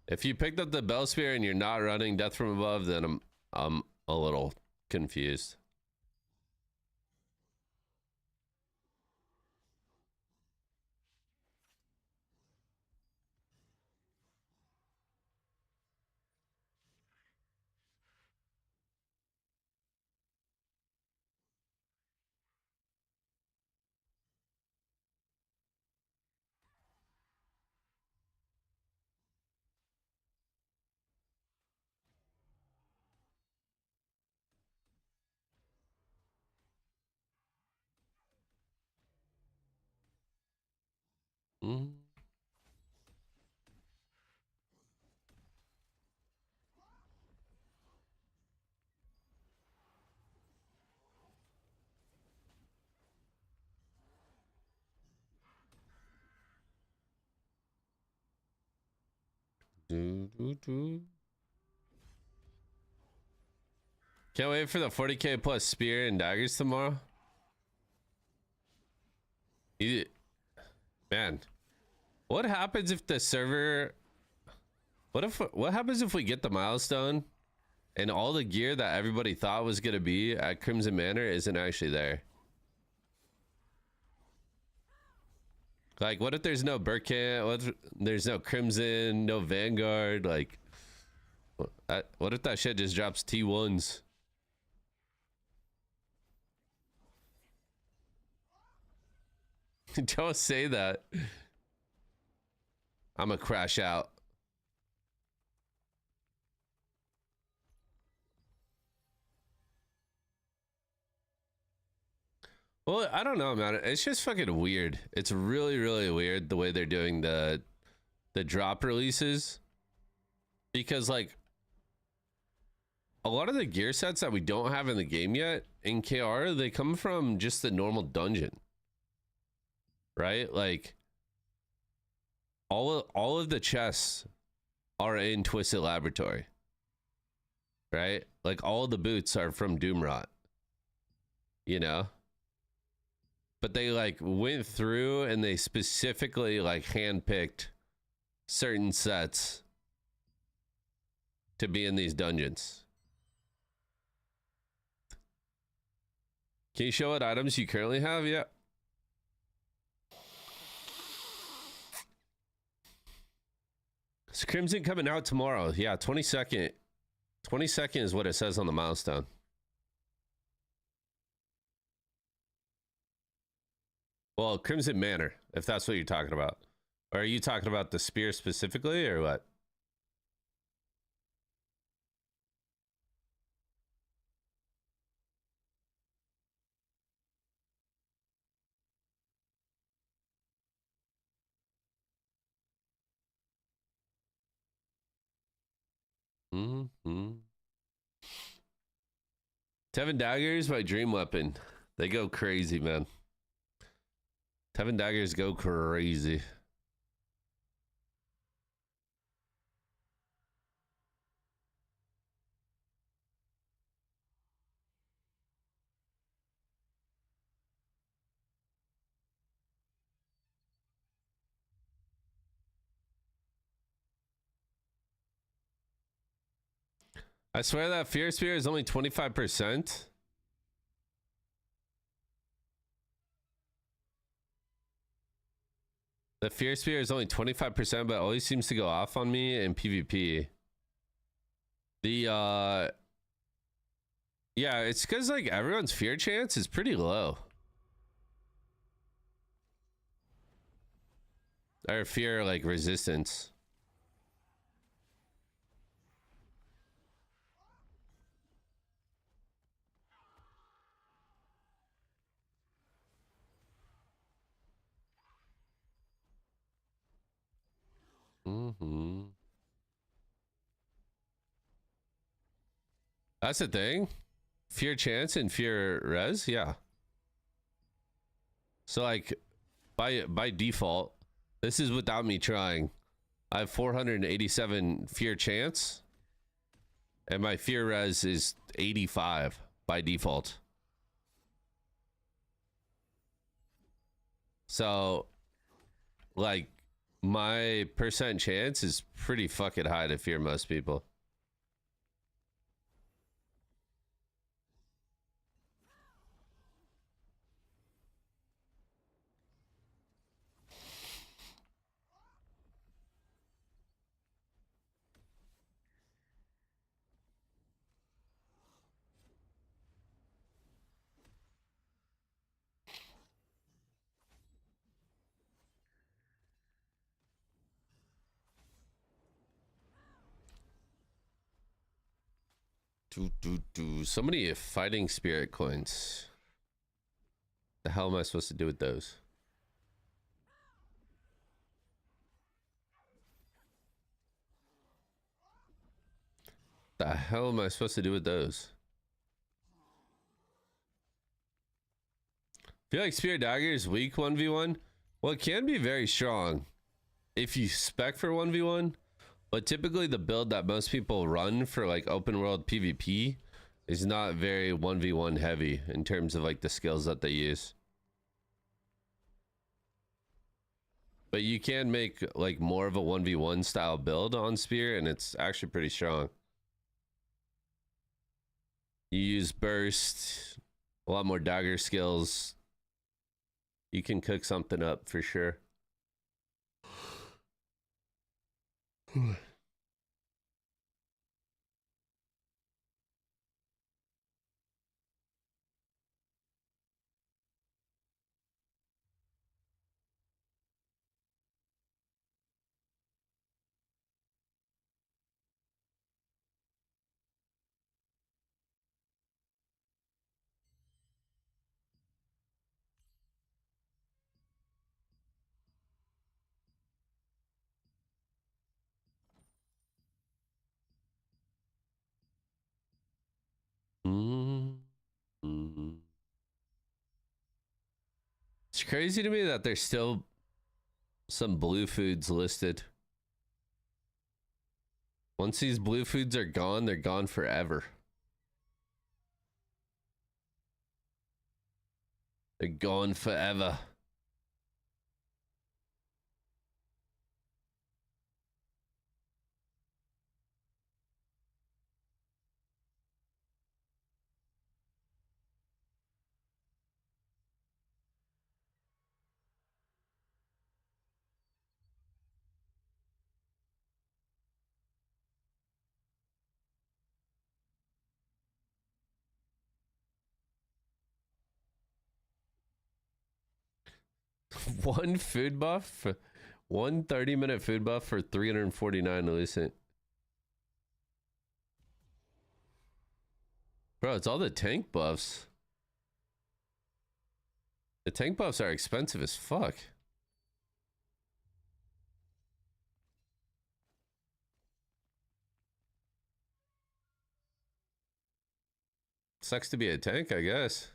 If you picked up the Bell Spear and you're not running Death from Above, then I'm a little confused. Mm. Can't wait for the 40k plus spear and daggers tomorrow. Man, what happens if the server? What happens if we get the milestone and all the gear that everybody thought was gonna be at Crimson Manor isn't actually there? Like, what if there's no Burkant? What if there's no Crimson, no Vanguard? Like, what if that shit just drops T1s? Don't say that. I'm gonna crash out. Well, I don't know, man. It's just fucking weird. It's really, really weird the way they're doing the drop releases. Because, like, a lot of the gear sets that we don't have in the game yet in KR, they come from just the normal dungeon. Right? Like, all of the chests are in Twisted Laboratory. Right? Like, all of the boots are from Doomrot. You know? But they like went through and they specifically like handpicked certain sets to be in these dungeons. Can you show what items you currently have? Yeah. Is Crimson coming out tomorrow? Yeah, 22nd. 22nd is what it says on the milestone. Well, Crimson Manor, if that's what you're talking about. Or are you talking about the spear specifically, or what? Mm-hmm. Tevin Daggers, my dream weapon. They go crazy, man. Tevin Daggers go crazy. I swear that Fear Spear is only 25%. The Fear Spear is only 25%, but always seems to go off on me in PvP. The yeah, it's because like everyone's fear chance is pretty low. Or fear like resistance. Mm-hmm. That's the thing. Fear chance and fear res, yeah. So like by default, this is without me trying. I have 487 fear chance, and my fear res is 85 by default. So like my percent chance is pretty fucking high to fear most people. So many fighting spirit coins. The hell am I supposed to do with those? The hell am I supposed to do with those? Feel like Spirit Dagger is weak 1v1. Well, it can be very strong if you spec for 1v1, But typically the build that most people run for like open world PvP is not very 1v1 heavy in terms of like the skills that they use. But you can make like more of a 1v1 style build on Spear, and it's actually pretty strong. You use burst, a lot more dagger skills. You can cook something up for sure. Mm-hmm. It's crazy to me that there's still some blue foods listed. Once these blue foods are gone, they're gone forever. They're gone forever. One food buff, one 30-minute food buff for 349 Lucent. Bro, it's all the tank buffs. The tank buffs are expensive as fuck. Sucks to be a tank, I guess.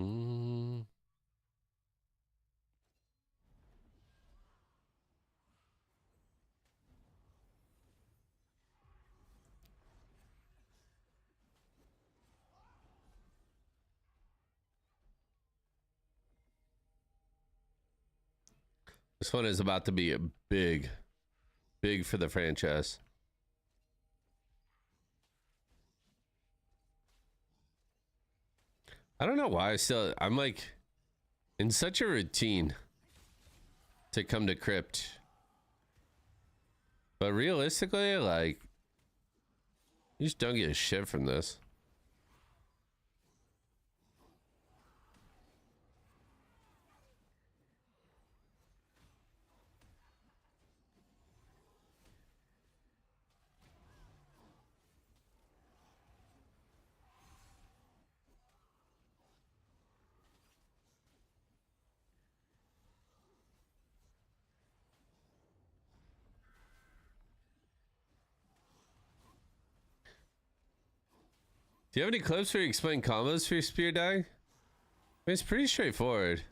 Mm. This one is about to be a big for the franchise. I don't know why I'm like in such a routine to come to Crypt. But realistically, like, you just don't get a shit from this. Do you have any clips where you explain combos for your spear dag? I mean, it's pretty straightforward.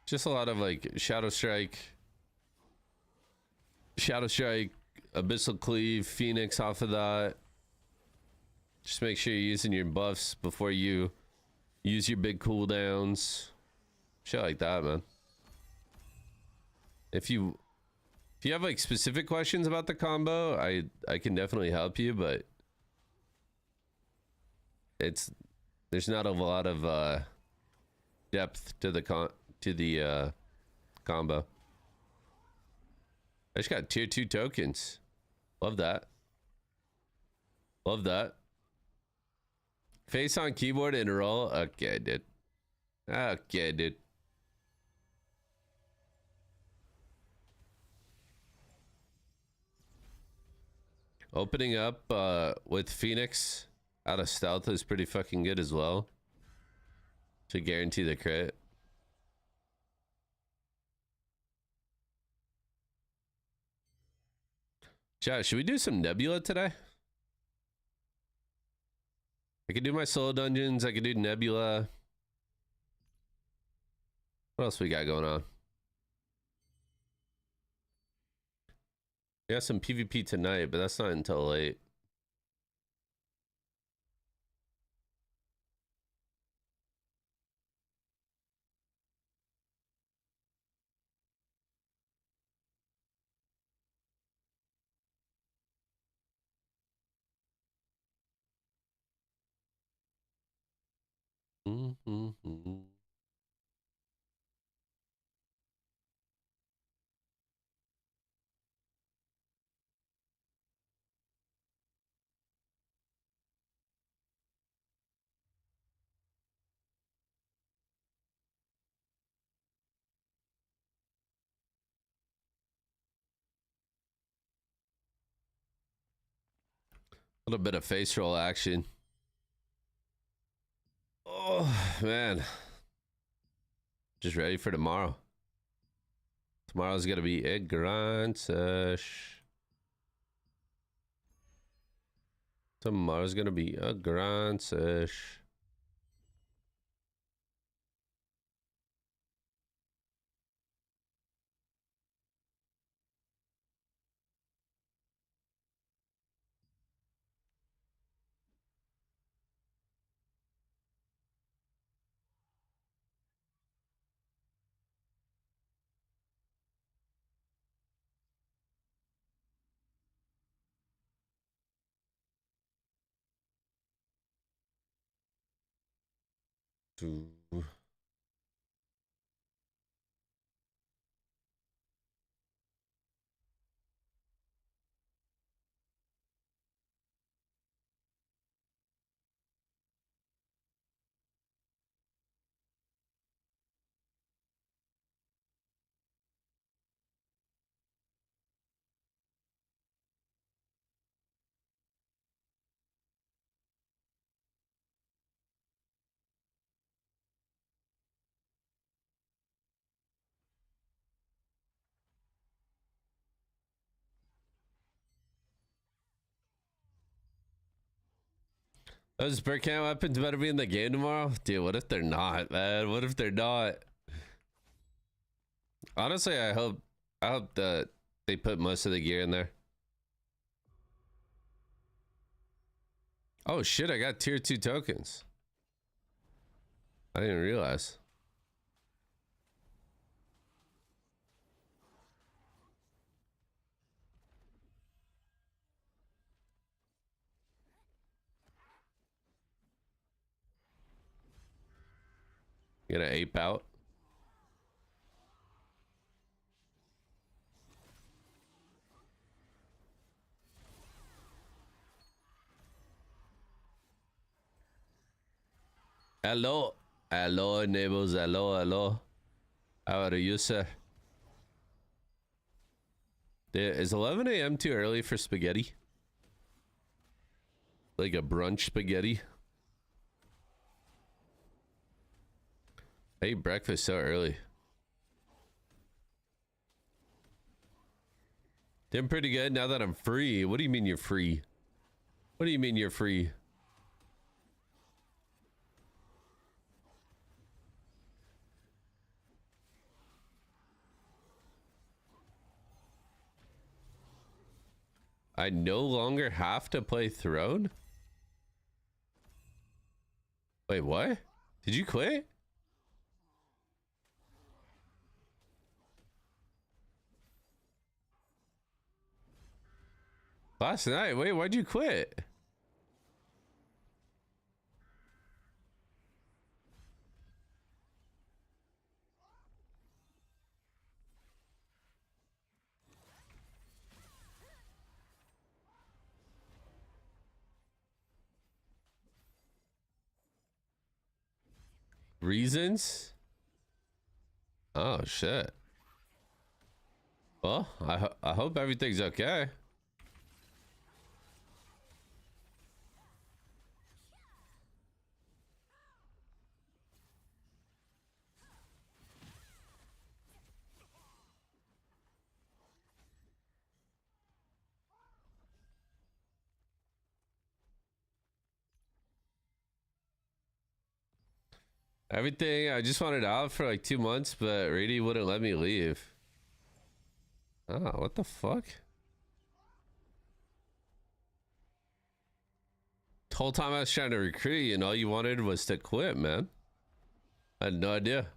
Just a lot of like Shadow Strike, Abyssal Cleave, Phoenix off of that. Just make sure you're using your buffs before you use your big cooldowns. Shit like that, man. If you have like specific questions about the combo, I can definitely help you, but there's not a lot of depth to the combo. I just got tier 2 tokens. Love that. Love that. Face on keyboard and roll. Okay, I did. Okay, dude. Opening up with Phoenix out of stealth is pretty fucking good as well. To guarantee the crit. Chat, should we do some Nebula today? I could do my solo dungeons. I could do Nebula. What else we got going on? We got some PvP tonight, but that's not until late. Mm-hmm. A little bit of face roll action. Oh, man. Just ready for tomorrow. Tomorrow's gonna be a grind sesh. Tomorrow's gonna be a grind sesh. Those Burk Camp weapons better be in the game tomorrow? Dude, what if they're not, man? What if they're not? Honestly, I hope that they put most of the gear in there. Oh shit, I got tier 2 tokens. I didn't realize. You gonna ape out? Hello. Hello, neighbors. Hello, hello. How are you, sir? Is 11 a.m. too early for spaghetti? Like a brunch spaghetti? I ate breakfast so early. Doing pretty good now that I'm free. What do you mean you're free? What do you mean you're free? I no longer have to play Throne? Wait, what? Did you quit? Last night? Wait, why'd you quit? Reasons? Oh shit. Well, I hope everything's okay. Everything, I just wanted out for like 2 months, but Rady wouldn't let me leave. Oh, what the fuck? The whole time I was trying to recruit you and all you wanted was to quit, man. I had no idea.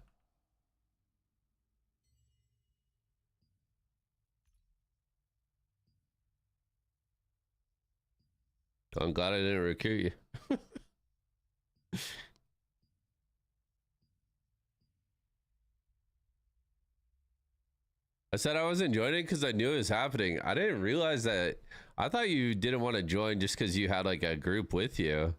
I'm glad I didn't recruit you. I said I wasn't joining because I knew it was happening. I didn't realize that. I thought you didn't want to join just because you had like a group with you.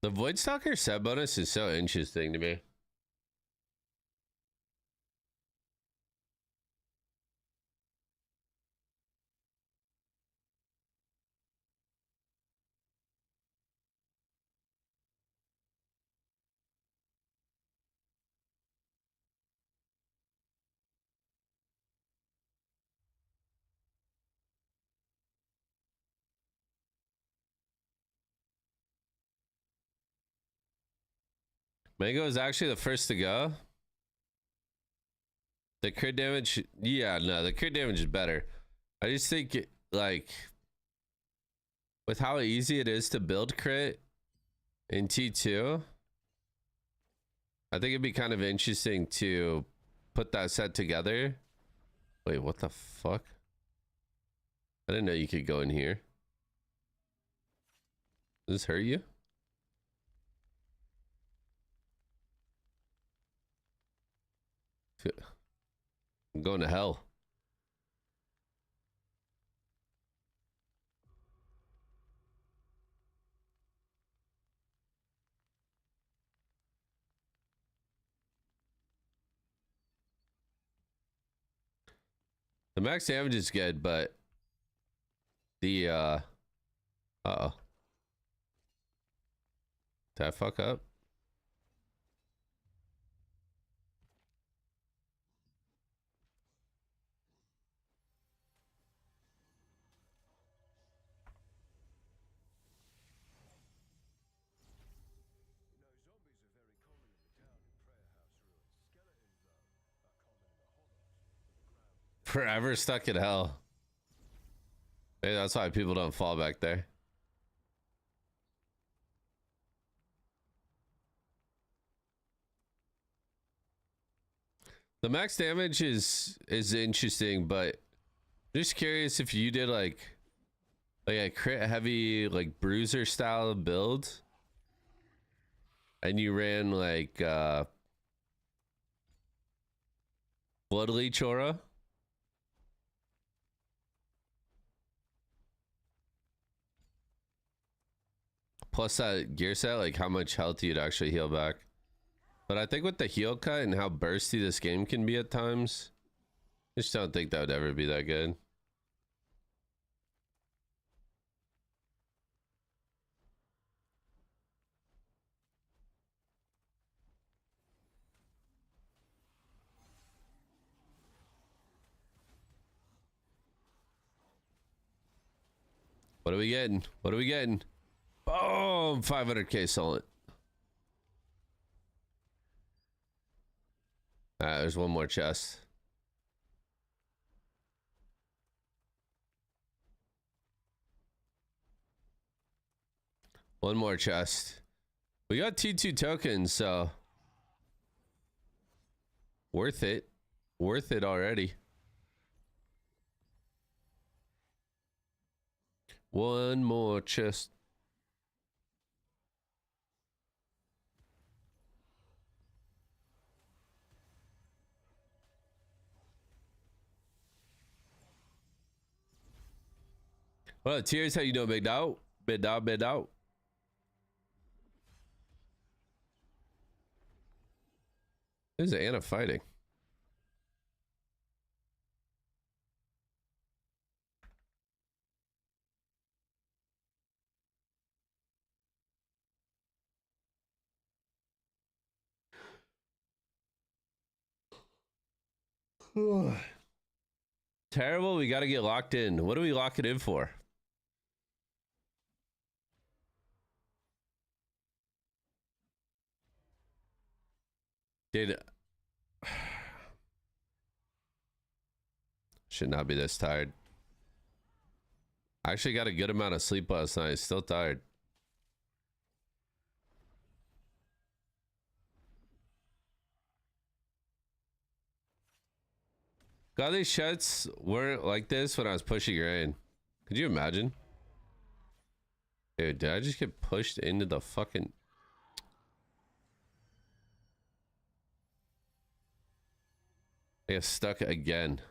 The Void Stalker set bonus is so interesting to me. Mango is actually the first to go. The crit damage, yeah, no, the crit damage is better. I just think, like, with how easy it is to build crit in T2, I think it'd be kind of interesting to put that set together. Wait, what the fuck? I didn't know you could go in here. Does this hurt you? I'm going to hell. The max damage is good, but the uh-oh. Did I fuck up? Forever stuck in hell. Maybe that's why people don't fall back there. The max damage is interesting, but just curious if you did like a crit heavy like bruiser style build and you ran like blood leech aura. Plus that gear set, like how much health you'd actually heal back. But I think with the heal cut and how bursty this game can be at times, I just don't think that would ever be that good. What are we getting? What are we getting? Boom! 500k solid. There's one more chest. One more chest. We got T2 tokens, so worth it. Worth it already. One more chest. Well, Tears, how you doing, big dog? Big dog, big dog. Who's Anna fighting? Terrible. We got to get locked in. What do we lock it in for? Dude, should not be this tired. I actually got a good amount of sleep last night. Still tired. God, these sheds weren't like this when I was pushing grain. Could you imagine? Dude, did I just get pushed into the fucking... I got stuck again.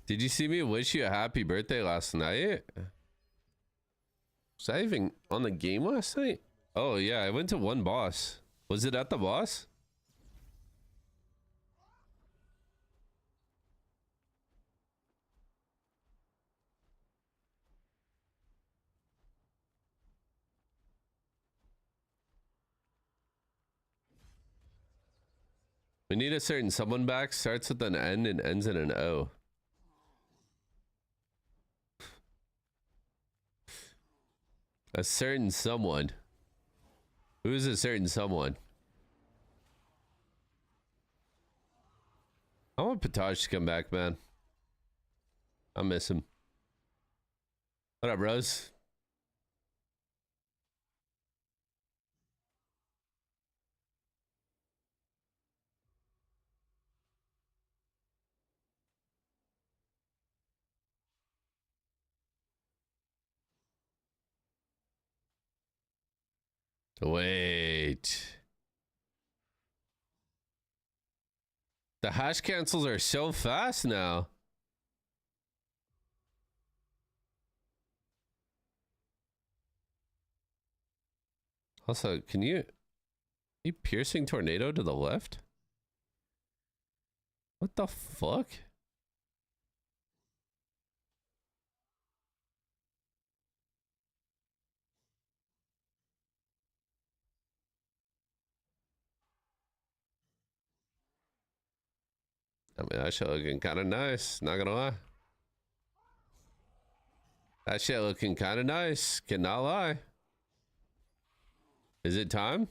Did you see me wish you a happy birthday last night? Was I even on the game last night? Oh yeah, I went to one boss. Was it at the boss? We need a certain someone back. Starts with an N and ends in an O. A certain someone. Who is a certain someone? I want Potage to come back, man. I miss him. What up, Rose? Wait. The hash cancels are so fast now. Also, can you piercing tornado to the left? What the fuck? I mean, that shit looking kind of nice. Not gonna lie. That shit looking kind of nice. Cannot lie. Is it time?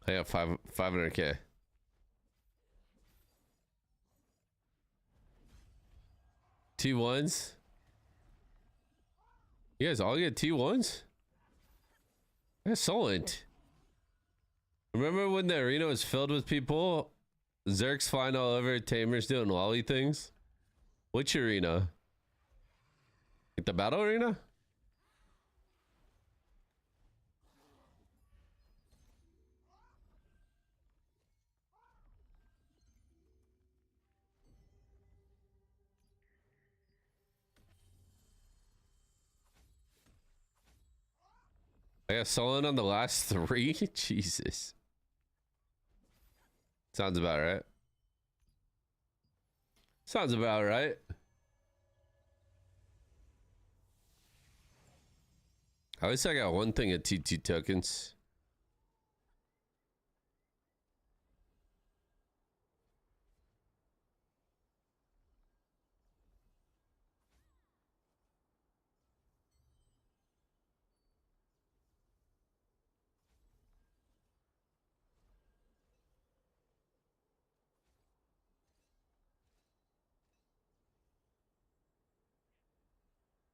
I got 500K. T1s? You guys all get T1s? Excellent. Remember when the arena was filled with people? Zerks flying all over, Tamers doing lolly things? Which arena? Like the battle arena? I got Sullen on the last 3? Jesus. Sounds about right. Sounds about right. At least I got one thing of TT tokens.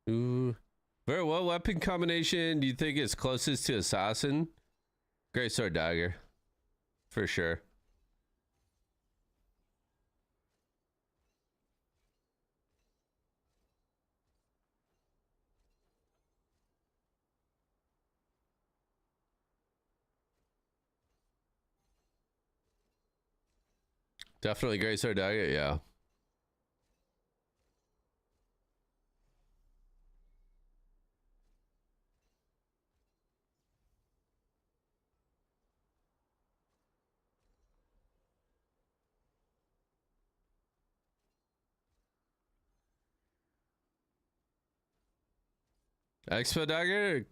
Ooh. Very what weapon combination do you think is closest to assassin? Great sword dagger. For sure. Definitely great sword dagger, yeah. Expo dagger?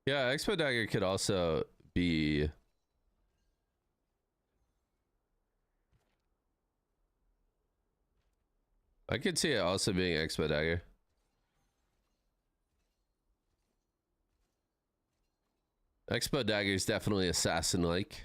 Yeah, expo dagger could also be... I could see it also being expo dagger. Expo dagger is definitely assassin-like.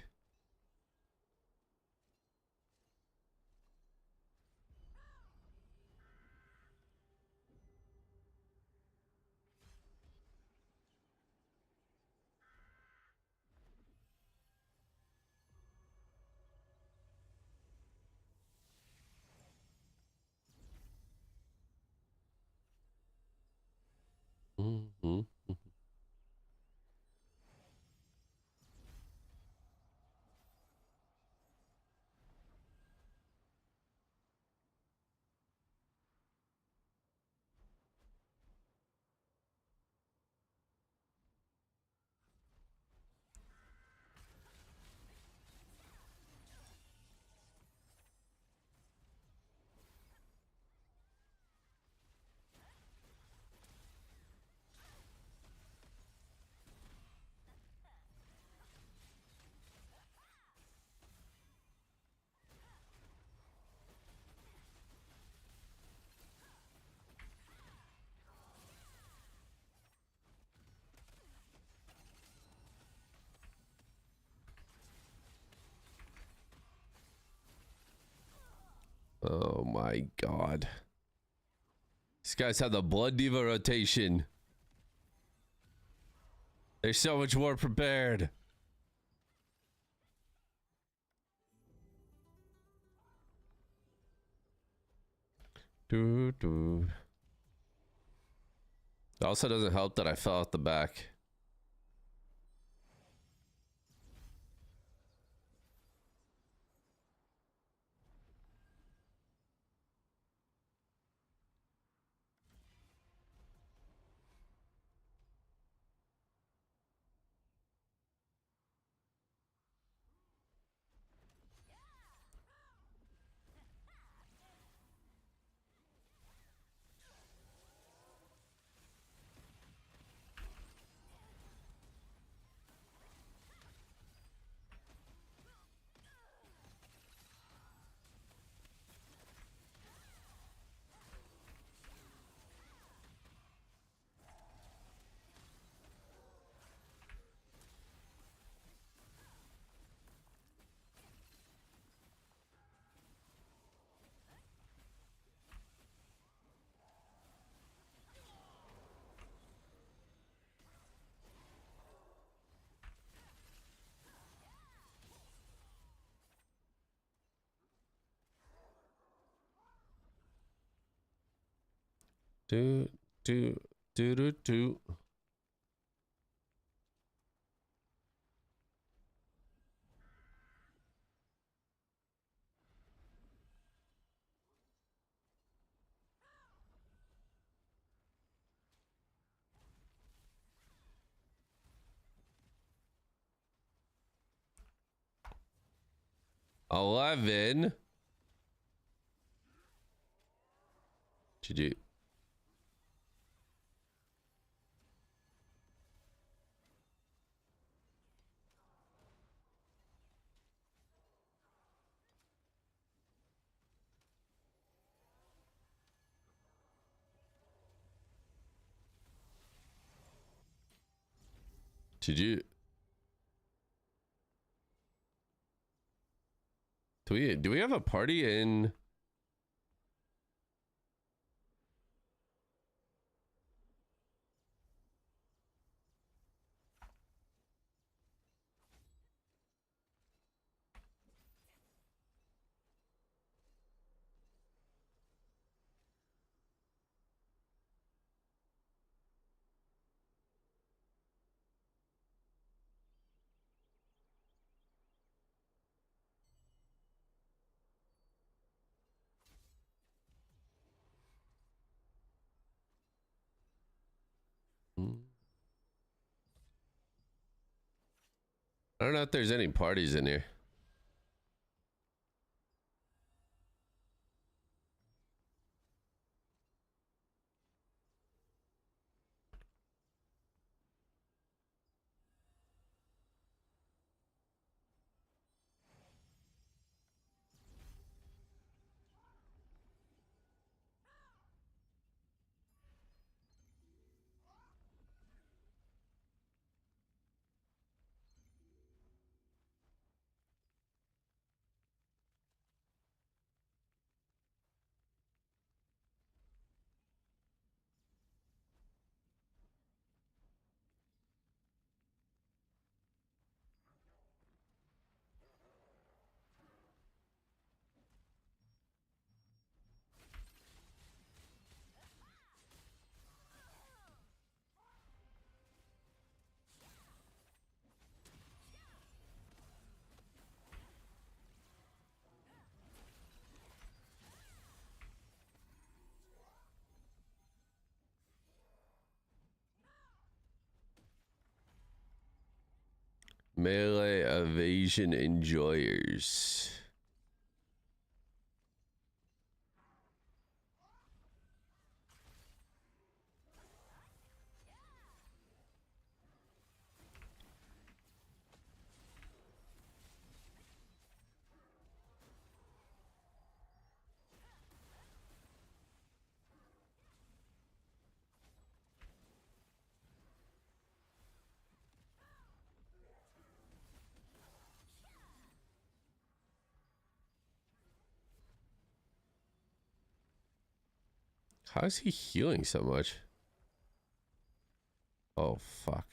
Mm-hmm. Oh my god. These guys have the Blood Diva rotation. They're so much more prepared. Doo doo. It also doesn't help that I fell out the back. Do do do do do. 11. GG. GG. Do we have a party in? I don't know if there's any parties in here. Melee evasion enjoyers. How is he healing so much? Oh, fuck.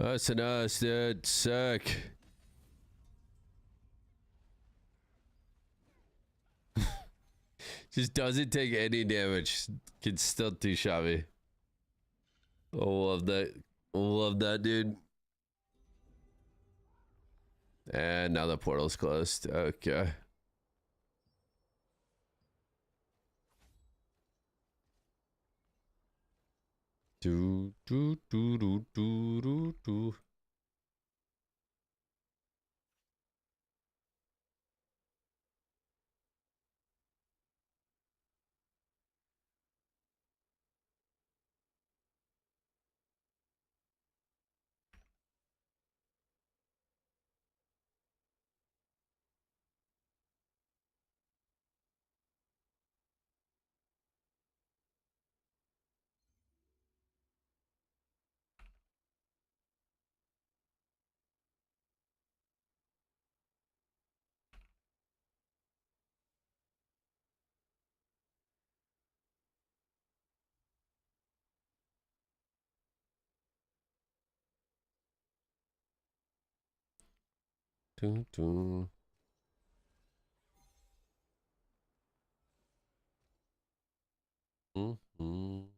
Us and us, dude. Suck. Just doesn't take any damage. Can still two-shot me. Oh, love that. Love that, dude. And now the portal's closed. Okay. Do do do do do do do. Dun, dun. Mhm.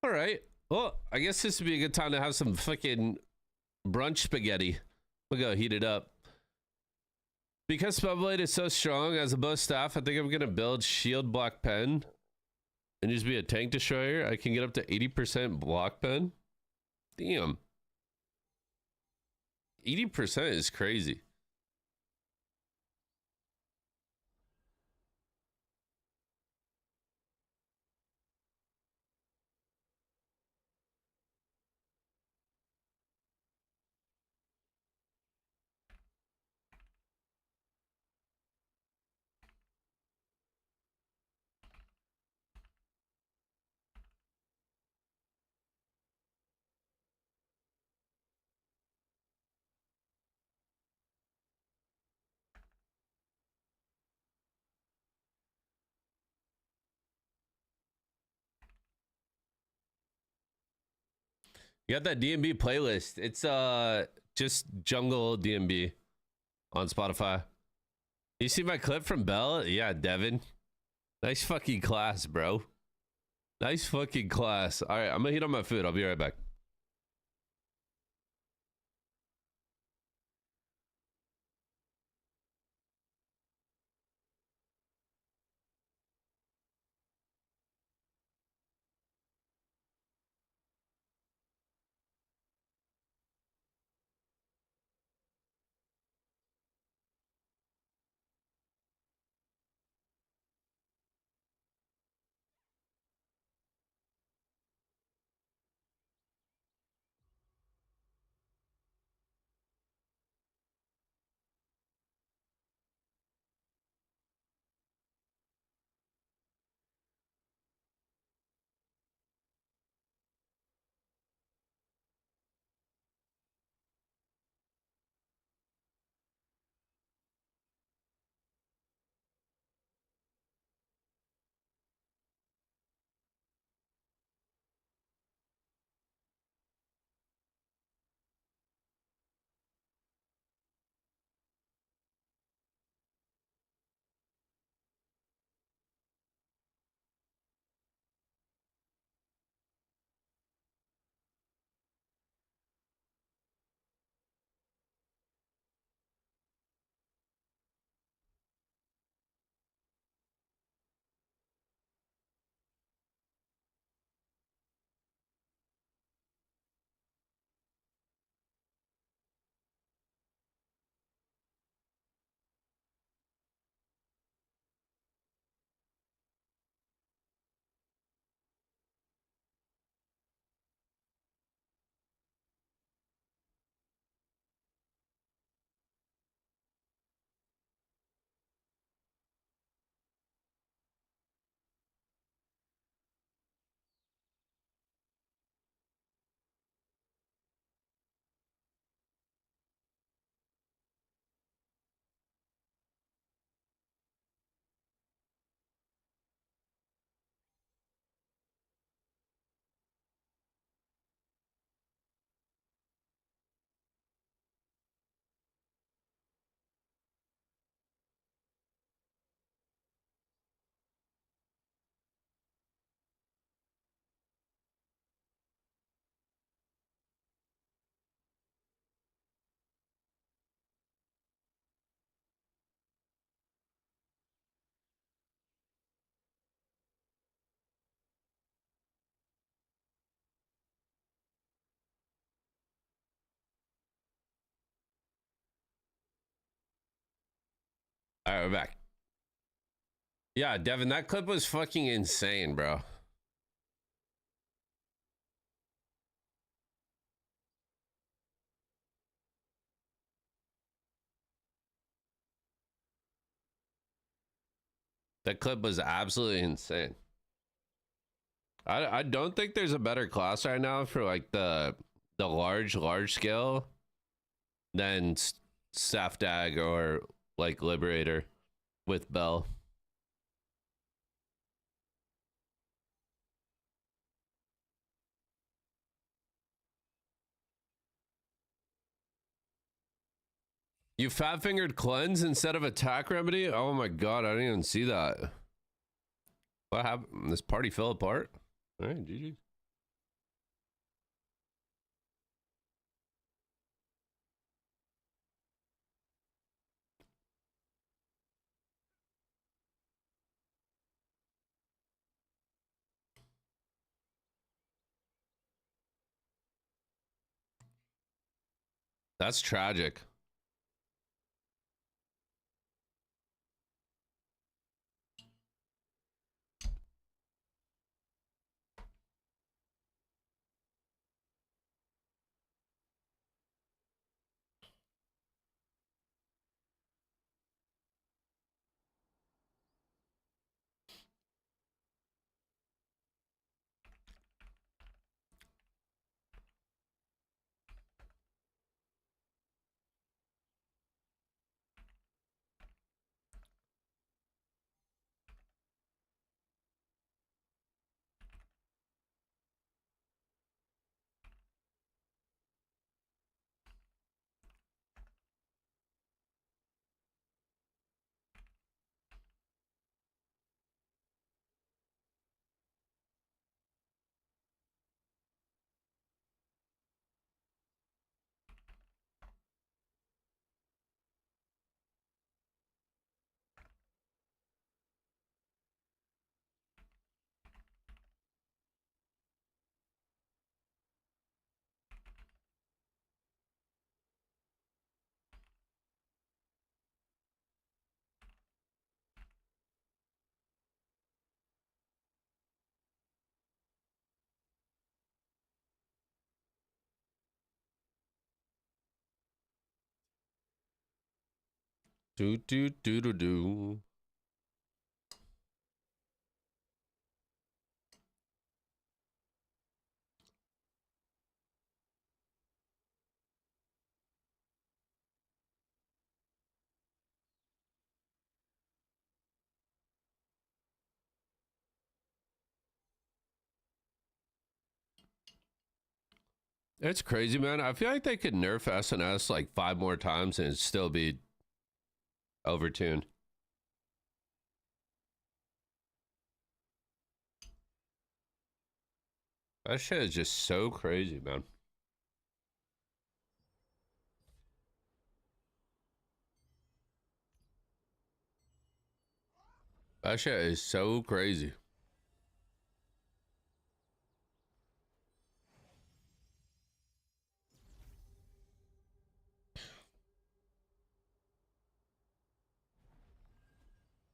All right. Well, I guess this would be a good time to have some fucking brunch spaghetti. We'll go heat it up. Because Spellblade is so strong as a bow staff, I think I'm gonna build Shield Block Pen and just be a tank destroyer. I can get up to 80% block pen. Damn. 80% is crazy. You got that DMB playlist. It's just jungle DMB on Spotify. You see my clip from Bell? Yeah, Devin. Nice fucking class, bro. Nice fucking class. All right, I'm gonna heat up my food. I'll be right back. All right, we're back. Yeah, Devin, that clip was fucking insane, bro. That clip was absolutely insane. I don't think there's a better class right now for like the large scale than Staff Dag or like Liberator with Bell. You fat fingered cleanse instead of attack remedy? Oh my god, I didn't even see that. What happened? This party fell apart? Alright, GG. That's tragic. Do do do do do. It's crazy, man. I feel like they could nerf SNS like 5 more times and it'd still be overtuned. That shit is just so crazy, man. That shit is so crazy.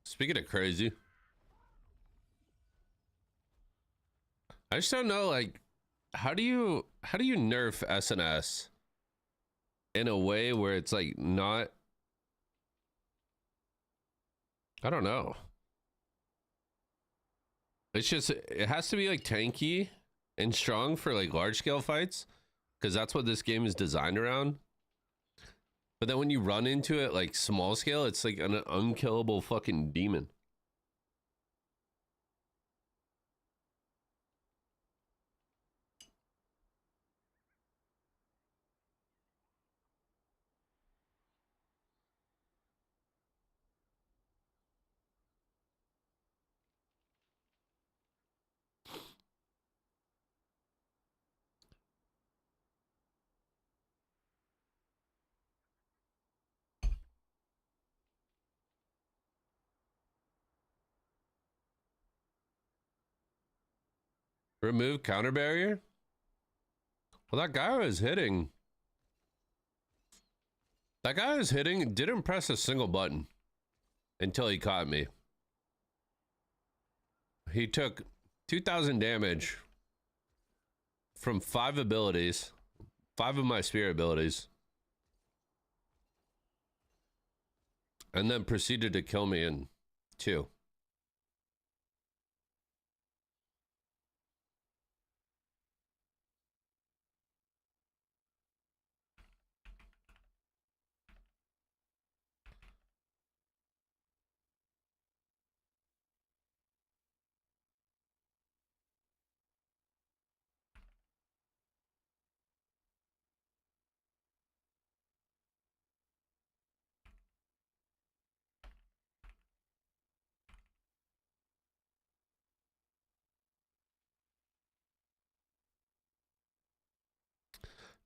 Speaking of crazy, I just don't know, like, how do you nerf SNS in a way where it's like not, I don't know. It's just, it has to be like tanky and strong for like large scale fights because that's what this game is designed around. But then when you run into it like small scale, it's like an unkillable fucking demon. Remove counter barrier? Well, that guy was hitting. That guy was hitting, didn't press a single button until he caught me. He took 2,000 damage from 5 abilities, 5 of my spear abilities, and then proceeded to kill me in 2.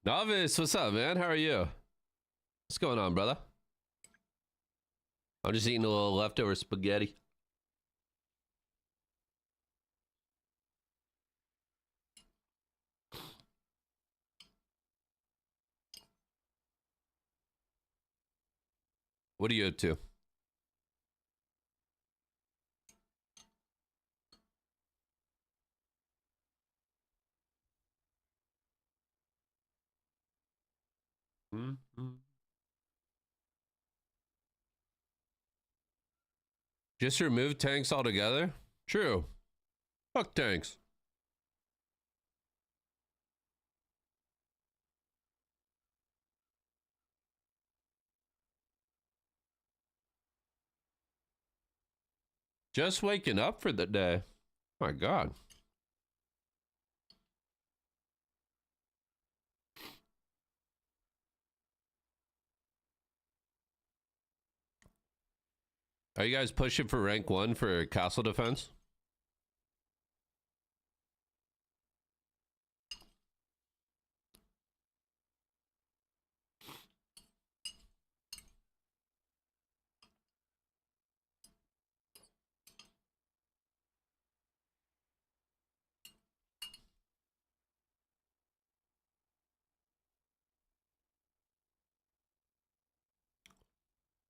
Novice, what's up, man? How are you? What's going on, brother? I'm just eating a little leftover spaghetti. What are you up to? Just remove tanks altogether? True. Fuck tanks. Just waking up for the day. My God. Are you guys pushing for rank 1 for castle defense?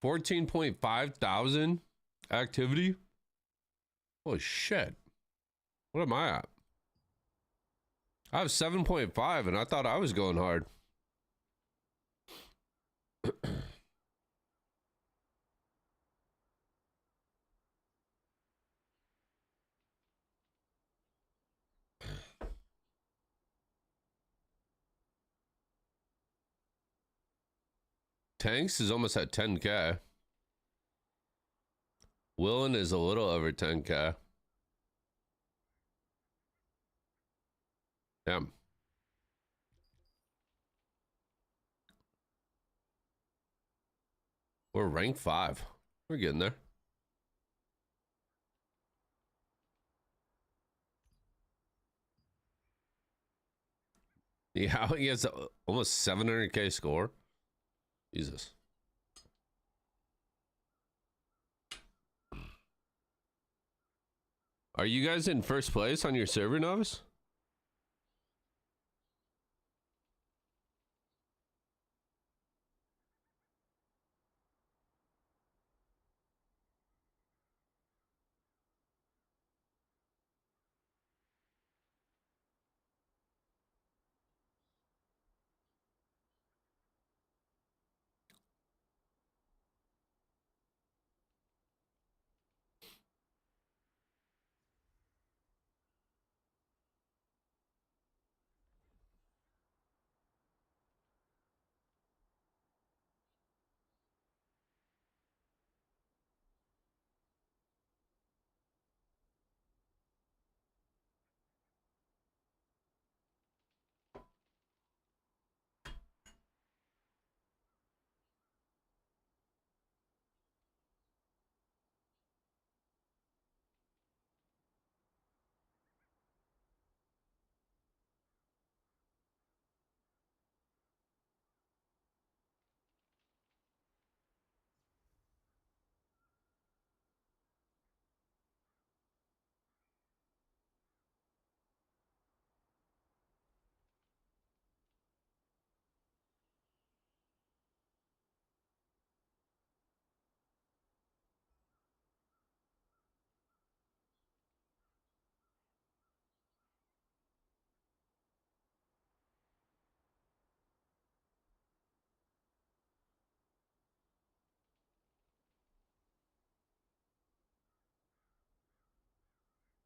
$14,500 activity? Holy shit. What am I at? I have 7.5 and I thought I was going hard. Tanks is almost at 10k. Willin is a little over 10k. Damn. We're rank 5. We're getting there. Yeah, he has almost 700k score. Jesus. Are you guys in first place on your server, Novice?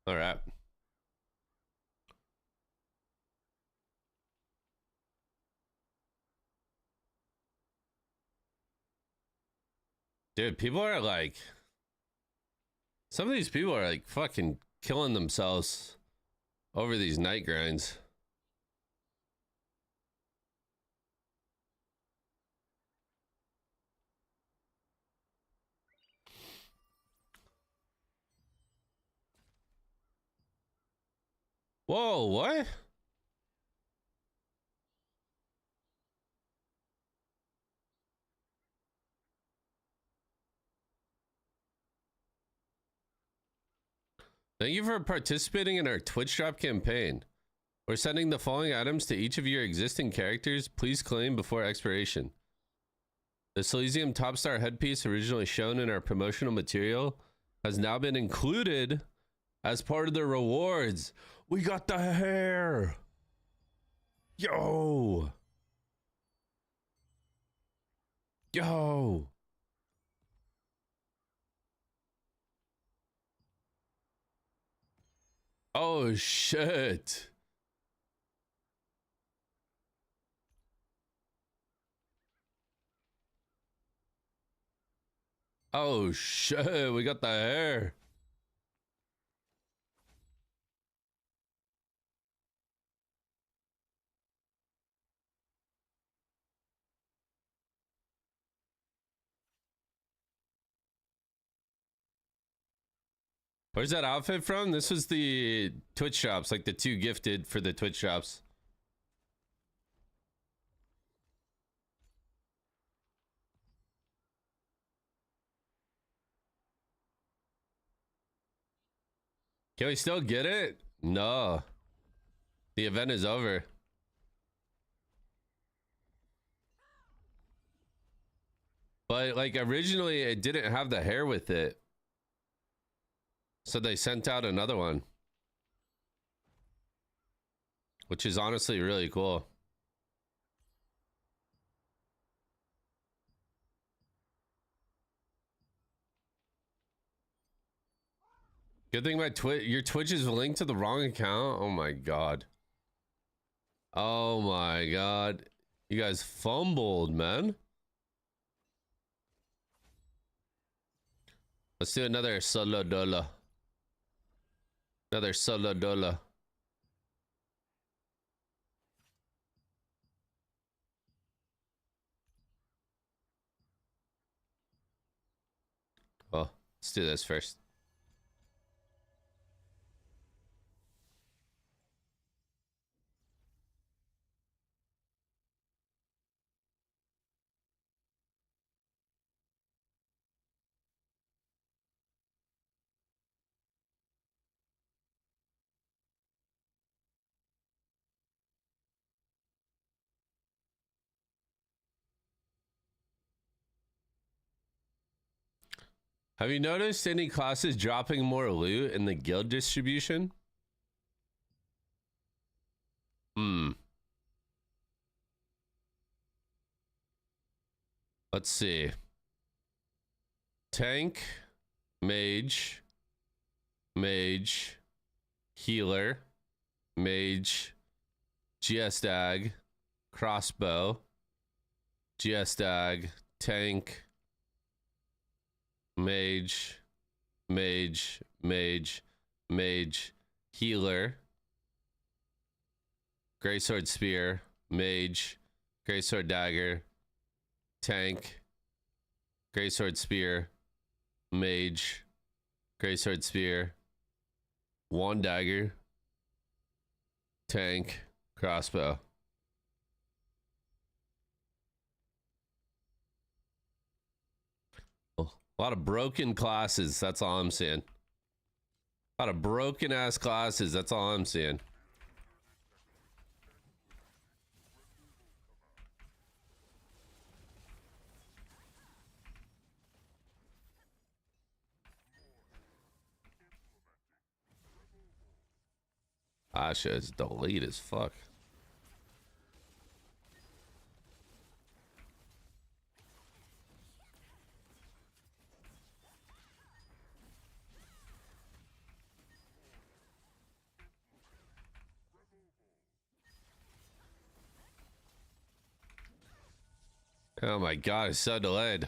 All right. Dude, people are like, some of these people are like fucking killing themselves over these night grinds. Whoa, what? Thank you for participating in our Twitch drop campaign. We're sending the following items to each of your existing characters. Please claim before expiration. The Silesium Top Star headpiece, originally shown in our promotional material, has now been included as part of the rewards. We got the hair. Yo. Yo. Oh, shit. Oh, shit. We got the hair. Where's that outfit from? This was the Twitch shops, like the 2 gifted for the Twitch shops. Can we still get it? No. The event is over. But like originally it didn't have the hair with it. So they sent out another one. Which is honestly really cool. Good thing my your Twitch is linked to the wrong account. Oh my god. Oh my god. You guys fumbled, man. Let's do another solo dola. Another solo dola. Well, let's do this first. Have you noticed any classes dropping more loot in the guild distribution? Let's see. Tank, mage, mage, healer, mage, GS dag, crossbow, GS dag, tank, mage, mage, mage, mage, healer, greatsword spear, mage, greatsword dagger, tank, greatsword spear, mage, greatsword spear, wand dagger, tank, crossbow. A lot of broken classes, that's all I'm seeing. A lot of broken ass classes, that's all I'm seeing. Ah, shit, it's delayed as fuck. Oh my god, it's so delayed.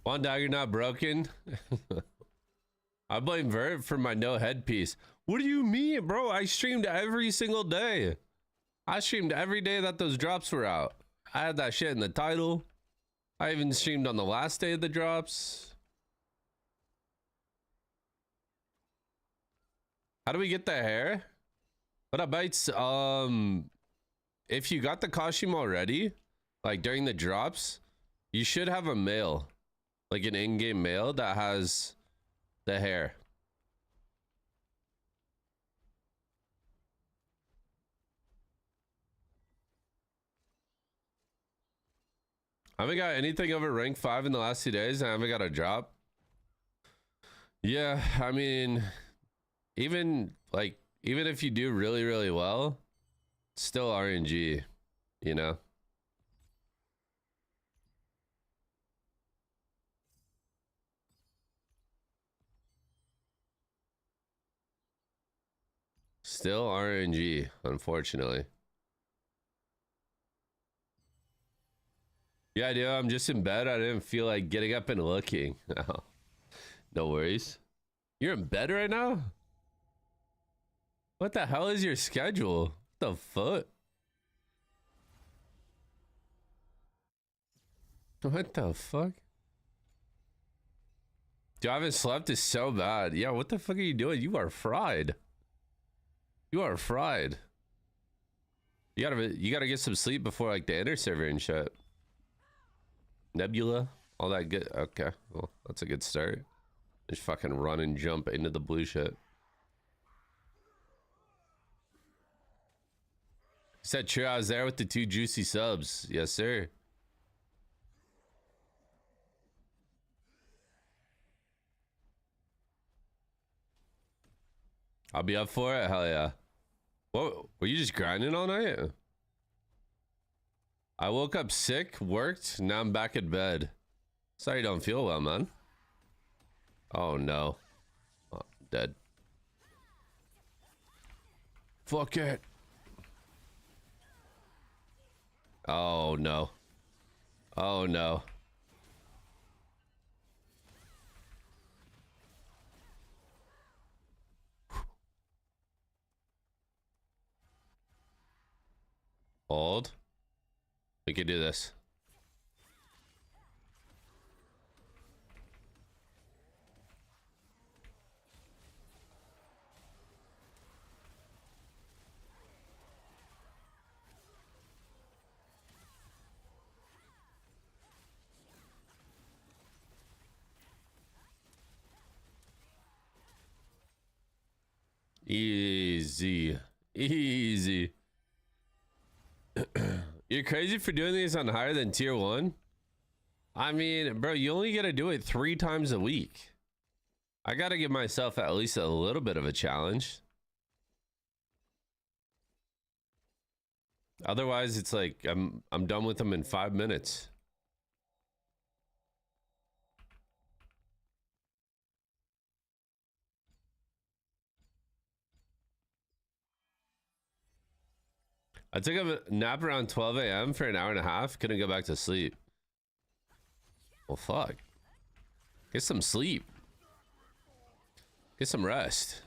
One dagger not broken. I blame Vert for my no headpiece. What do you mean, bro? I streamed every single day. I streamed every day that those drops were out. I had that shit in the title. I even streamed on the last day of the drops. How do we get the hair? What up, Bites? If you got the costume already, like during the drops, you should have a mail, like an in-game mail that has the hair. I haven't got anything over rank 5 in the last 2 days. I haven't got a drop. Yeah, I mean, even if you do really, really well, it's still RNG, you know? Still RNG, unfortunately. Yeah, dude, I'm just in bed. I didn't feel like getting up and looking. Oh, no worries. You're in bed right now? What the hell is your schedule? What the fuck? What the fuck? Dude, I haven't slept is so bad. Yeah, what the fuck are you doing? You are fried. You are fried. You gotta get some sleep before like the inner server and shit. Nebula, all that good. Okay, well, that's a good start. Just fucking run and jump into the blue shit. Said true, I was there with the 2 juicy subs. Yes, sir. I'll be up for it. Hell yeah. What, were you just grinding all night? I woke up sick, worked, now I'm back in bed. Sorry you don't feel well, man. Oh no. Oh, I'm dead. Fuck it. Oh no. Oh no. Hold. We can do this. Easy. Easy. You're crazy for doing these on higher than tier 1? I mean, bro, you only gotta do it 3 times a week. I gotta give myself at least a little bit of a challenge. Otherwise, it's like I'm done with them in 5 minutes. I took a nap around 12 a.m. for an hour and a half. Couldn't go back to sleep. Well, fuck. Get some sleep. Get some rest.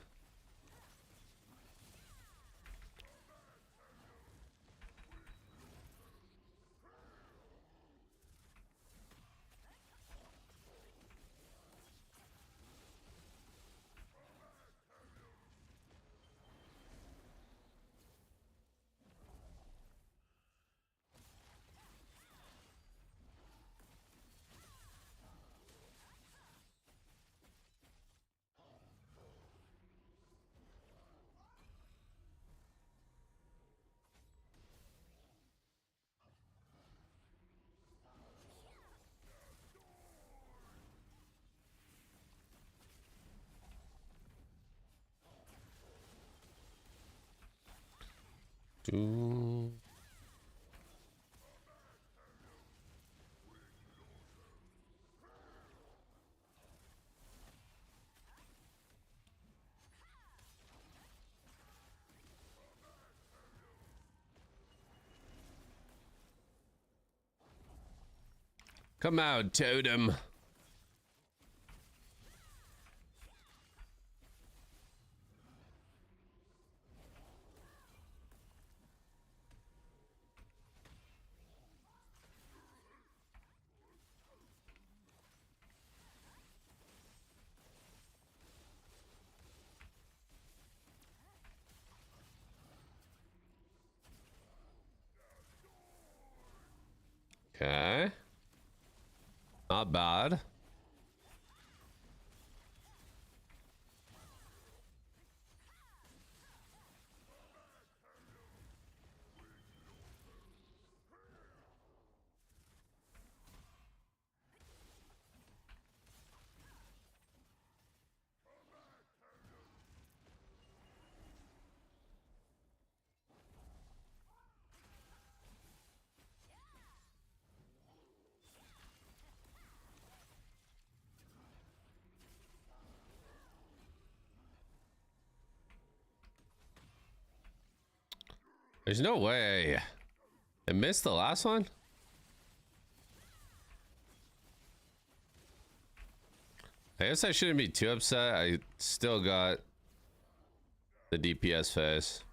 Do. Come out, totem. Okay. Not bad. There's no way. I missed the last one? I guess I shouldn't be too upset. I still got the DPS phase.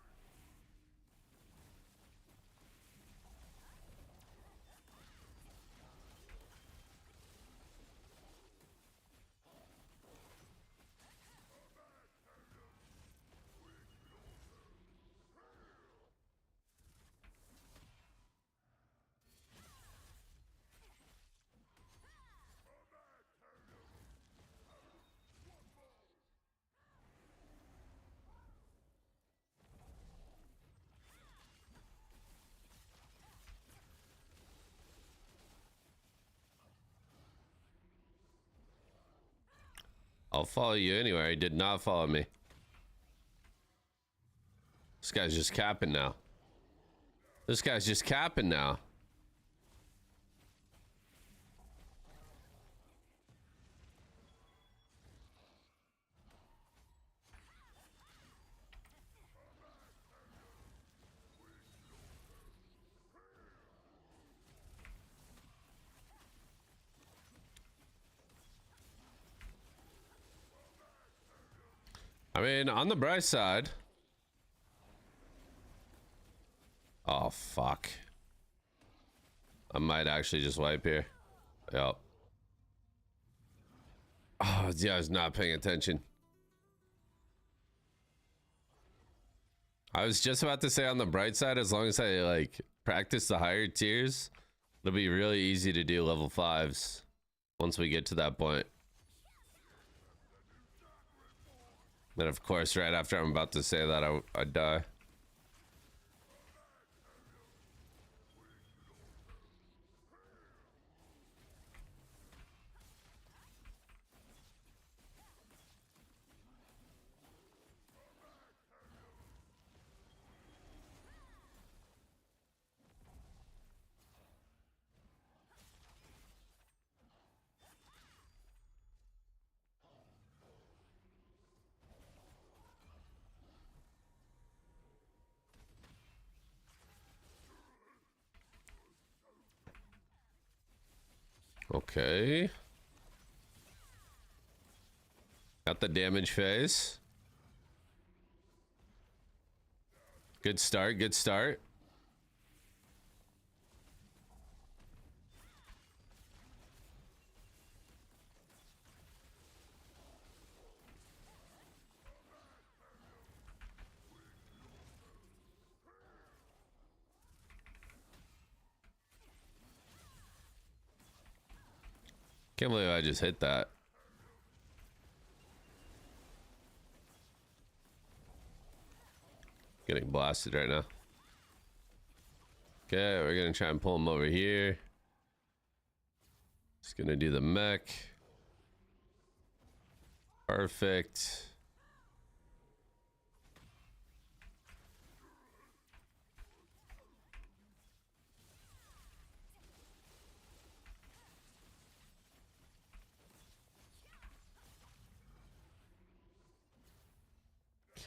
I'll follow you anywhere. He did not follow me. This guy's just capping now. This guy's just capping now. I mean, on the bright side. Oh, fuck. I might actually just wipe here. Yep. Oh, yeah, I was not paying attention. I was just about to say on the bright side, as long as I, like, practice the higher tiers, it'll be really easy to do level 5s once we get to that point. And of course, right after I'm about to say that, I die. Okay. Got the damage phase. Good start, good start. Can't believe I just hit that. Getting blasted right now. Okay, we're gonna try and pull him over here. Just gonna do the mech. Perfect.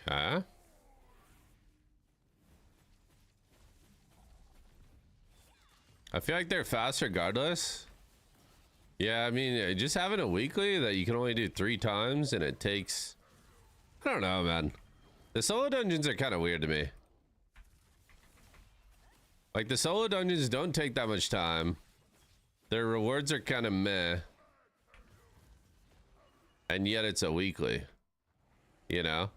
Okay. I feel like they're fast regardless. Yeah, I mean, just having a weekly that you can only do 3 times and it takes... I don't know, man. The solo dungeons are kind of weird to me. Like, the solo dungeons don't take that much time. Their rewards are kind of meh. And yet it's a weekly. You know?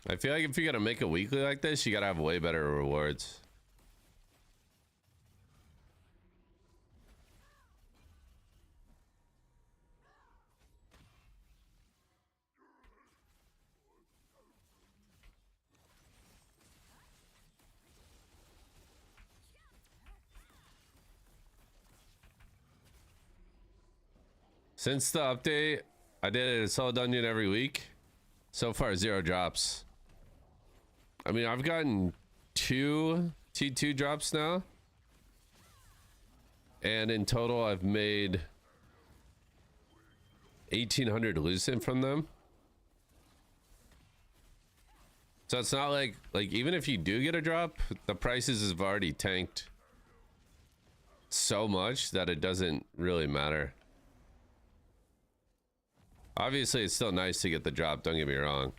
I feel like if you gotta make a weekly like this, you gotta have way better rewards. Since the update, I did a solo dungeon every week. So far, 0 drops. I mean, I've gotten 2 T2 drops now. And in total, I've made 1,800 lucent from them. So it's not like even if you do get a drop, the prices have already tanked so much that it doesn't really matter. Obviously, it's still nice to get the drop, don't get me wrong.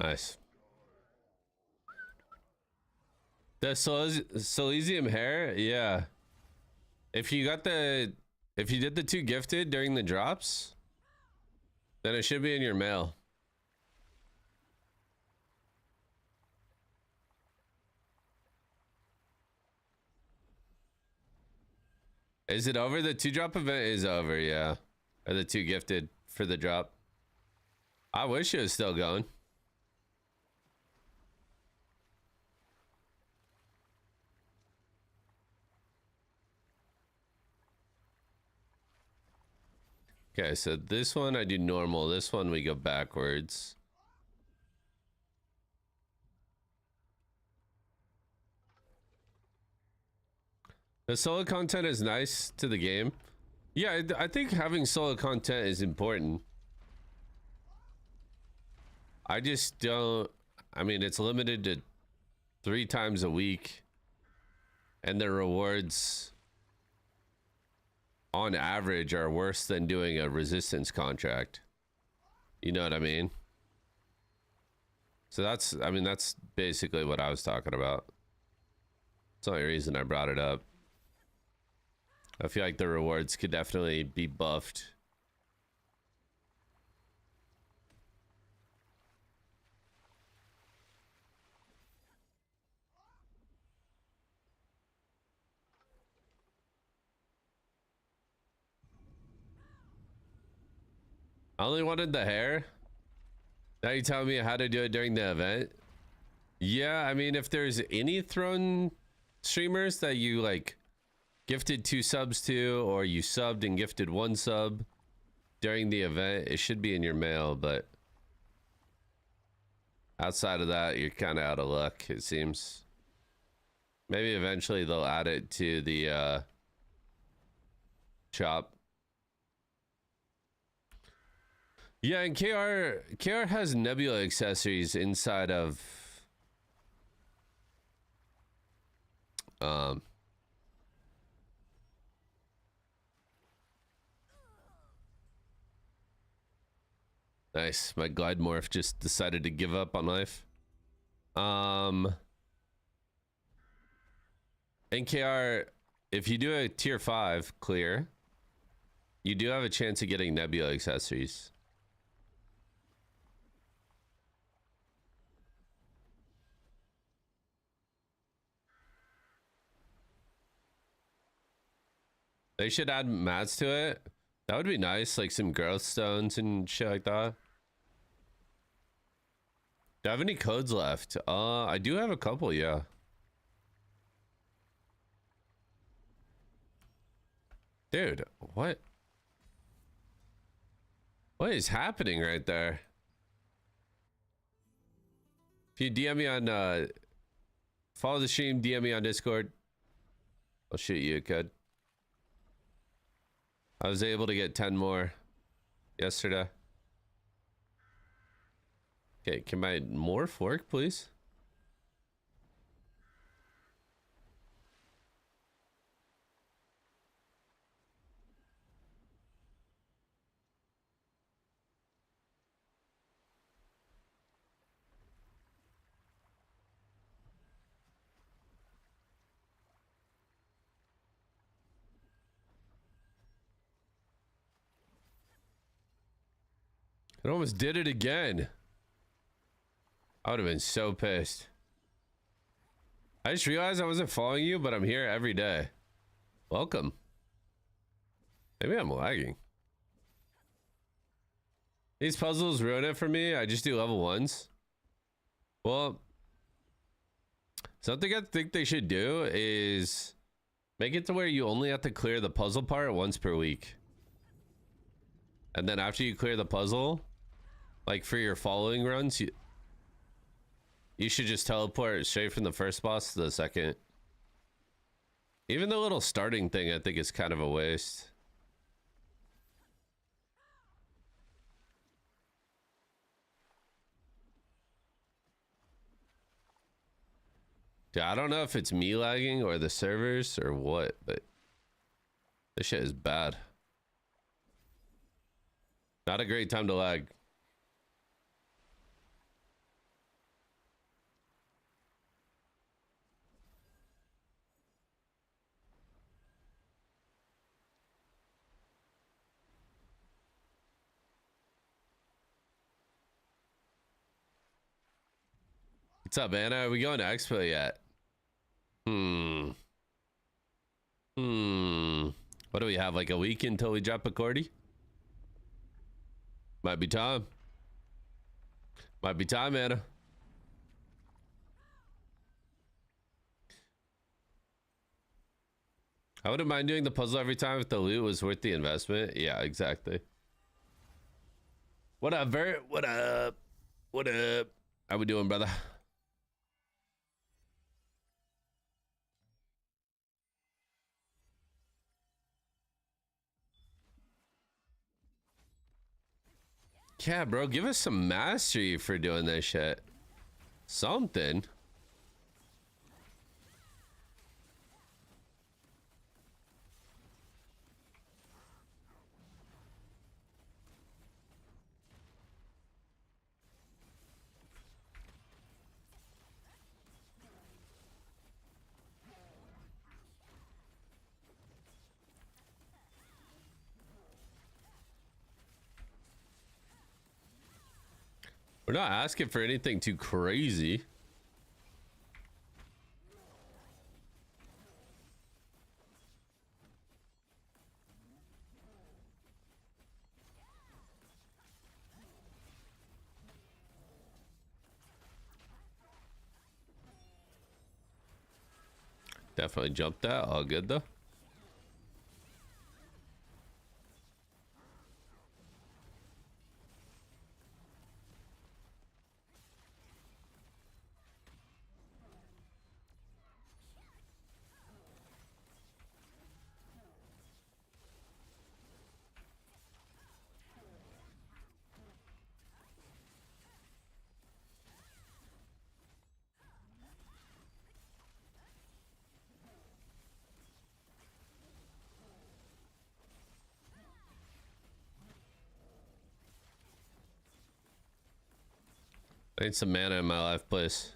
Nice. The Silesium hair, yeah. If you did the 2 gifted during the drops, then it should be in your mail. Is it over? The 2 drop event is over, yeah. Or the 2 gifted for the drop. I wish it was still going. Okay, so this one I do normal. This one we go backwards. The solo content is nice to the game. Yeah, I think having solo content is important. I just don't... I mean, it's limited to 3 times a week. And the rewards, on average, are worse than doing a resistance contract. You know what I mean? So that's... I mean, that's basically what I was talking about. That's the only reason I brought it up. I feel like the rewards could definitely be buffed. I only wanted the hair. Now you telling me how to do it during the event? Yeah, I mean, if there's any Throne streamers that you like gifted 2 subs to, or you subbed and gifted 1 sub during the event, it should be in your mail, but outside of that, you're kind of out of luck, it seems. Maybe eventually they'll add it to the shop. Yeah, and KR has Nebula accessories inside of nice. My glide morph just decided to give up on life. NKR, if you do a tier 5 clear, you do have a chance of getting Nebula accessories. They should add mats to it. That would be nice, like some growth stones and shit like that. Do I have any codes left? I do have a couple, yeah. Dude, what? What is happening right there? If you DM me on, follow the stream, DM me on Discord. I'll shoot you a code. I was able to get 10 more yesterday. Okay, can my morph work, please? It almost did it again. I would have been so pissed. I just realized I wasn't following you, but I'm here every day. Welcome. Maybe I'm lagging. These puzzles ruin it for me. I just do level 1s. Well, something I think they should do is make it to where you only have to clear the puzzle part once per week. And then after you clear the puzzle, like for your following runs, you should just teleport straight from the first boss to the second. Even the little starting thing, I think, is kind of a waste. Yeah, I don't know if it's me lagging or the servers or what, but this shit is bad. Not a great time to lag. What's up, Anna? Are we going to Expo yet? What do we have? Like a week until we drop a Cordy? Might be time. Might be time, Anna. I wouldn't mind doing the puzzle every time if the loot was worth the investment. Yeah, exactly. What up, Vert? What up? What up? How we doing, brother? Yeah, bro, give us some mastery for doing this shit. Something. We're not asking for anything too crazy. Definitely jumped that. All good though. I need some mana in my life, please.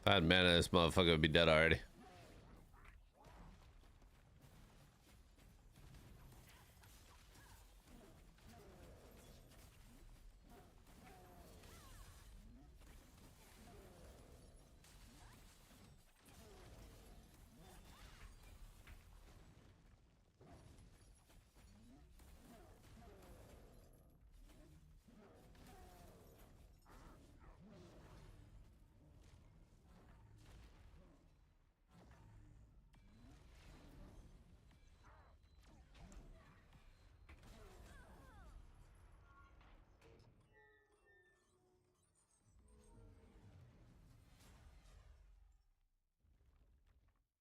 If I had mana, this motherfucker would be dead already.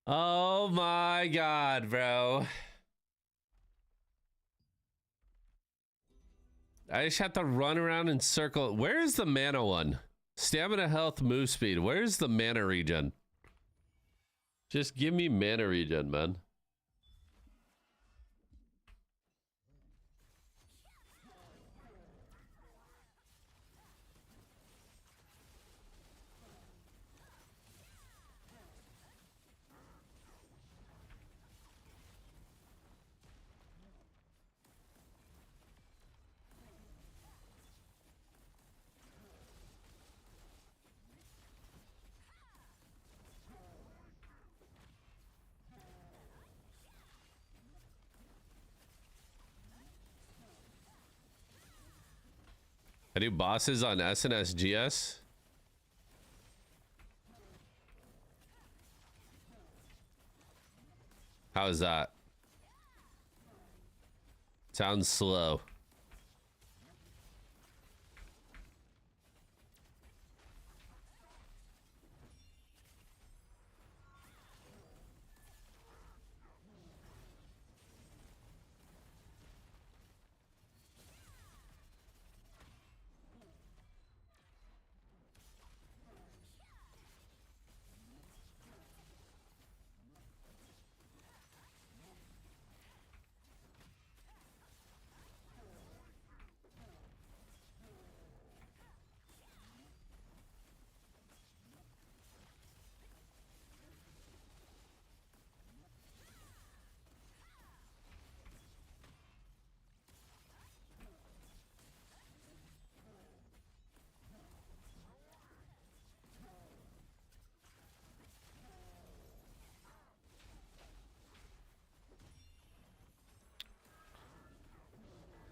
Oh my god, bro. I just have to run around and circle. Where is the mana one? Stamina, health, move speed. Where's the mana regen? Just give me mana regen, man. I do bosses on SNSGS. How is that? Sounds slow.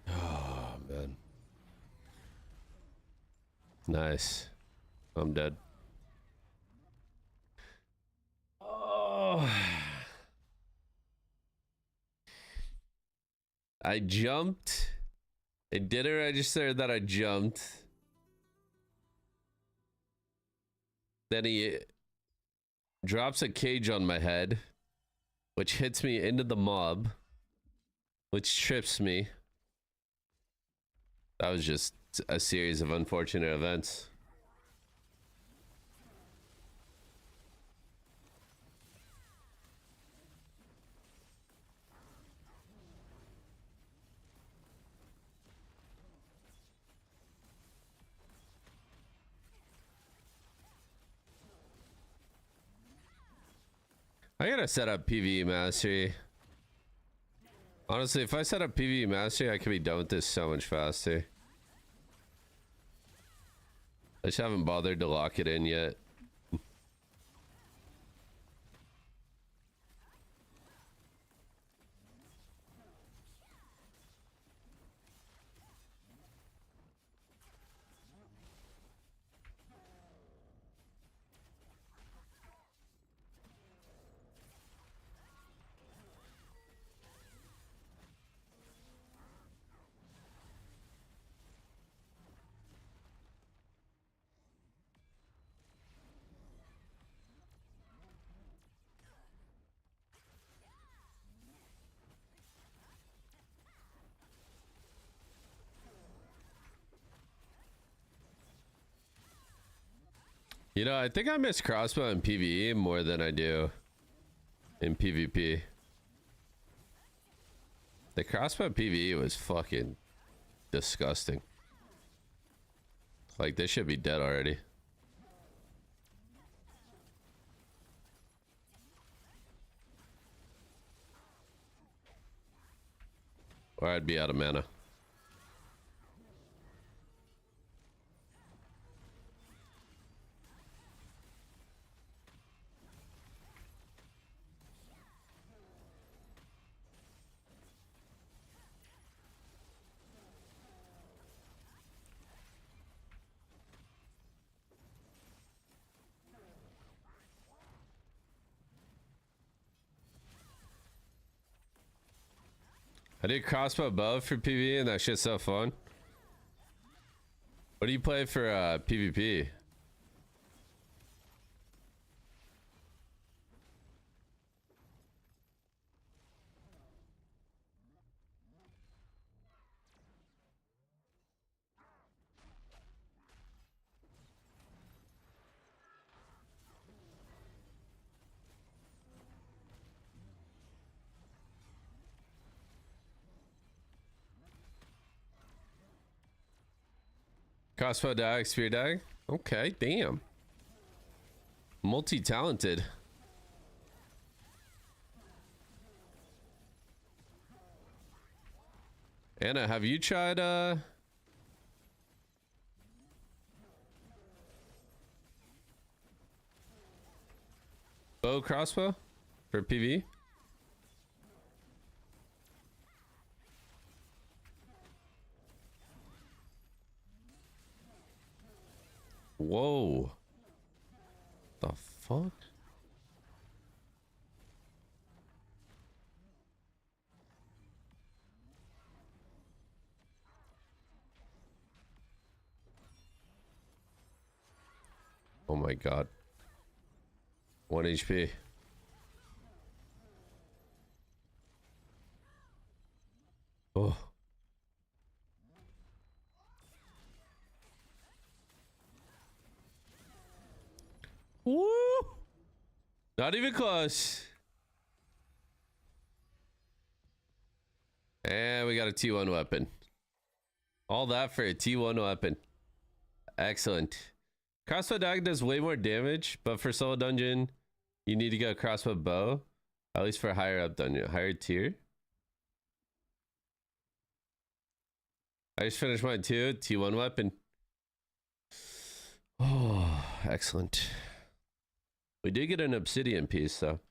Oh, man. Nice. I'm dead. Oh. I jumped. It didn't register that I jumped. Then he drops a cage on my head, which hits me into the mob, which trips me. That was just a series of unfortunate events. I gotta set up PvE mastery. Honestly, if I set up PvE mastery, I could be done with this so much faster. I just haven't bothered to lock it in yet. You know, I think I miss crossbow in PvE more than I do in PvP. The crossbow PvE was fucking disgusting. Like, they should be dead already. Or I'd be out of mana. I did crossbow bow for PvE and that shit's so fun. What do you play for PvP? Crossbow dag, spear dag? Okay, damn. Multi-talented. Anna, have you tried bow crossbow for PvE? Whoa. The fuck? Oh my god. 1 HP. Oh. Woo! Not even close. And we got a T1 weapon. All that for a T1 weapon. Excellent. Crossbow dagger does way more damage, but for solo dungeon, you need to get a crossbow bow. At least for higher up dungeon, higher tier. I just finished mine too. T1 weapon. Oh, excellent. We did get an obsidian piece though.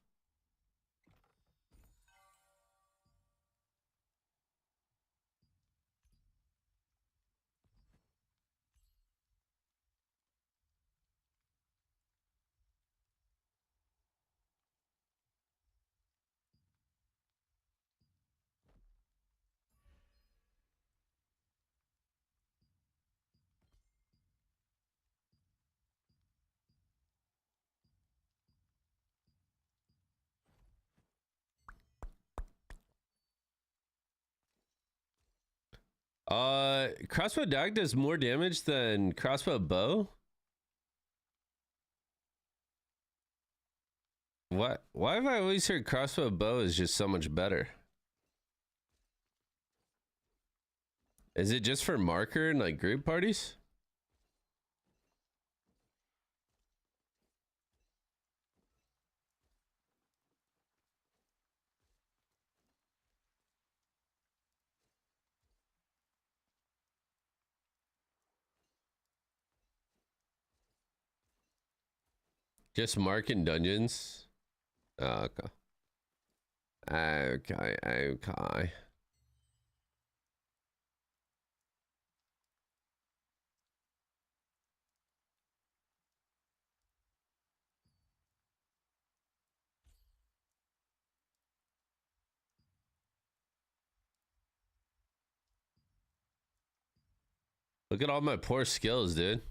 Crossbow dag does more damage than crossbow bow. What? Why have I always heard crossbow bow is just so much better? Is it just for marker and like group parties? Just marking dungeons? Oh, okay. Okay. Look at all my poor skills, dude.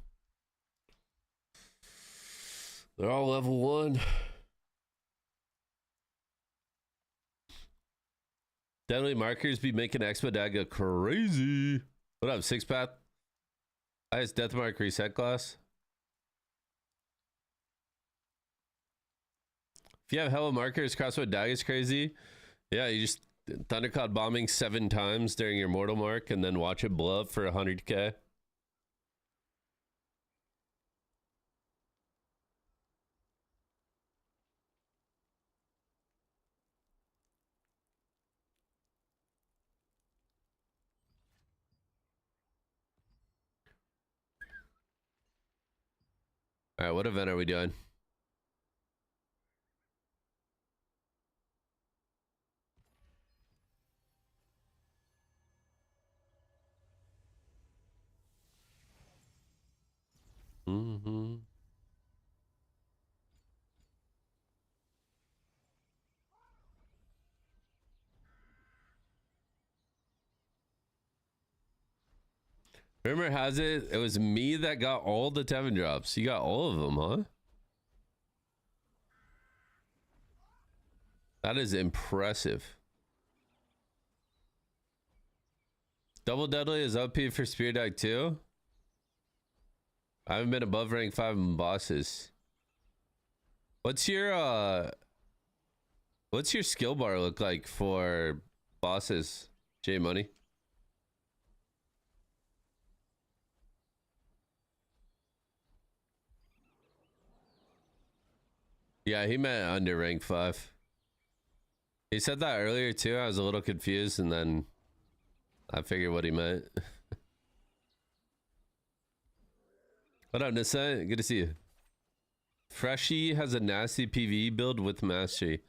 They're all level 1. Deadly markers be making Expo Daga crazy. What up, Six Path? Highest death mark reset class. If you have hella markers, crossbow dag is crazy. Yeah, you just Thundercloud bombing 7 times during your mortal mark and then watch it blow up for 100k. All right, what event are we doing? Mm-hmm. Rumor has it, it was me that got all the Tevin drops. You got all of them, huh? That is impressive. Double Deadly is up here for Spear Deck too. I haven't been above rank 5 in bosses. What's your skill bar look like for bosses, J Money? Yeah, he meant under rank 5. He said that earlier too. I was a little confused and then I figured what he meant. What up, Nissa? Good to see you. Freshie has a nasty PvE build with mastery.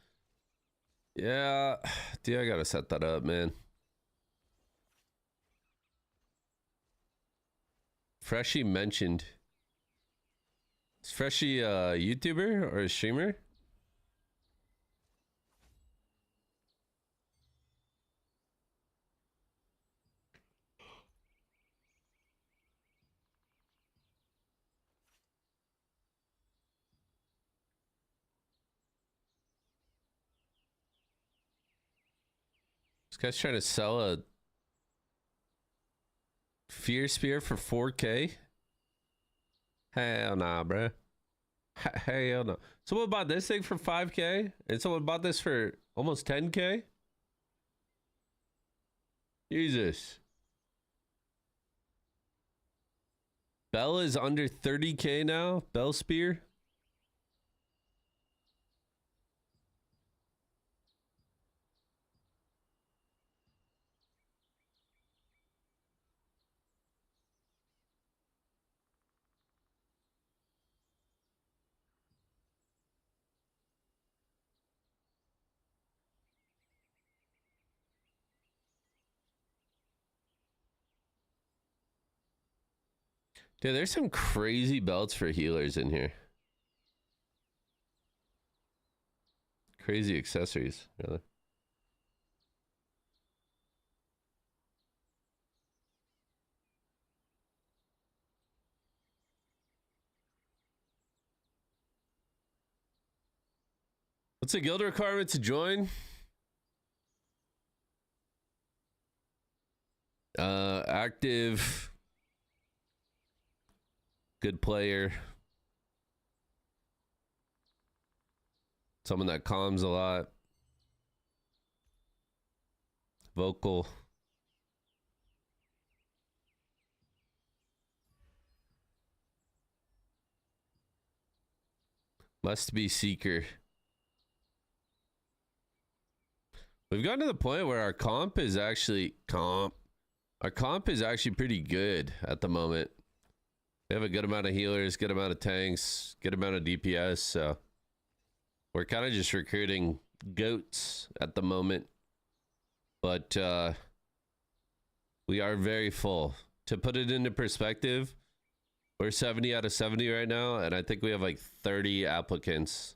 Yeah, dude, I gotta set that up, man. Freshie mentioned. Is Freshie a YouTuber or a streamer? This guy's trying to sell a Fear Spear for 4K? Hell nah, bro. Hell no. Someone bought this thing for 5K and someone bought this for almost 10K? Jesus. Bell is under 30K now. Bell Spear. Dude, there's some crazy belts for healers in here. Crazy accessories, really. What's the guild requirement to join? Active, good player, someone that calms a lot, vocal. Must be seeker. We've gotten to the point where our comp is actually pretty good at the moment. We have a good amount of healers, good amount of tanks, good amount of DPS, so we're kind of just recruiting goats at the moment. But we are very full. To put it into perspective, we're 70 out of 70 right now, and I think we have like 30 applicants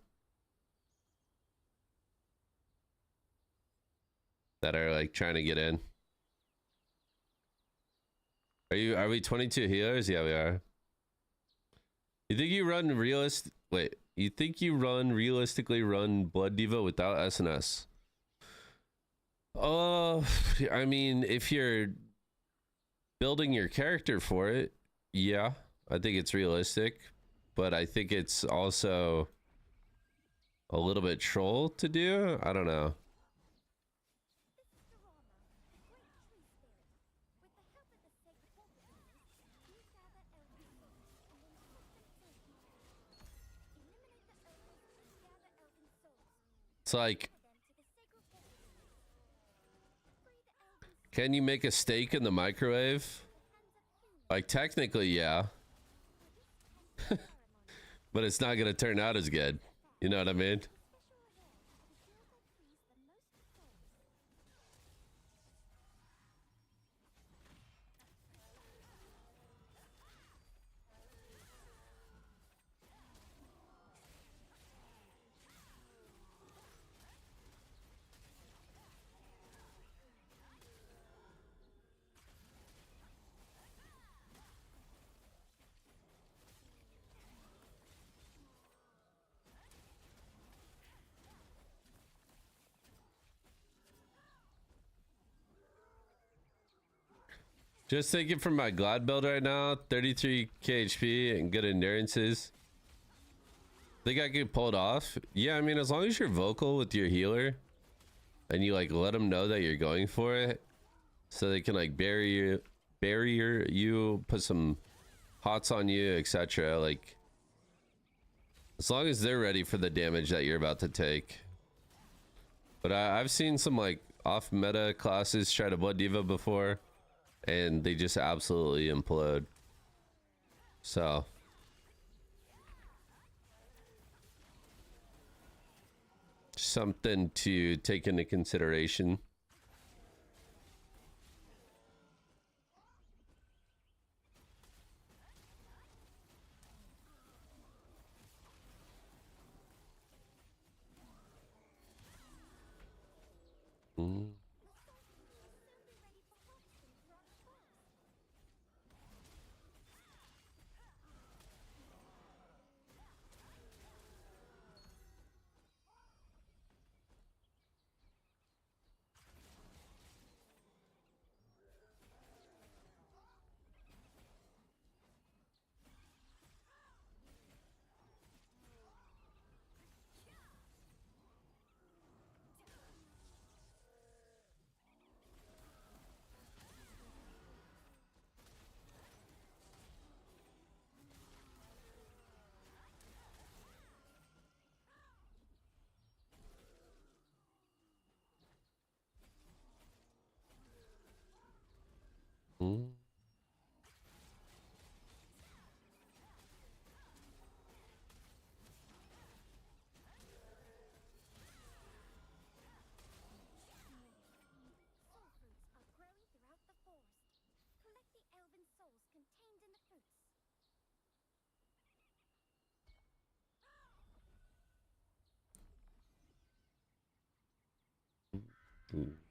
that are like trying to get in. Are we 22 healers? Yeah, we are. You think you realistically run Blood Diva without SNS? I mean, if you're building your character for it, yeah, I think it's realistic, but I think it's also a little bit troll to do. I don't know. It's like, can you make a steak in the microwave? Like, technically, yeah. but it's not gonna turn out as good. You know what I mean? Just thinking from my Glad build right now, 33 KHP and good endurances. Think I could pull it off? Yeah, I mean, as long as you're vocal with your healer and you like let them know that you're going for it, so they can like barrier you, put some hots on you, etc. Like, as long as they're ready for the damage that you're about to take. But I've seen some like off meta classes try to Blood Diva before, and they just absolutely implode. So something to take into consideration. Mm. Mm. Soul fruits are growing throughout the forest. Collect the elven souls contained in the fruits. Mm.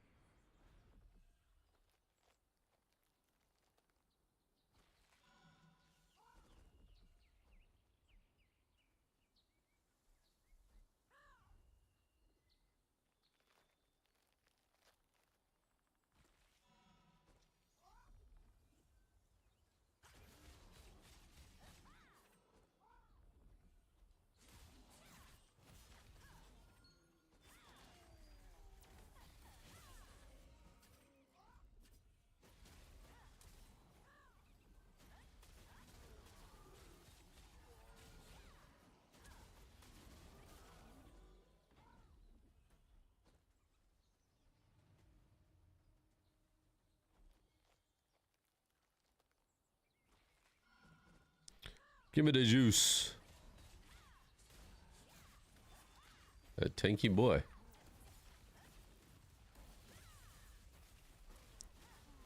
Give me the juice. A tanky boy.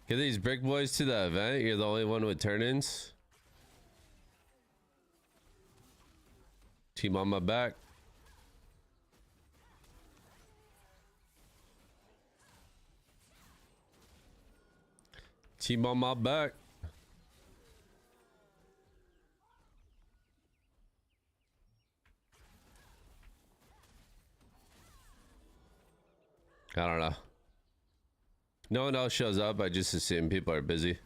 Get these brick boys to the event. You're the only one with turn-ins. Team on my back. Team on my back. I don't know. No one else shows up. I just assume people are busy.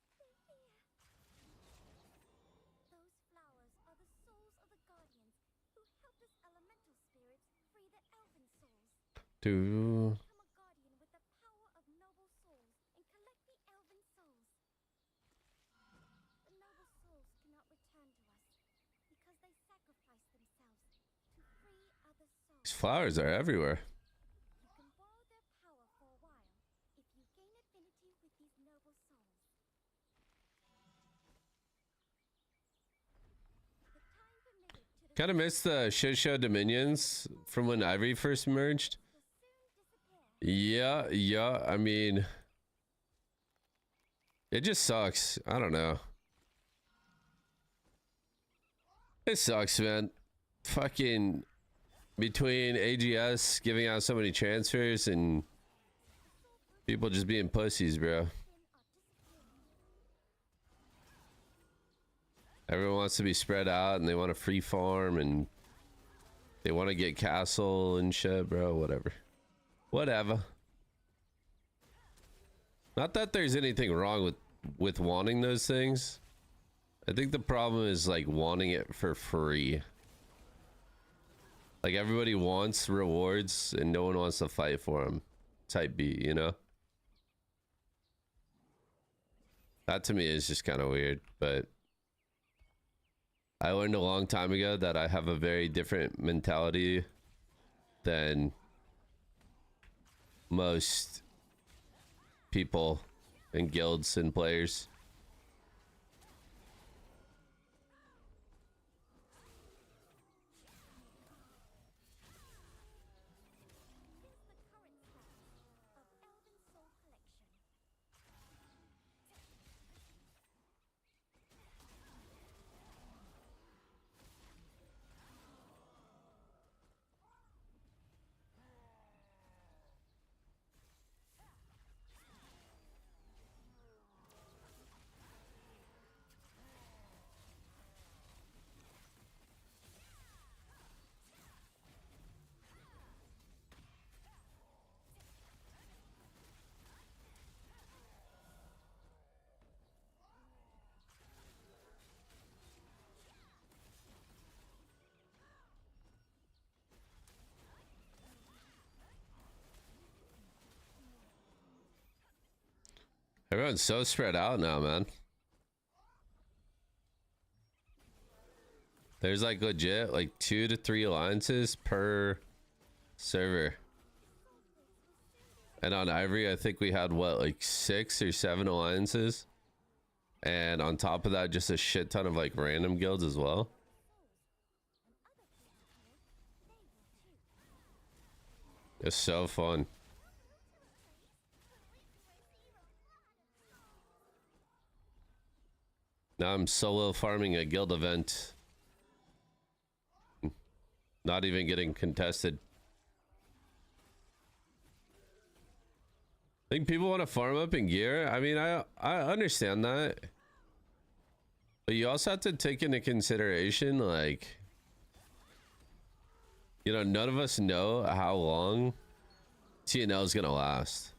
The noble souls ting. They're here. Those flowers are the souls of the guardians who helped us elemental spirits free the elven souls. Do Become a guardian with the power of noble souls and collect the elven souls. The noble souls These flowers are everywhere. You can borrow their power for a while if you gain affinity with these noble souls. The time permitted to the Kind of miss the shit show dominions from when Ivory first merged. will soon disappear. Yeah. I mean, it just sucks. I don't know. It sucks, man. Fucking between AGS giving out so many transfers and people just being pussies, bro. Are disappearing. Everyone wants to be spread out and they want to free farm and they want to get castle and shit, bro. Whatever. Not that there's anything wrong with wanting those things. I think the problem is like wanting it for free. Like everybody wants rewards and no one wants to fight for them. Type B, you know? That to me is just kind of weird, but I learned a long time ago that I have a very different mentality than most people and guilds and players. Here's the current status of Elven Soul Collection. Everyone's so spread out now, man. There's like legit like 2 to 3 alliances per server. And on Ivory, I think we had what, like 6 or 7 alliances. And on top of that, just a shit ton of like random guilds as well. It's so fun. Now I'm solo farming a guild event. Not even getting contested. I think people want to farm up in gear. I mean, I understand that. But you also have to take into consideration, like, you know, none of us know how long TnL is gonna last.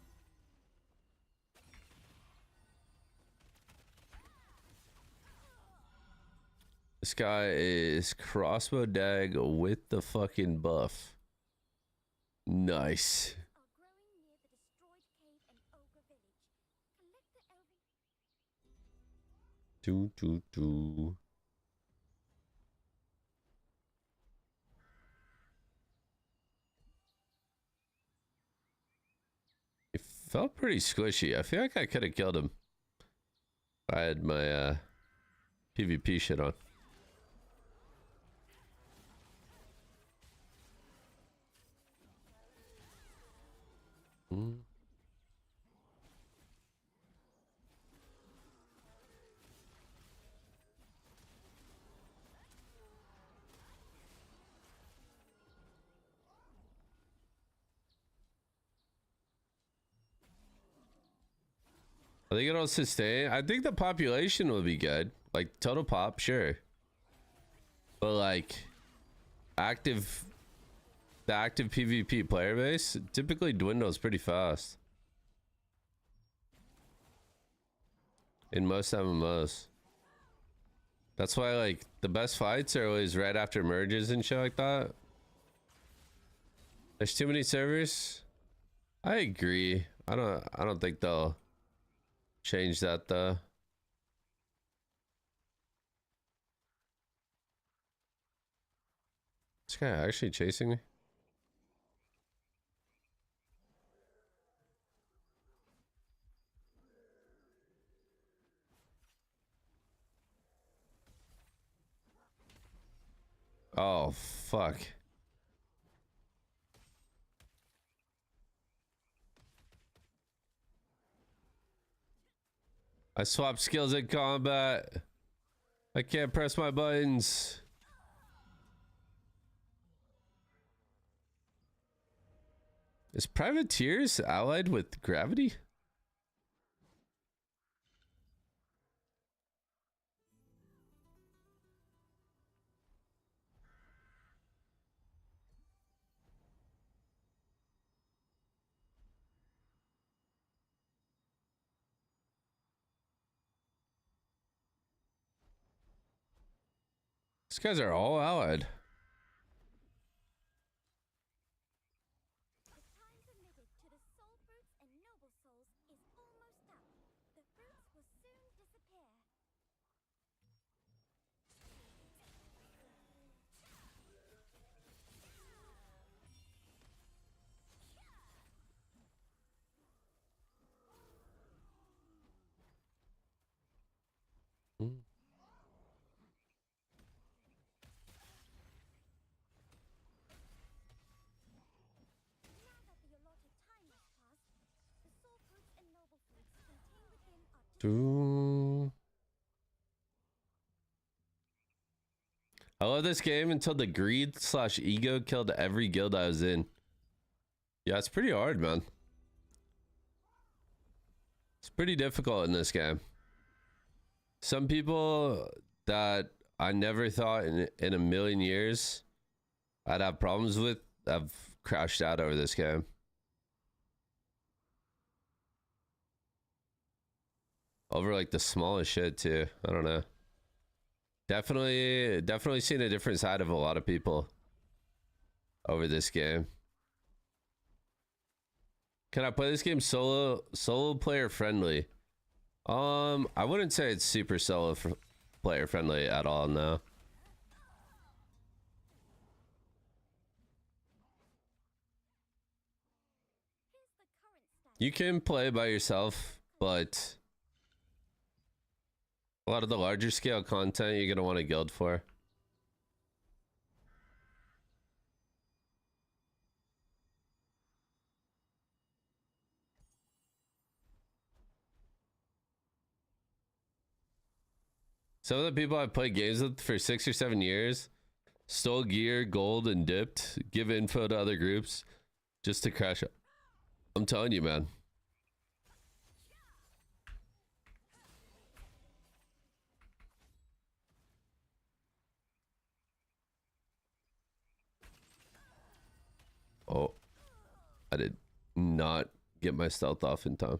This guy is crossbow dag with the fucking buff. Nice. Are growing near the destroyed cave and ogre village. Collect the elven. It felt pretty squishy. I feel like I could have killed him if I had my PvP shit on. I think it'll sustain. I think the population will be good. Like total pop, sure. But like the active PvP player base typically dwindles pretty fast. In most MMOs. That's why like the best fights are always right after merges and shit like that. There's too many servers. I agree. I don't think they'll change that though. This guy actually chasing me? Oh, fuck. I swapped skills in combat. I can't press my buttons. Is Privateers allied with Gravity? These guys are all allied. The time permitted to the soul fruits and noble souls is almost up. The fruits will soon disappear. Hmm. Now that the allotted time has passed, the soul fruits and noble fruits contained within are Doo. I love this game until the greed slash ego killed every guild I was in. Yeah, it's pretty hard, man. It's pretty difficult in this game. Some people that I never thought in a million years I'd have problems with have crashed out over this game. Over like the smallest shit too. I don't know. Definitely seen a different side of a lot of people over this game. Can I play this game solo player friendly? I wouldn't say it's super player friendly at all, no. here's the current status. You can play by yourself, but a lot of the larger scale content you're gonna want a guild for. Some of the people I played games with for 6 or 7 years stole gear, gold, and dipped, give info to other groups just to crash out. I'm telling you, man. Oh, I did not get my stealth off in time.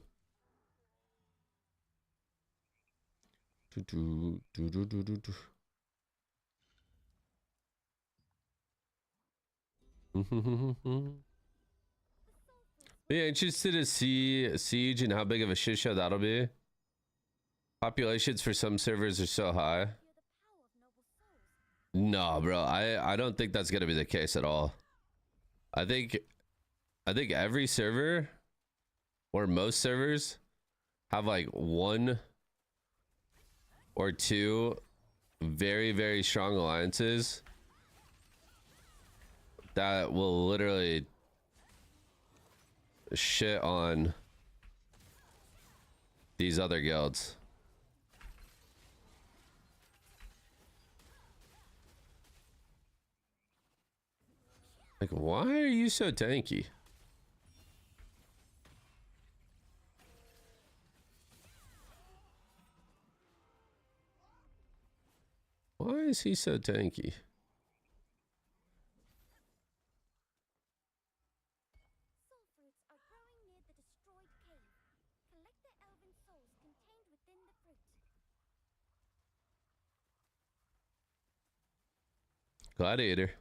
Yeah, interested to see Siege and how big of a shit show that'll be. Populations for some servers are so high. You're the power of noble souls. No, bro, I don't think that's gonna be the case at all. I think every server or most servers have like one or two very, very strong alliances that will literally shit on these other guilds. Like, why are you so tanky? Why is he so tanky? Soul fruits are growing near the destroyed cave. Collect the elven souls contained within the fruit. Gladiator.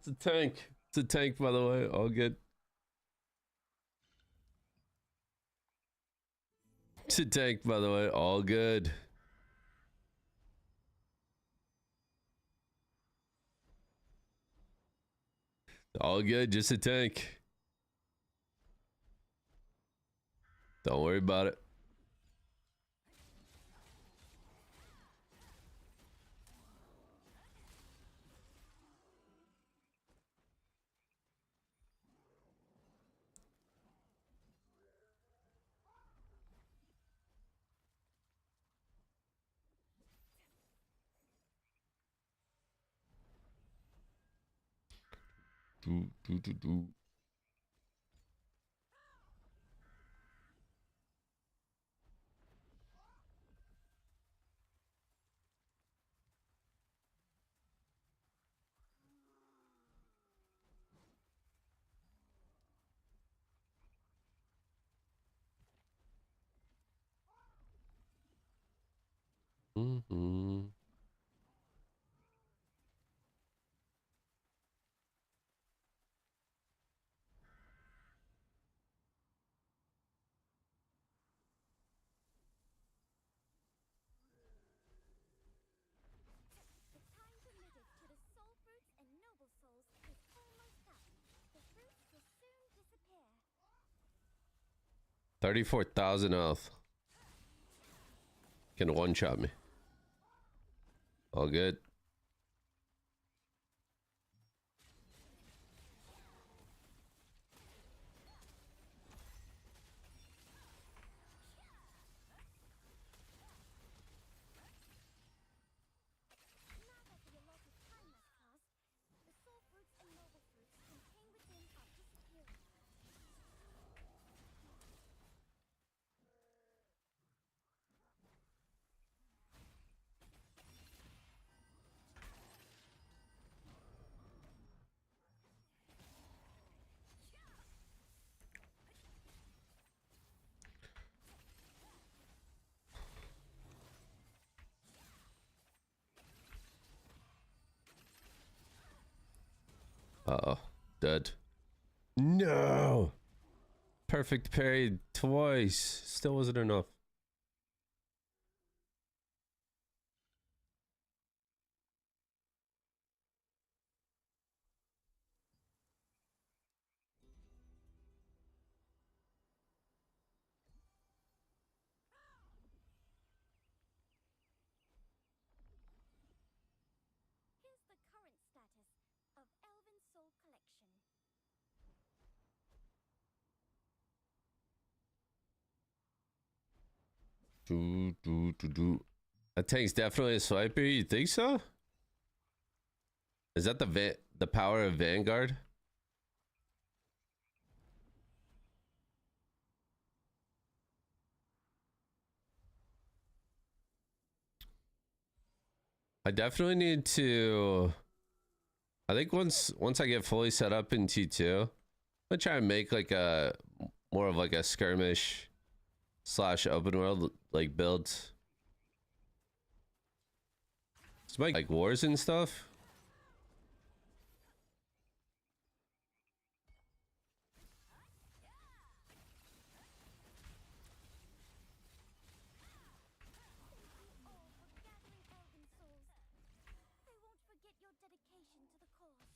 It's a tank. It's a tank, by the way. All good. It's a tank, by the way. All good. All good. Just a tank. Don't worry about it. Do, do, do, do. Mm-hmm. The time permitted to the soul fruits and noble souls is almost up. The fruits will soon disappear. 34,000 health. Can one-shot me. All good. Now that the allotted time has passed, the soul fruits and noble fruits contained within are disappearing. Uh-oh. Dead. No! Perfect parry twice. Still wasn't enough. Here's the current status of Elven Soul Collection. Do. That tank's definitely a swiper. You think so? Is that the power of Vanguard? I definitely need to. I think once I get fully set up in T2, I'm gonna try and make like a more of like a skirmish / open world like build. It's like wars and stuff. All for gathering Elven souls. They won't forget your dedication to the cause.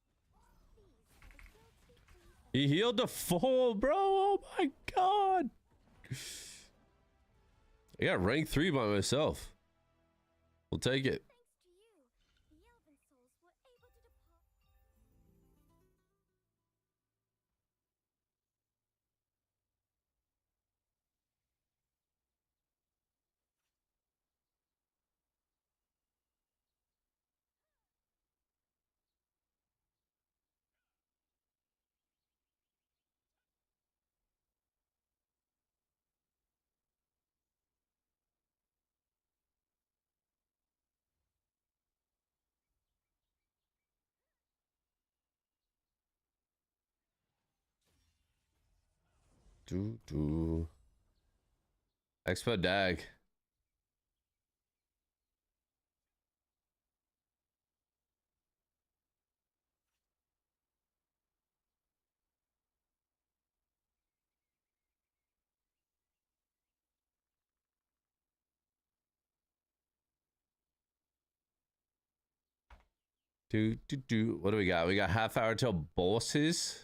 These are the guilty pleas of He healed the full, bro. Oh my god. I got rank 3 by myself. We'll take it. thanks to you, the Elven souls were able to depart. Expo Dag. What do we got? We got half hour till bosses.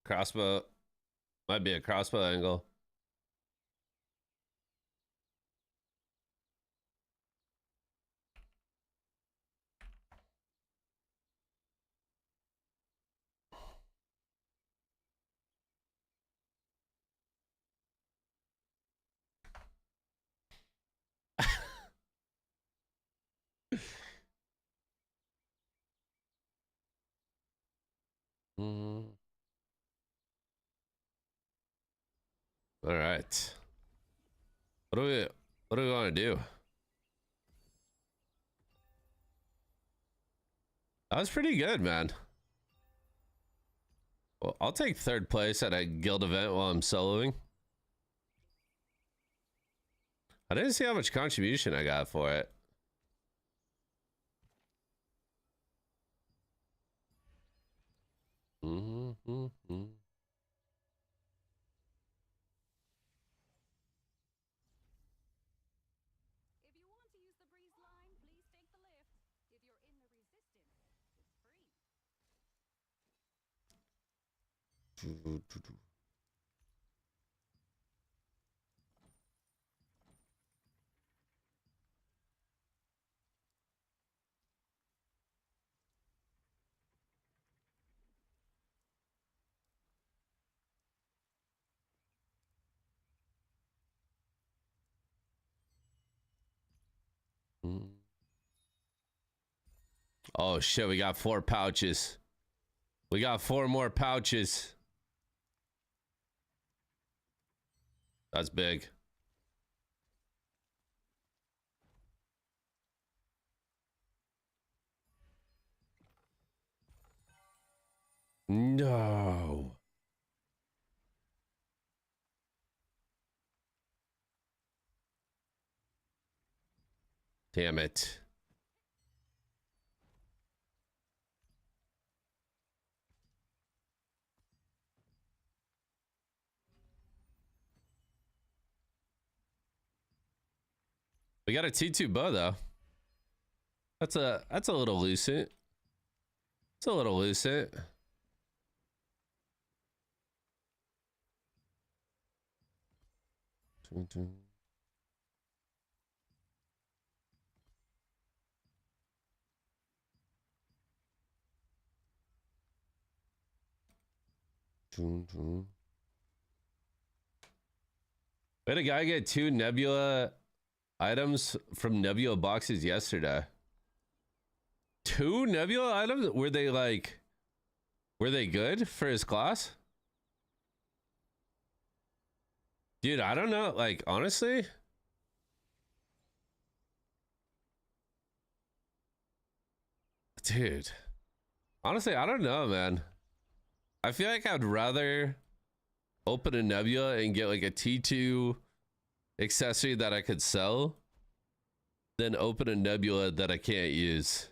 Crossbow. Might be a crossbow angle. Mm. All right. What do we want to do? That was pretty good, man. Well, I'll take third place at a guild event while I'm soloing. I didn't see how much contribution I got for it. If you want to use the breeze line, please take the lift. If you're in the resistance, it's free. Oh shit, we got 4 pouches. We got 4 more pouches. That's big. No. Damn it. We got a T2 bow though. That's a little lucent. It's a little lucent. We had a guy get 2 Nebula items from Nebula boxes yesterday. 2 Nebula items? Were they good for his class? Dude, I don't know. Like, honestly, dude, honestly, I don't know, man. I feel like I'd rather open a Nebula and get like a T2 accessory that I could sell than open a Nebula that I can't use.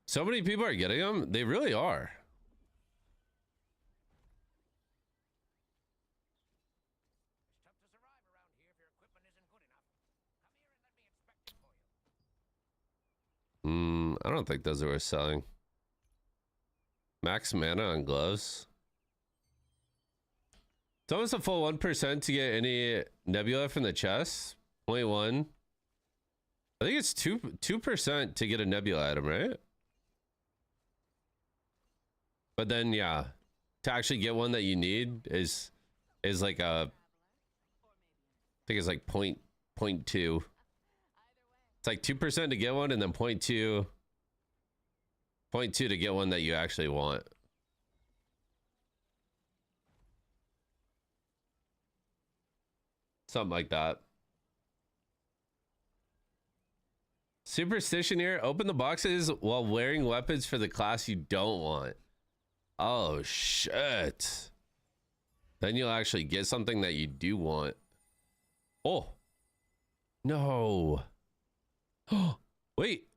So many people are getting them. They really are. It's tough to survive around here if your equipment isn't good enough. Come here and let me inspect it for you. I don't think those are worth selling. Max mana on gloves. It's almost a full 1% to get any Nebula from the chest. 0.1. I think it's 2% to get a Nebula item, right? But then yeah, to actually get one that you need is like a, I think it's like point two. It's like 2% to get one, and then point two to get one that you actually want. Something like that. Superstition here. Open the boxes while wearing weapons for the class you don't want. Oh, shit. Then you'll actually get something that you do want. Oh. No. Oh, wait.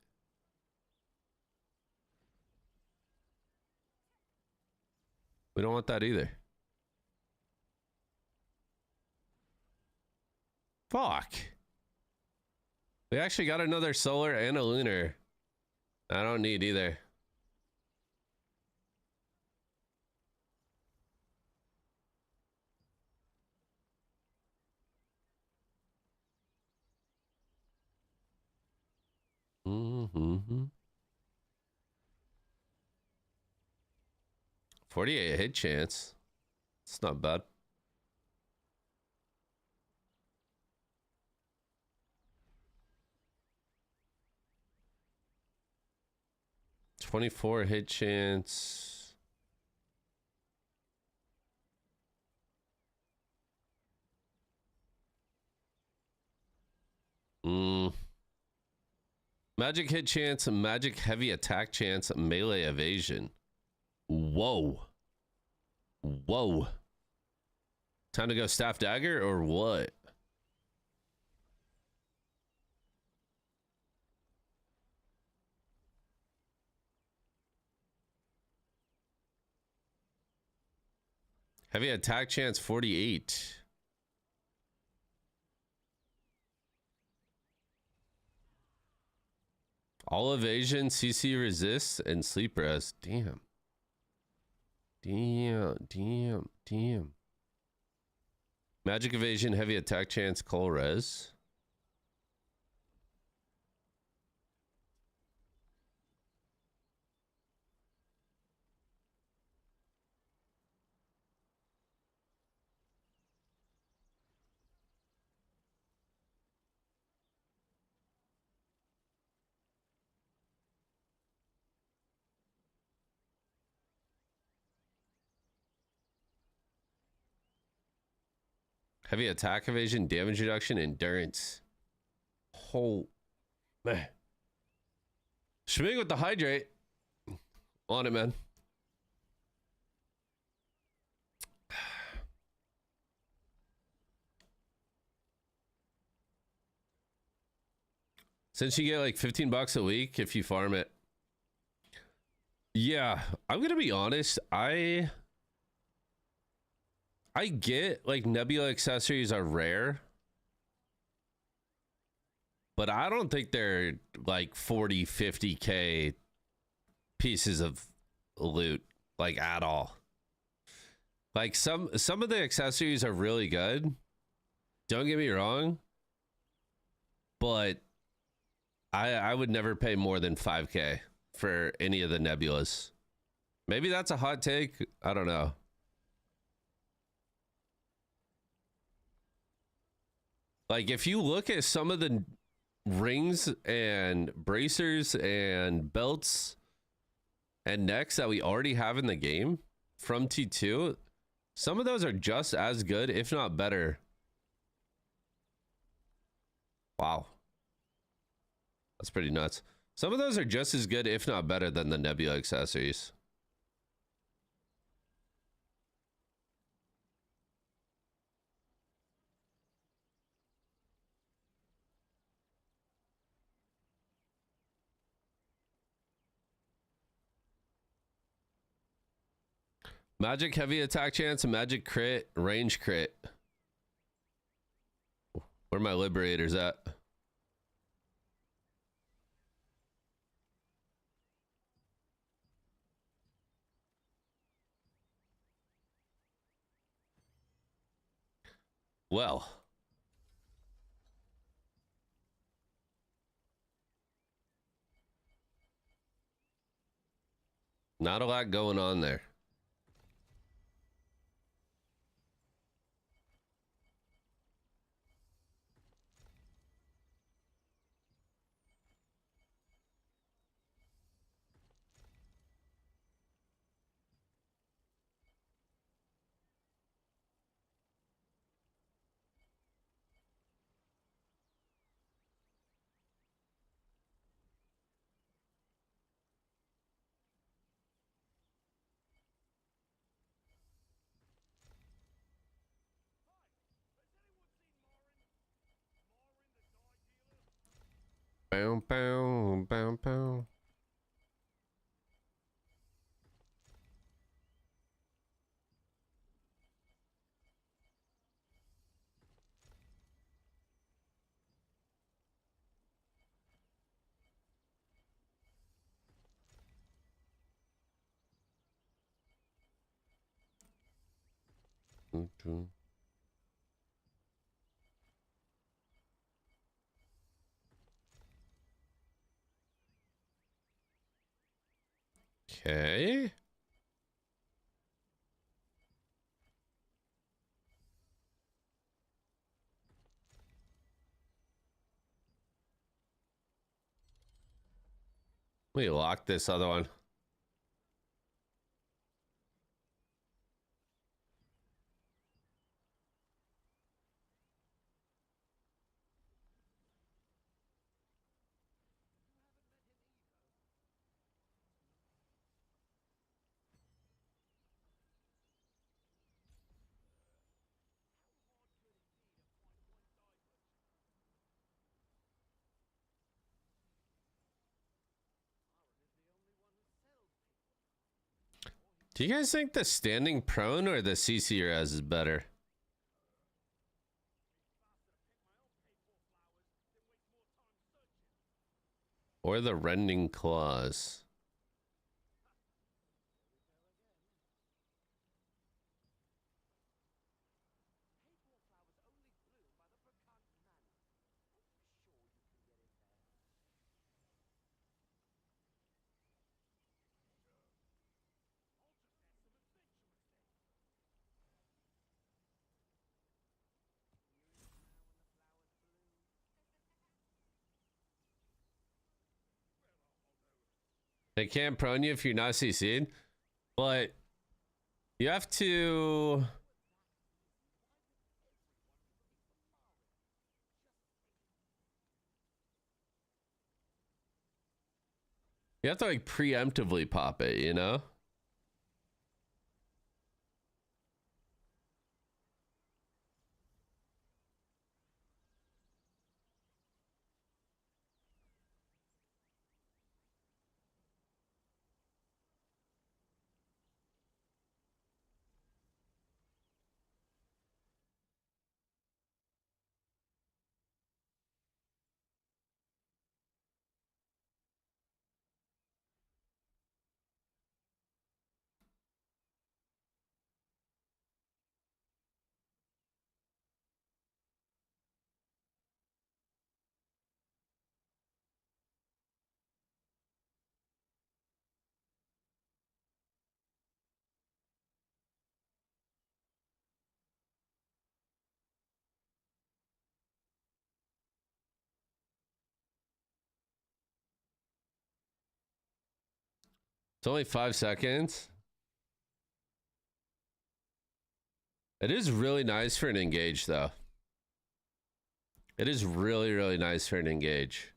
We don't want that either. Fuck. We actually got another solar and a lunar. I don't need either. Mm-hmm. 48 hit chance. It's not bad. $24 hit chance. Magic hit chance, magic heavy attack chance, melee evasion. Whoa. Whoa. Time to go staff dagger or what? Heavy attack chance 48. All evasion, CC resist, and sleep rest. Damn. Damn. Magic evasion, heavy attack chance, cold res. Heavy attack evasion, damage reduction, endurance. Oh, man. Schmig with the hydrate. On it, man. Since you get like 15 bucks a week if you farm it. Yeah, I'm gonna be honest. I get like nebula accessories are rare, but I don't think they're like 40, 50K pieces of loot, like at all. Like some of the accessories are really good. Don't get me wrong, but I would never pay more than 5K for any of the nebulas. Maybe that's a hot take. I don't know. Like if you look at some of the rings and bracers and belts and necks that we already have in the game from T2, some of those are just as good, if not better. Wow. That's pretty nuts. Some of those are just as good, if not better, than the nebula accessories. Magic heavy attack chance, magic crit, range crit. Where are my liberators at? Well. Not a lot going on there. Bow, bow, bow, bow. Okay. We lock this other one. Do you guys think the standing prone or the CC res is better? Or the rending claws? They can't prone you if you're not CC'd, but you have to. You have to like preemptively pop it, you know? It's only 5 seconds. It is really nice for an engage, though. It is really, really nice for an engage.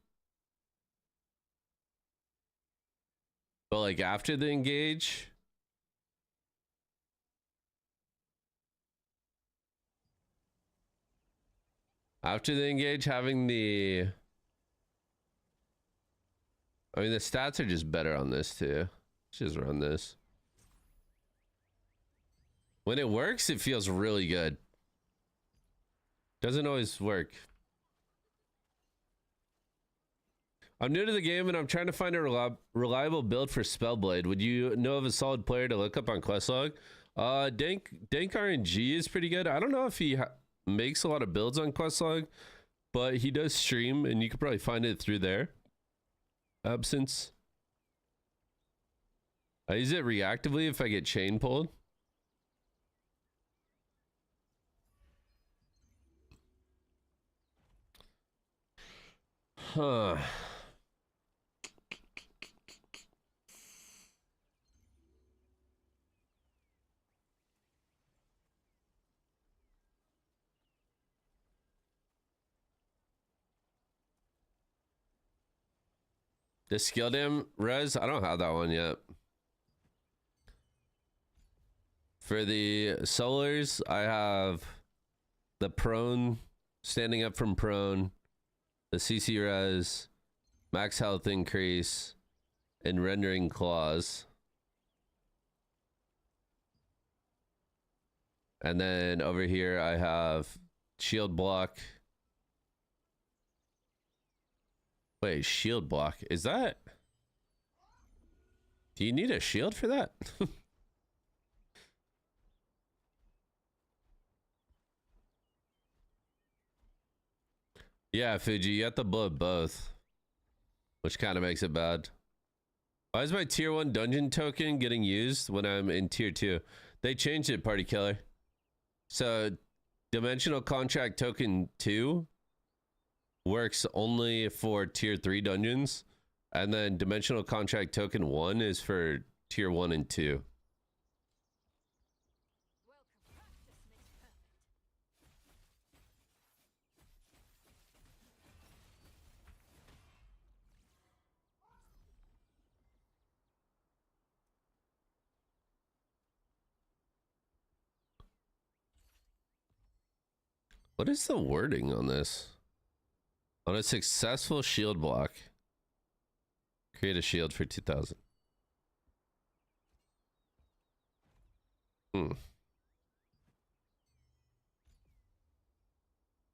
But like after the engage, having the, I mean, the stats are just better on this too. Let's just run this. When it works, it feels really good. Doesn't always work. I'm new to the game and I'm trying to find a reliable build for Spellblade. Would you know of a solid player to look up on Questlog? Dank RNG is pretty good. I don't know if he makes a lot of builds on Questlog, but he does stream and you could probably find it through there. Absence. I use it reactively if I get chain pulled. Huh. The skill dam res, I don't have that one yet. For the solars, I have the prone, standing up from prone, the CC res, Max health increase. And rendering claws. And then over here I have shield block. Wait, shield block. Is that... Do you need a shield for that? Yeah, Fuji, you have to blow both. Which kind of makes it bad. Why is my tier 1 dungeon token getting used when I'm in tier 2? They changed it, Party Killer. So, Dimensional Contract Token 2 works only for tier 3 dungeons. And then Dimensional Contract Token 1 is for tier 1 and 2. What is the wording on this? On a successful shield block, create a shield for 2,000. I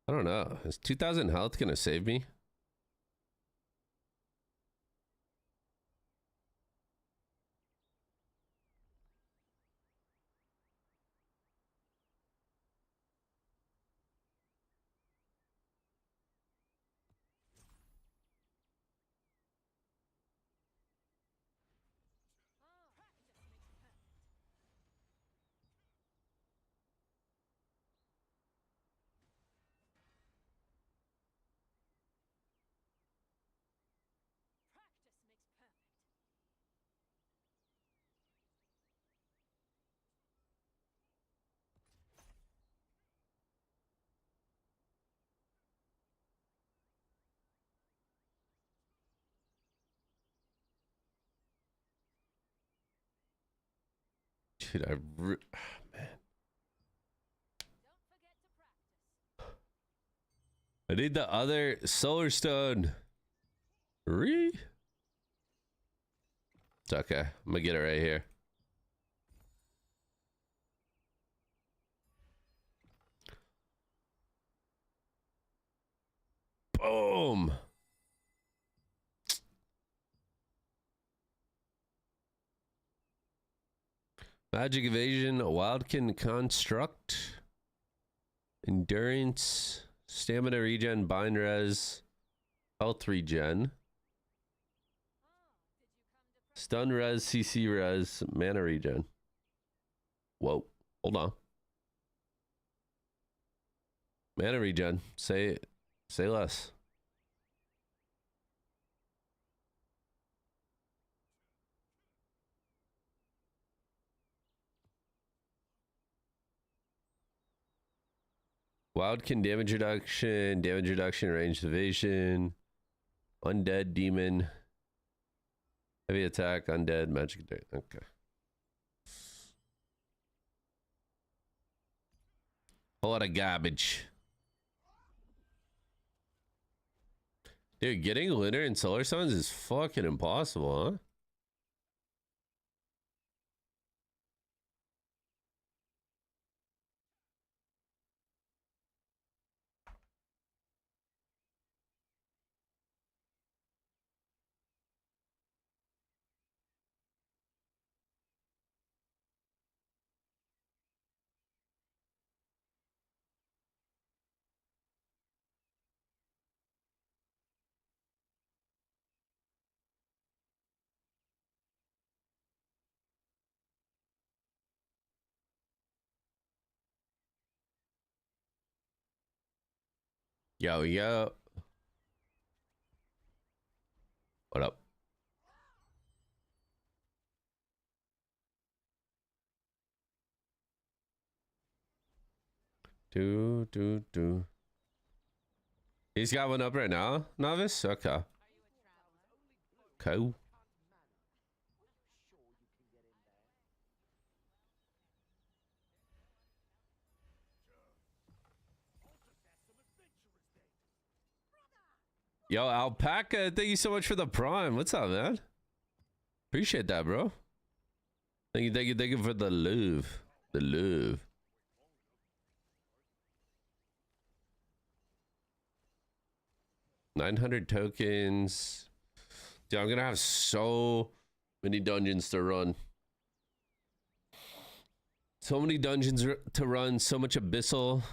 don't know. Is 2,000 health gonna save me? Dude, man. I need the other solar stone. It's okay. I'm gonna get it right here. Boom. Magic evasion, wildkin construct, endurance, stamina regen, bind res, health regen, stun res, CC res, mana regen. Whoa, hold on. Mana regen. Say less. Wildkin damage reduction, ranged evasion, undead demon, heavy attack, undead, magic. Okay. A lot of garbage. Dude, getting lunar and solar suns is fucking impossible, huh? Yo. What up? Do. He's got one up right now, Novice? Okay. Cool. Yo, Alpaca, thank you so much for the prime. What's up, man? Appreciate that, bro. Thank you for the love. The love. $900 tokens. Dude, I'm gonna have so many dungeons to run. So many dungeons to run, so much abyssal.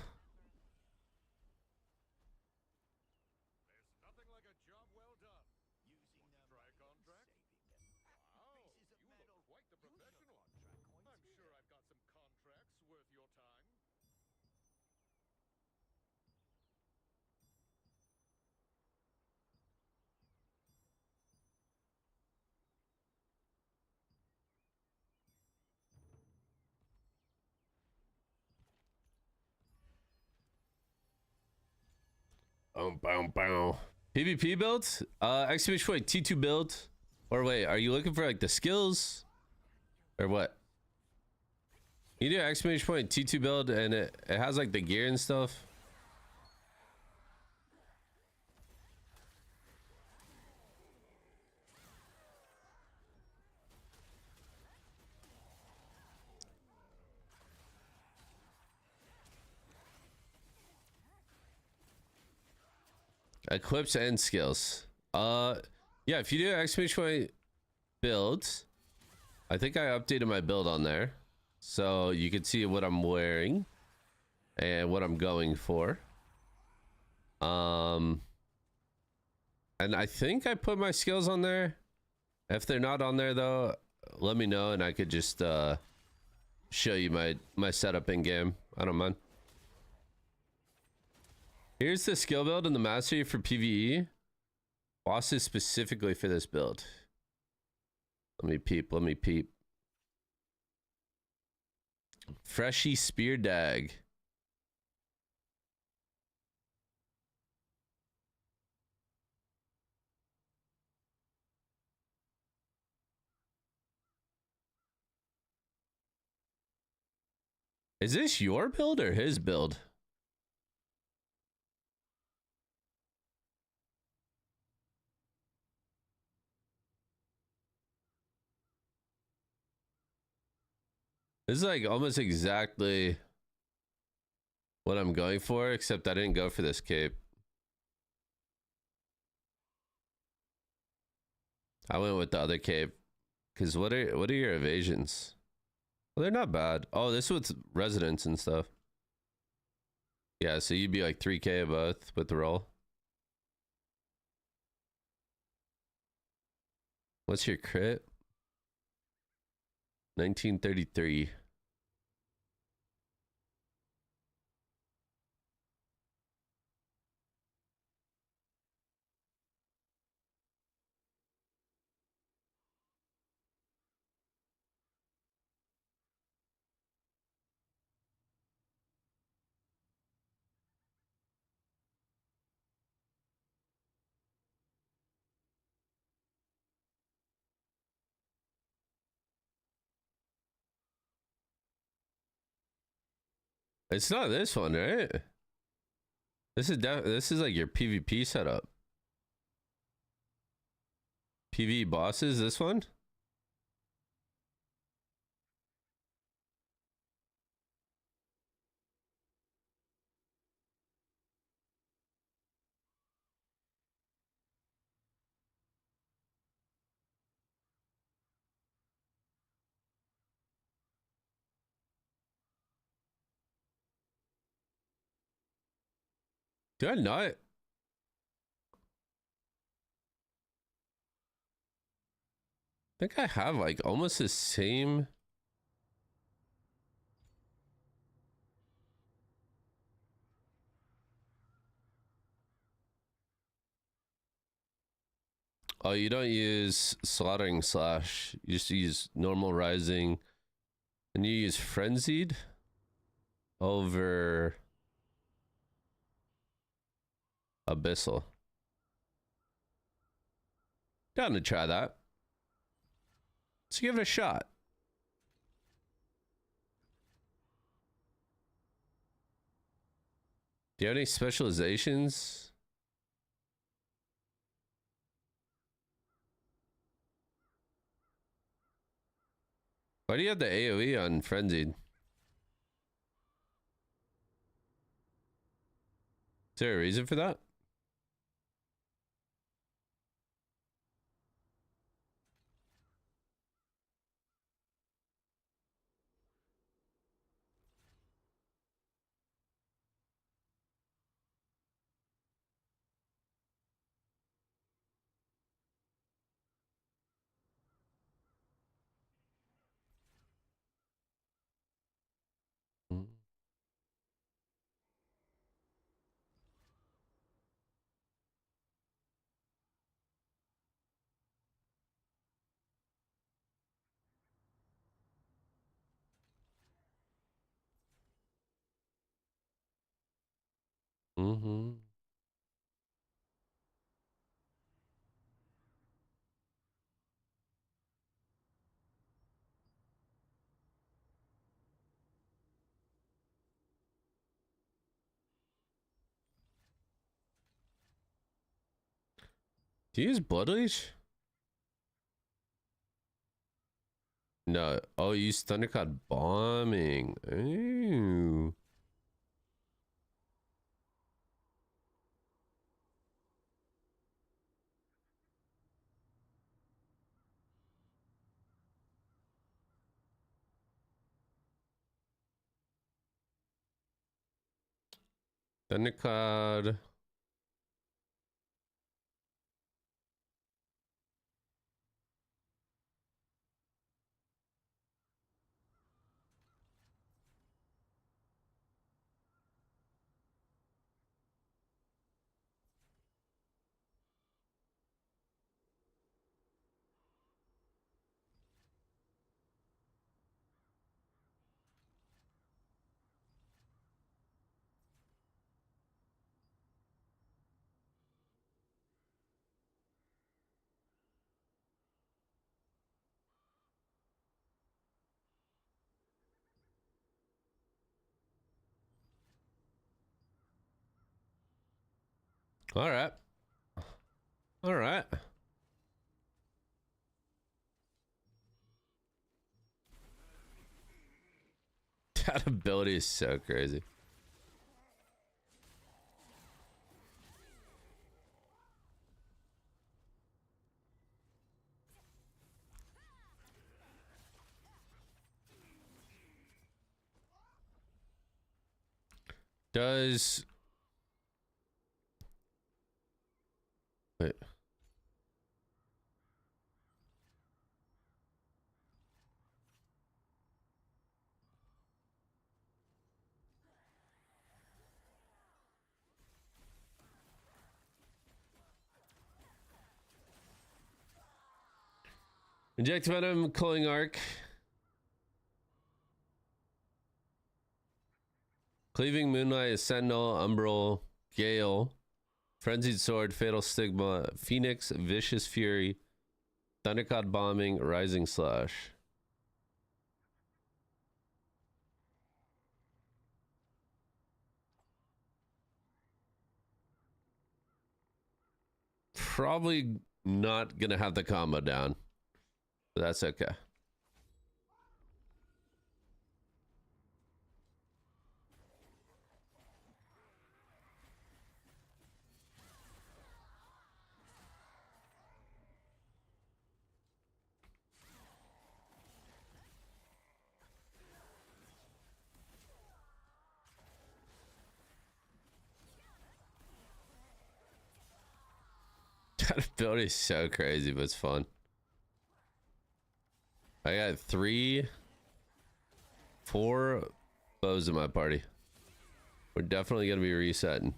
Boom, boom. PvP builds? Exclamation point T2 build. Or wait, are you looking for like the skills? Or what? You do exclamation point T2 build and it has like the gear and stuff. Equips and skills. Yeah, if you do exclamation point builds, I think I updated my build on there. So you can see what I'm wearing and what I'm going for. And I think I put my skills on there. If they're not on there though, let me know and I could just show you my setup in game. I don't mind. Here's the skill build and the mastery for PvE. Bosses specifically for this build. Let me peep, let me peep. Freshy Spear Dag. Is this your build or his build? This is like almost exactly what I'm going for, except I didn't go for this cape. I went with the other cape. Cause what are your evasions? Well, they're not bad. Oh, this was residence and stuff. Yeah, so you'd be like 3K both with the roll. What's your crit? 1933. It's not this one, right? This is like your PvP setup. PvE bosses, this one? Do I not? I think I have like almost the same. Oh, you don't use slaughtering slash. You just use normal rising. And you use frenzied over abyssal. Down to try that. Let's give it a shot. Do you have any specializations? Why do you have the AoE on Frenzied? Is there a reason for that? Mm-hmm. Do you use Blood Leech? No. Oh, you use Thundercloud Bombing. Ooh. Thundercloud. All right. All right. That ability is so crazy. Does wait. Inject Venom, Culling Arc. Cleaving Moonlight, Sentinel, Umbral, Gale, Frenzied Sword, Fatal Stigma, Phoenix, Vicious Fury, Thundercloud Bombing, Rising Slash. Probably not gonna have the combo down, but that's okay. That ability is so crazy, but it's fun. I got 3, 4 bows in my party. We're definitely gonna be resetting.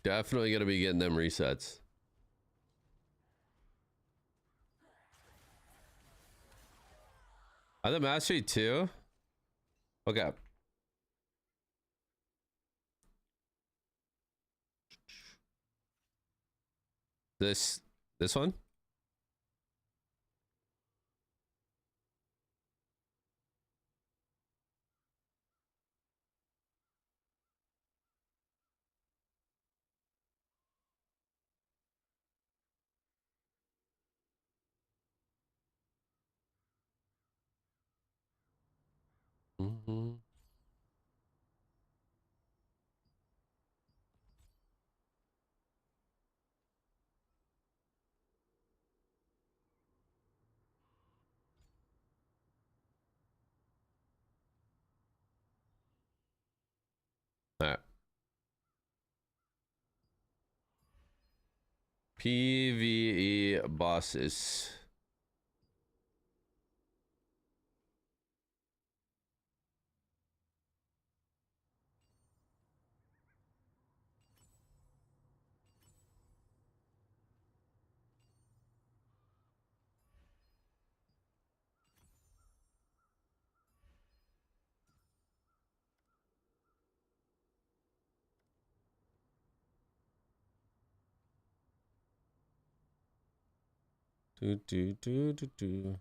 Definitely gonna be getting them resets. Are the mastery too? Okay. This one? Mm-hmm. All right. PvE bosses. Do do do do do.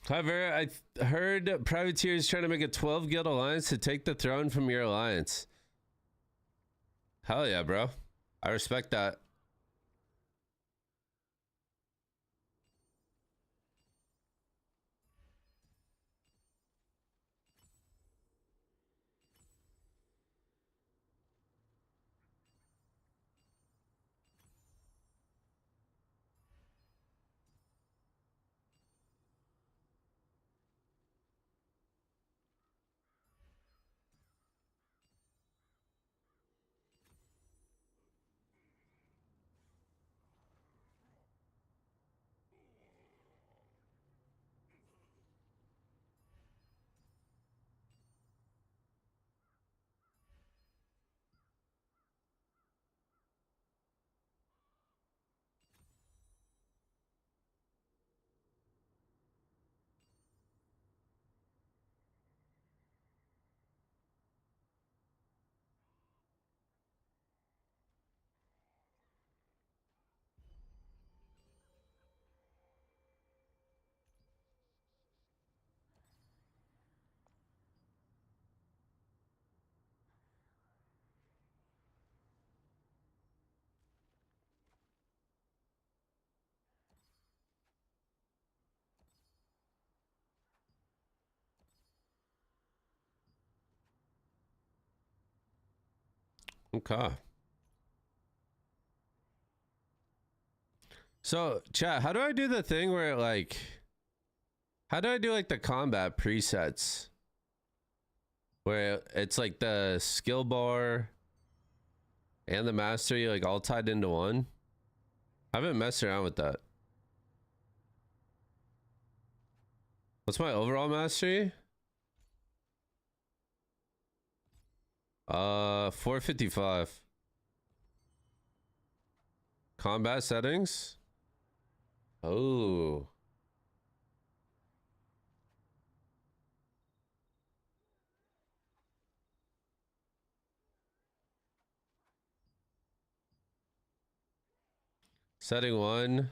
However, heard privateers trying to make a 12 guild alliance to take the throne from your alliance. Hell yeah, bro. I respect that. Okay. So, chat, how do I do the thing where like, how do I do like the combat presets? Where it's like the skill bar and the mastery like all tied into one? I haven't messed around with that. What's my overall mastery? 455. Combat settings? Oh. Setting 1.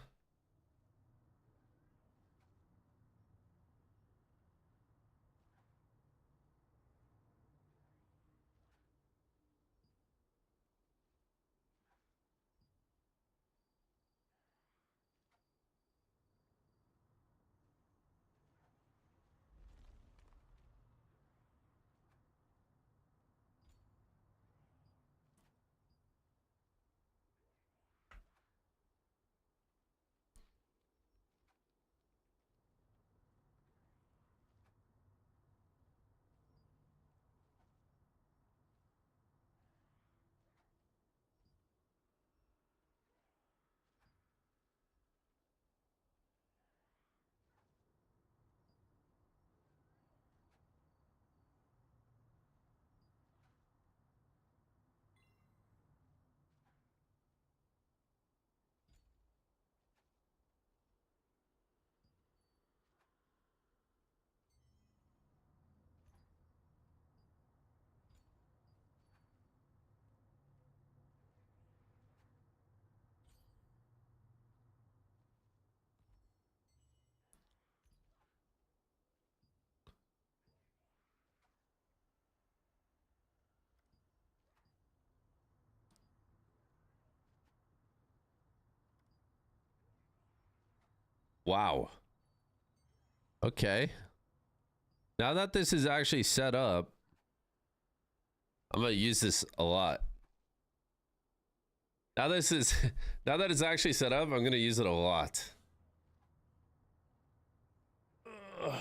Wow. Okay. Now that this is actually set up, I'm gonna use this a lot. Now this is now that it's actually set up, I'm gonna use it a lot. Ugh.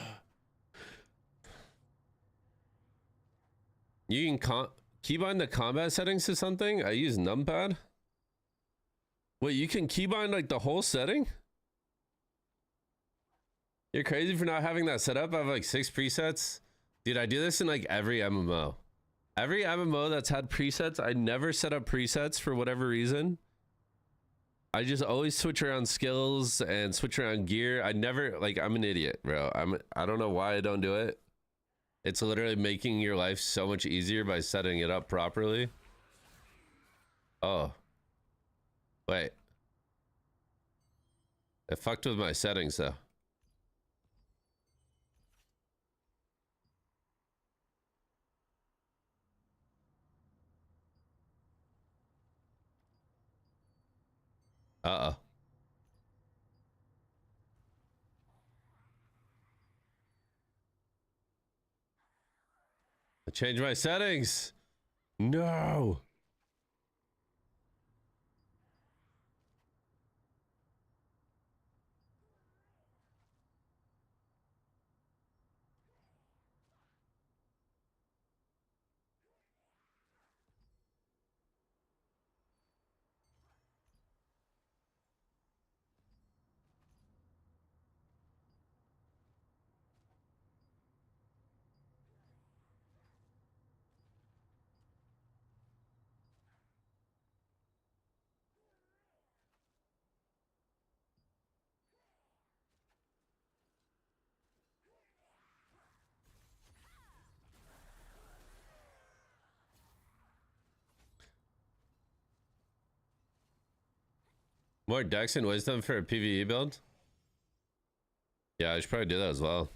You can keybind the combat settings to something? I use numpad. Wait, you can keybind like the whole setting? You're crazy for not having that set up. I have like 6 presets. Dude, I do this in like every MMO. Every MMO that's had presets, I never set up presets for whatever reason. I just always switch around skills and switch around gear. I never, like, I'm an idiot, bro. I don't know why I don't do it. It's literally making your life so much easier by setting it up properly. Oh. Wait. It fucked with my settings, though. Uh-oh. I changed my settings. No. More dex and wisdom for a PvE build? Yeah, I should probably do that as well.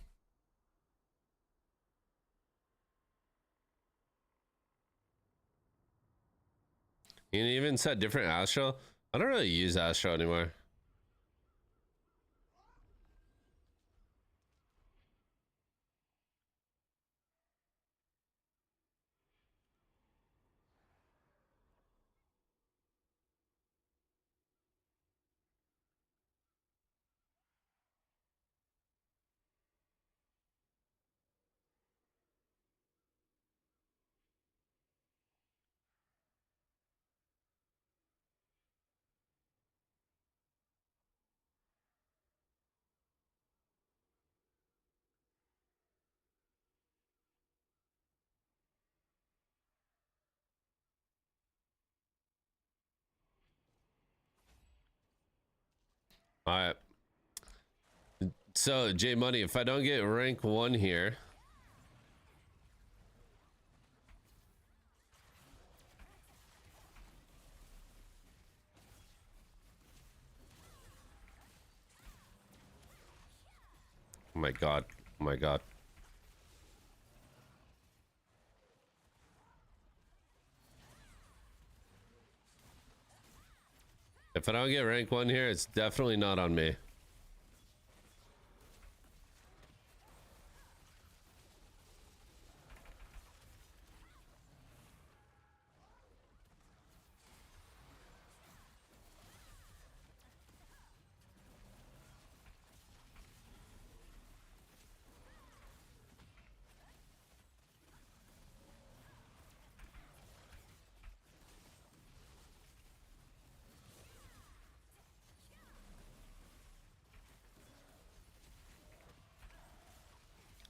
You can even set different astral. I don't really use astral anymore. All right. So, J Money, if I don't get rank 1 here, oh my god, oh my god. If I don't get rank 1 here, it's definitely not on me.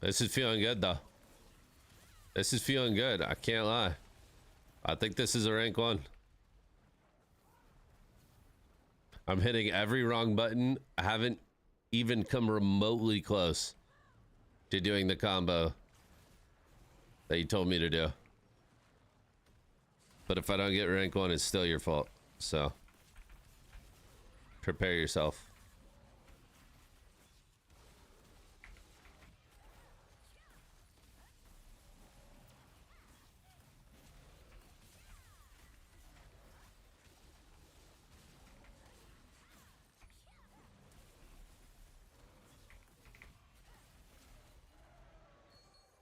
This is feeling good, though. This is feeling good. I can't lie. I think this is a rank 1. I'm hitting every wrong button. I haven't even come remotely close to doing the combo that you told me to do. But if I don't get rank 1, it's still your fault. So, prepare yourself.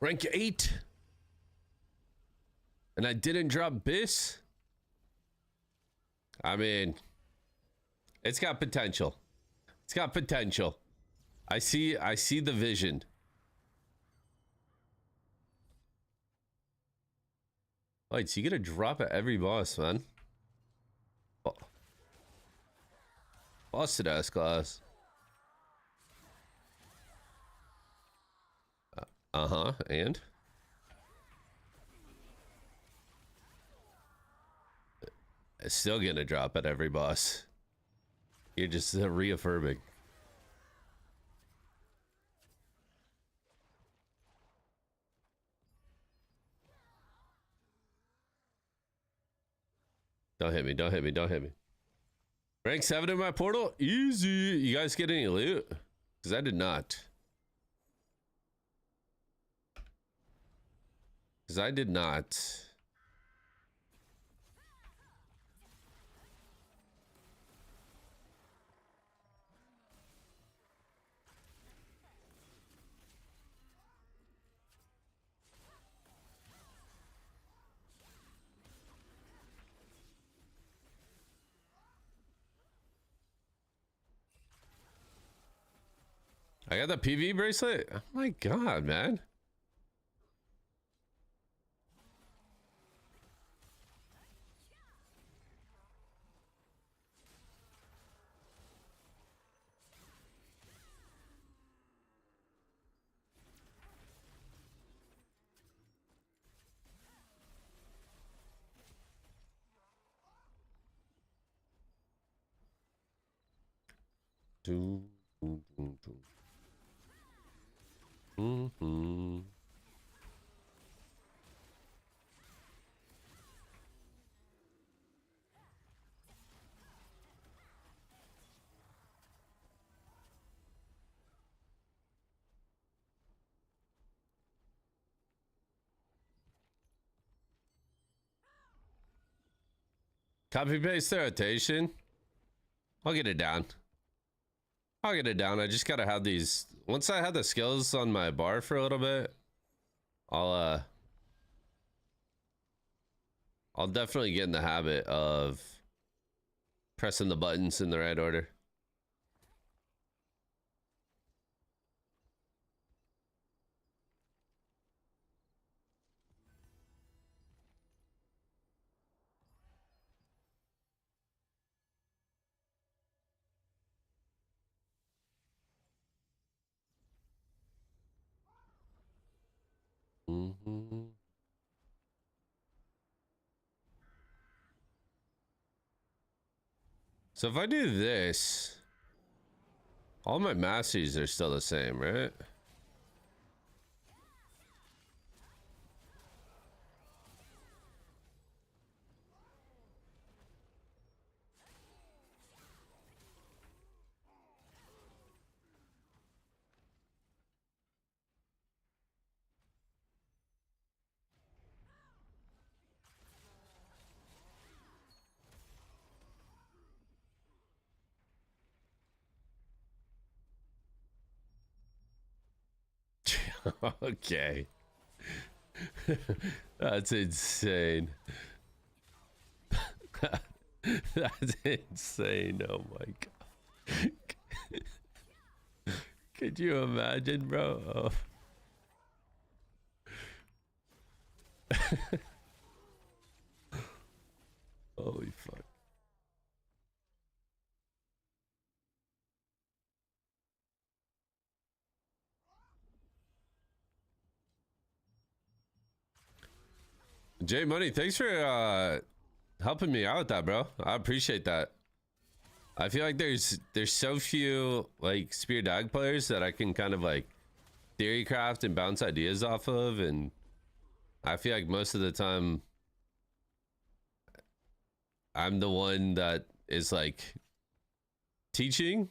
Rank 8. And I didn't drop Biss. I mean, it's got potential. It's got potential. I see the vision. Wait, so you gotta drop at every boss, man. Oh. Busted ass class. Uh-huh, and? It's still gonna drop at every boss. You're just reaffirming. Don't hit me, don't hit me, don't hit me. Rank 7 in my portal? Easy. You guys get any loot? Because I did not. Because I did not. I got the PV bracelet? Oh my god, man. Doom, doom, doom, doom. Mm-hmm. Copy paste the rotation. I'll get it down. I'll get it down. I just gotta have these. Once I have the skills on my bar for a little bit, I'll definitely get in the habit of pressing the buttons in the right order. Mm-hmm. So if I do this, all my masteries are still the same, right? Okay. That's insane. That's insane. Oh my god. Could you imagine, bro? Oh. Holy fuck. Jay Money, thanks for helping me out with that, bro. I appreciate that. I feel like there's so few like Spear Dag players that I can kind of like theory craft and bounce ideas off of, and I feel like most of the time I'm the one that is like teaching.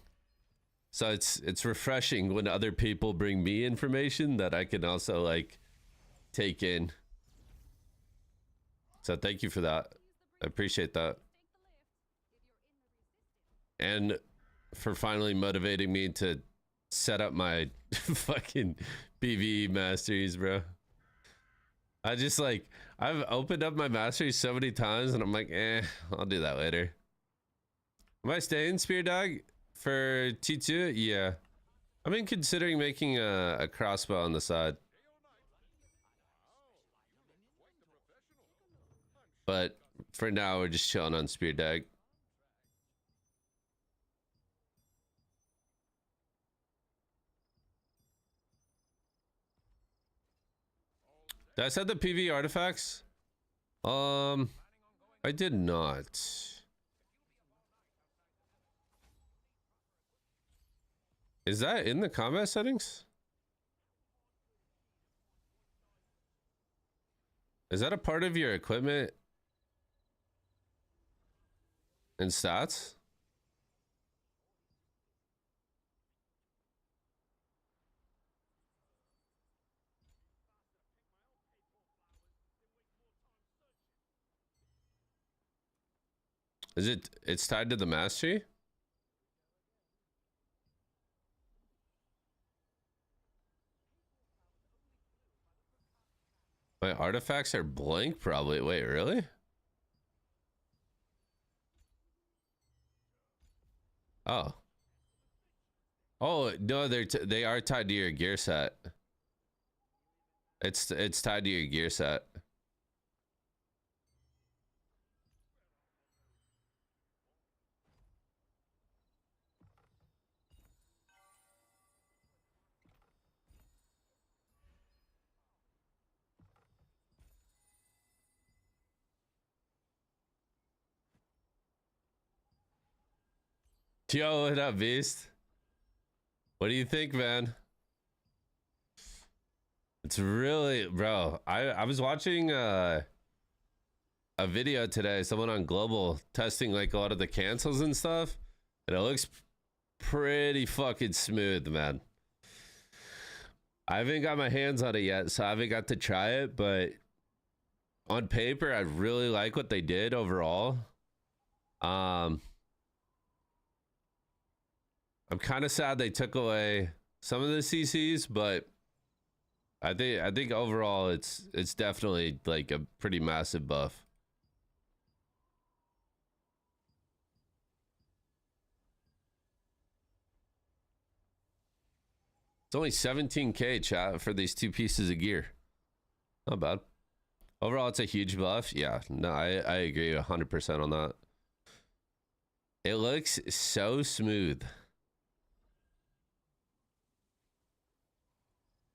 So it's refreshing when other people bring me information that I can also like take in. So thank you for that. I appreciate that. And for finally motivating me to set up my fucking PvE masteries, bro. I just like, I've opened up my mastery so many times and I'm like, I'll do that later. Am I staying Spear Dog for T2? Yeah. I've been considering making a crossbow on the side. But for now, we're just chilling on Spear Dog. Did I set the PV artifacts? I did not. Is that in the combat settings? Is that a part of your equipment and stats? Is it? It's tied to the mastery? My artifacts are blank, probably. Wait, really? Oh. Oh no, they are tied to your gear set. It's tied to your gear set. Yo, what up, Beast? What do you think, man? It's really, bro. I was watching a video today, someone on Global testing like a lot of the cancels and stuff, and it looks pretty fucking smooth, man. I haven't got my hands on it yet, so I haven't got to try it, but on paper, I really like what they did overall. I'm kind of sad they took away some of the CCs, but I think overall it's definitely like a pretty massive buff. It's only 17K, chat, for these two pieces of gear. Not bad. Overall, it's a huge buff. Yeah, no, I agree 100% on that. It looks so smooth.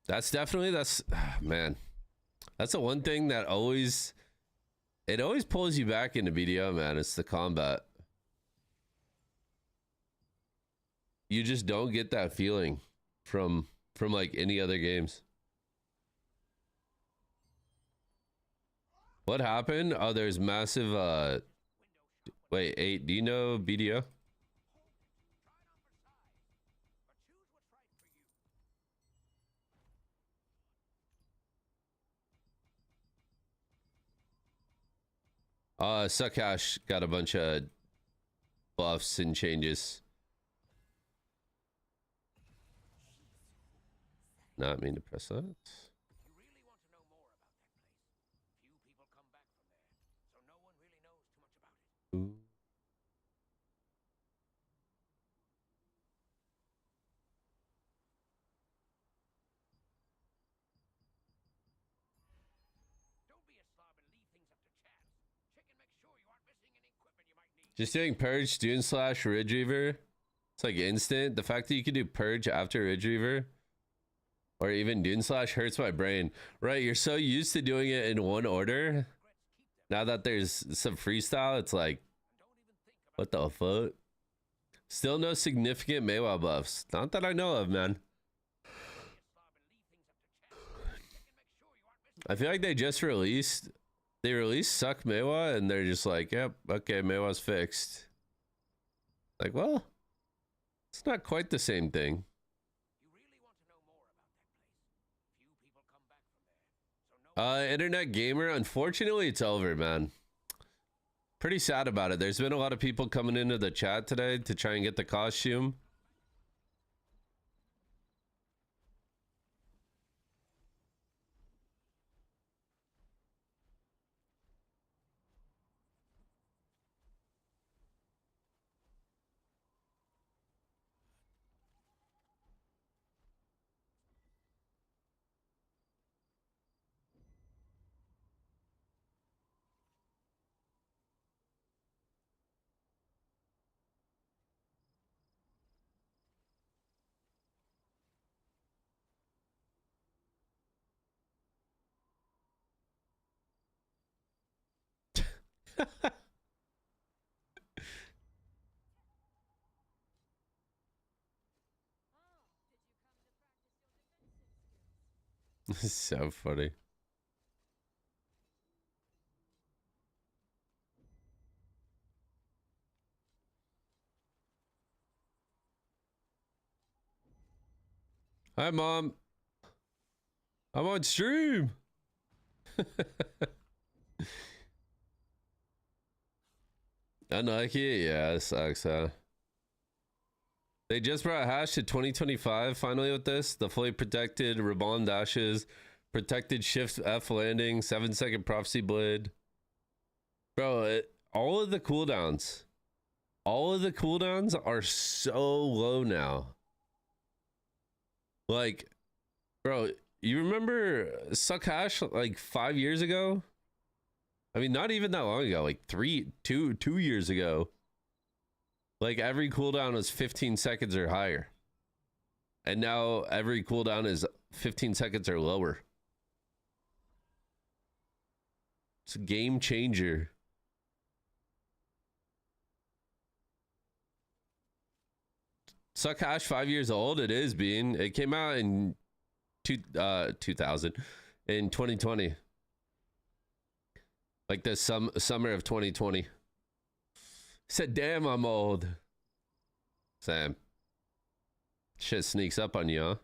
That's man. That's the one thing that always pulls you back into BDO, man. It's the combat. You just don't get that feeling from like any other games. What happened? Oh, there's massive wait, 8, do you know BDO? Suckash got a bunch of buffs and changes. Not mean to press that. Ooh. Just doing Purge, Dune Slash, Ridge Reaver. It's like instant. The fact that you can do Purge after Ridge Reaver or even Dune Slash hurts my brain. Right, you're so used to doing it in one order. Now that there's some freestyle, it's like, what the fuck? Still no significant Meiwa buffs. Not that I know of, man. I feel like they released Suck Meiwa and they're just like, yep, okay, Meiwa's fixed. Like, well, it's not quite the same thing. Internet Gamer, unfortunately it's over, man. Pretty sad about it. There's been a lot of people coming into the chat today to try and get the costume. This is so funny. Hi, Mom. I'm on stream. Unlucky? Yeah, it sucks, huh? They just brought hash to 2025 finally with this. The fully protected Raban dashes, protected shift F landing, 7-second prophecy blade. Bro, all of the cooldowns are so low now. Like, bro, you remember Suck Hash like 5 years ago? I mean, not even that long ago, like 2 years ago. Like every cooldown was 15 seconds or higher. And now every cooldown is 15 seconds or lower. It's a game changer. Suck Hash 5 years old. It is being. It came out in 2000 in 2020. Like the summer of 2020. Said, damn, I'm old. Sam. Shit sneaks up on you, huh?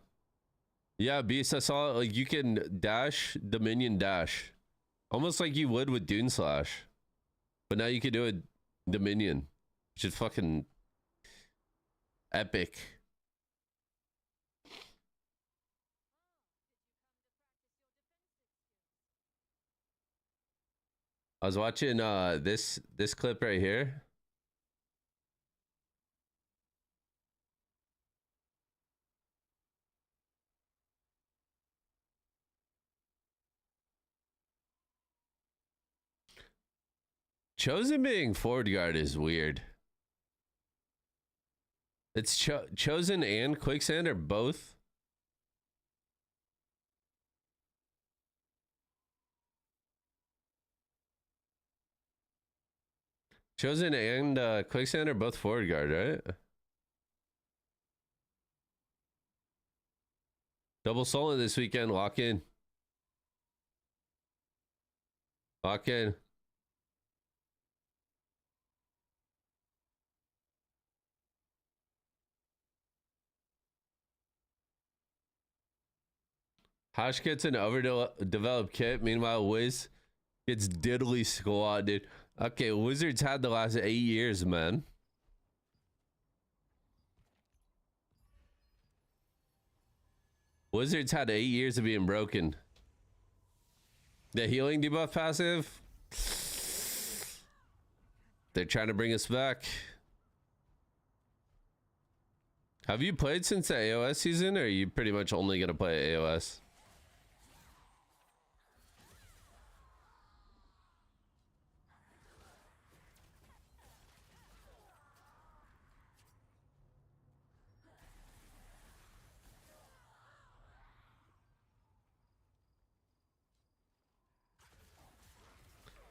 Yeah, Beast, I saw like you can dash Dominion dash. Almost like you would with Dune Slash. But now you can do it Dominion. Which is fucking epic. I was watching this clip right here. Chosen being forward guard is weird. It's Chosen and Quicksand are both. Chosen and Quicksand are both forward guard, right? Double solo this weekend. Lock in. Lock in. Hash gets an overdeveloped kit. Meanwhile, Wiz gets diddly squad, dude. Okay, Wizards had the last 8 years, man. Wizards had 8 years of being broken. The healing debuff passive. They're trying to bring us back. Have you played since the AOS season, or are you pretty much only going to play AOS?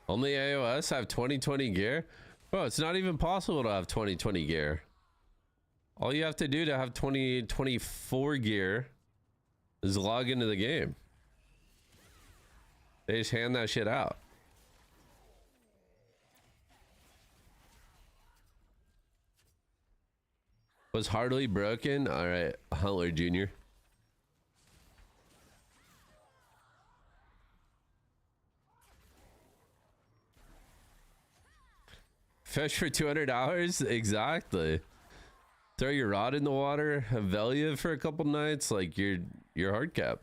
Only AOS have 2020 gear? Bro, it's not even possible to have 2020 gear. All you have to do to have 2024 gear is log into the game. They just hand that shit out. Was Hardly broken? All right, Hunter Jr. Fish for $200? Exactly. Throw your rod in the water, Avelia for a couple nights, like you're hard cap.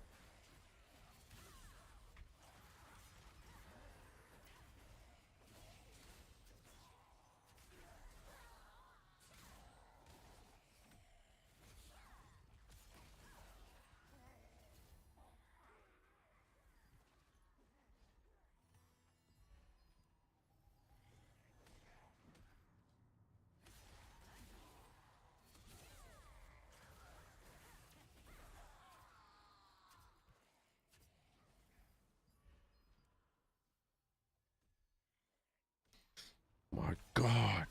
My God.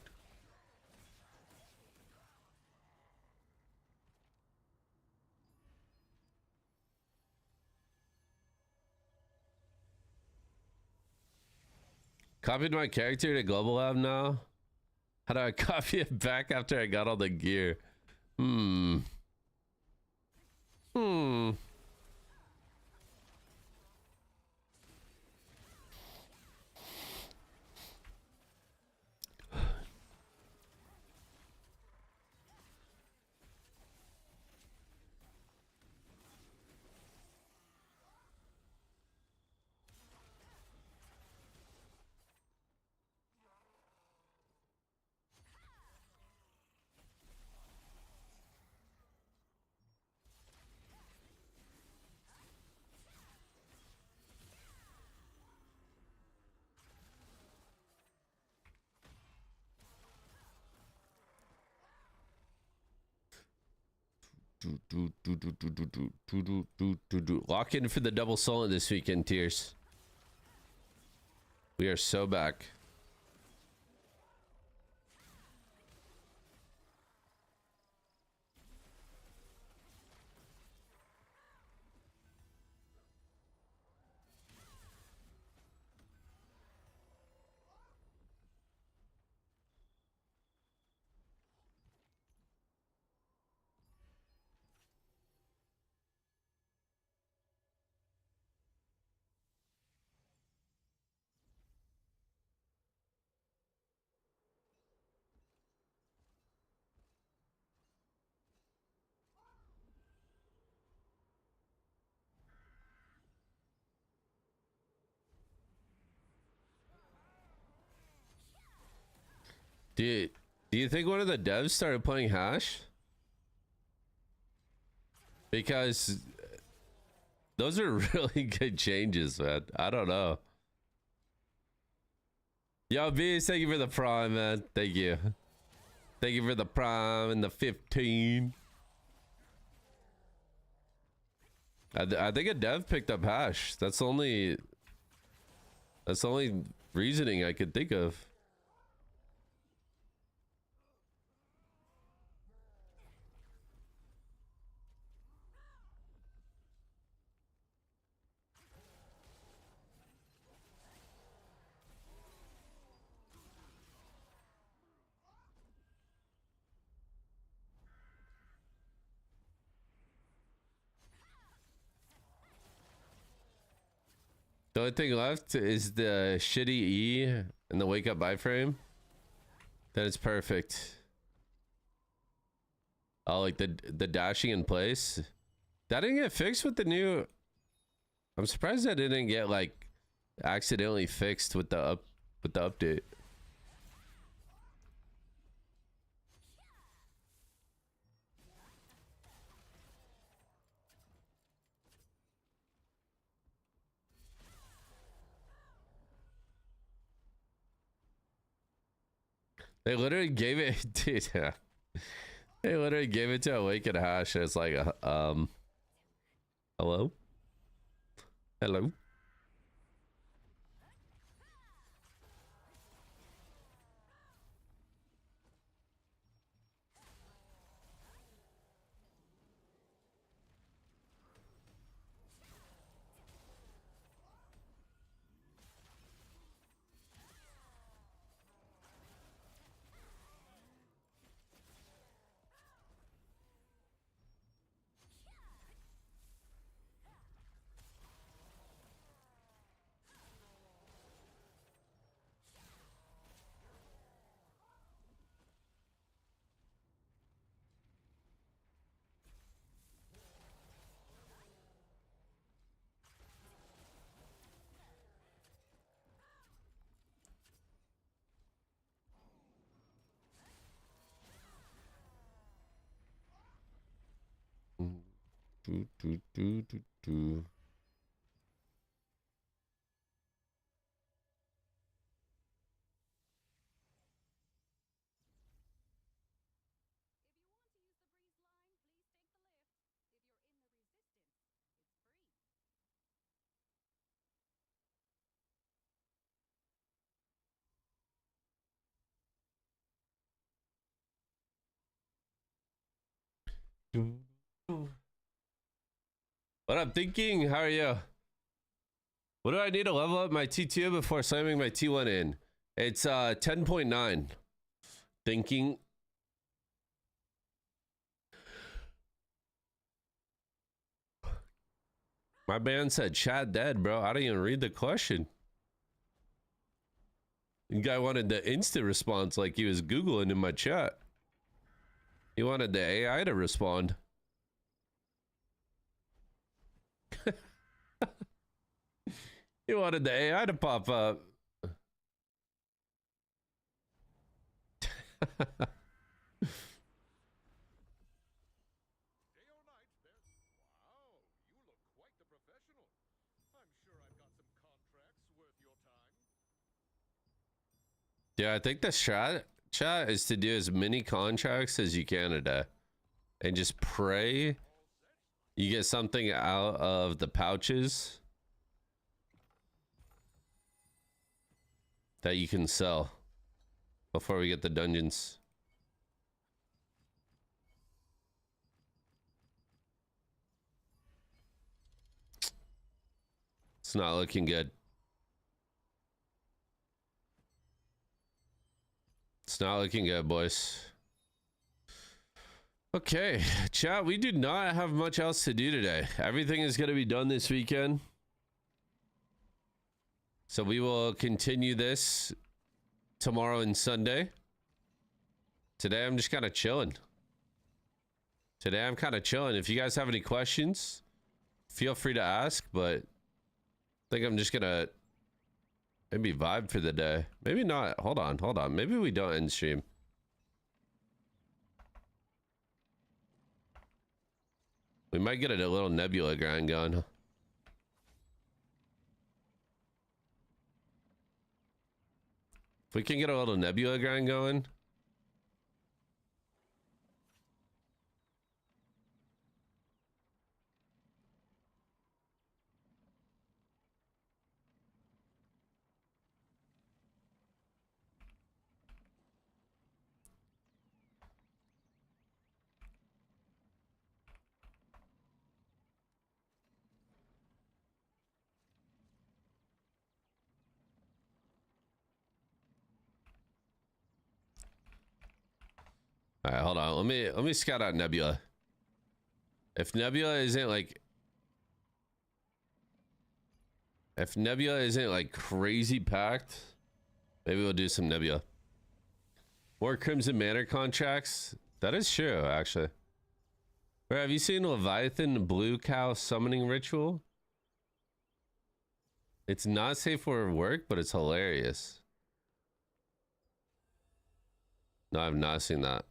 Copied my character to Global Lab now? How do I copy it back after I got all the gear? Hmm. Lock in for the double solo this weekend, Tears. We are so back. Do you think one of the devs started playing Hash? Because those are really good changes, man. I don't know. Yo, Beast, thank you for the prime, man. Thank you. Thank you for the prime and the 15. I think a dev picked up Hash. That's the only reasoning I could think of. The only thing left is the shitty E and the wake up iframe. Then it's perfect. Oh, like the dashing in place. That didn't get fixed with the new. I'm surprised that didn't get like accidentally fixed with the update. They literally gave it, dude. They literally gave it to Awaken Hash. And it's like, hello, hello. Do, do, do, do, do. What I'm thinking, how are you? What do I need to level up my T2 before slamming my T1 in? It's 10.9. Thinking. My band said chat dead, bro. I didn't even read the question. The guy wanted the instant response like he was Googling in my chat. He wanted the AI to respond. He wanted the AI to pop up. Yeah, I think the chat is to do as many contracts as you can a day. And just pray you get something out of the pouches that you can sell before we get the dungeons. It's not looking good. It's not looking good, boys. Okay, chat, we do not have much else to do today. Everything is going to be done this weekend. So we will continue this tomorrow and Sunday. Today, I'm just kind of chilling. If you guys have any questions, feel free to ask, but I think I'm just going to maybe vibe for the day. Maybe not. Hold on. Maybe we don't end stream. We might get a little nebula grind going. If we can get a little nebula grind going. All right, hold on. Let me scout out Nebula. If Nebula isn't like crazy packed, maybe we'll do some Nebula. More Crimson Manor contracts. That is true, actually. Bro, have you seen Leviathan Blue Cow summoning ritual? It's not safe for work, but it's hilarious. No, I've not seen that.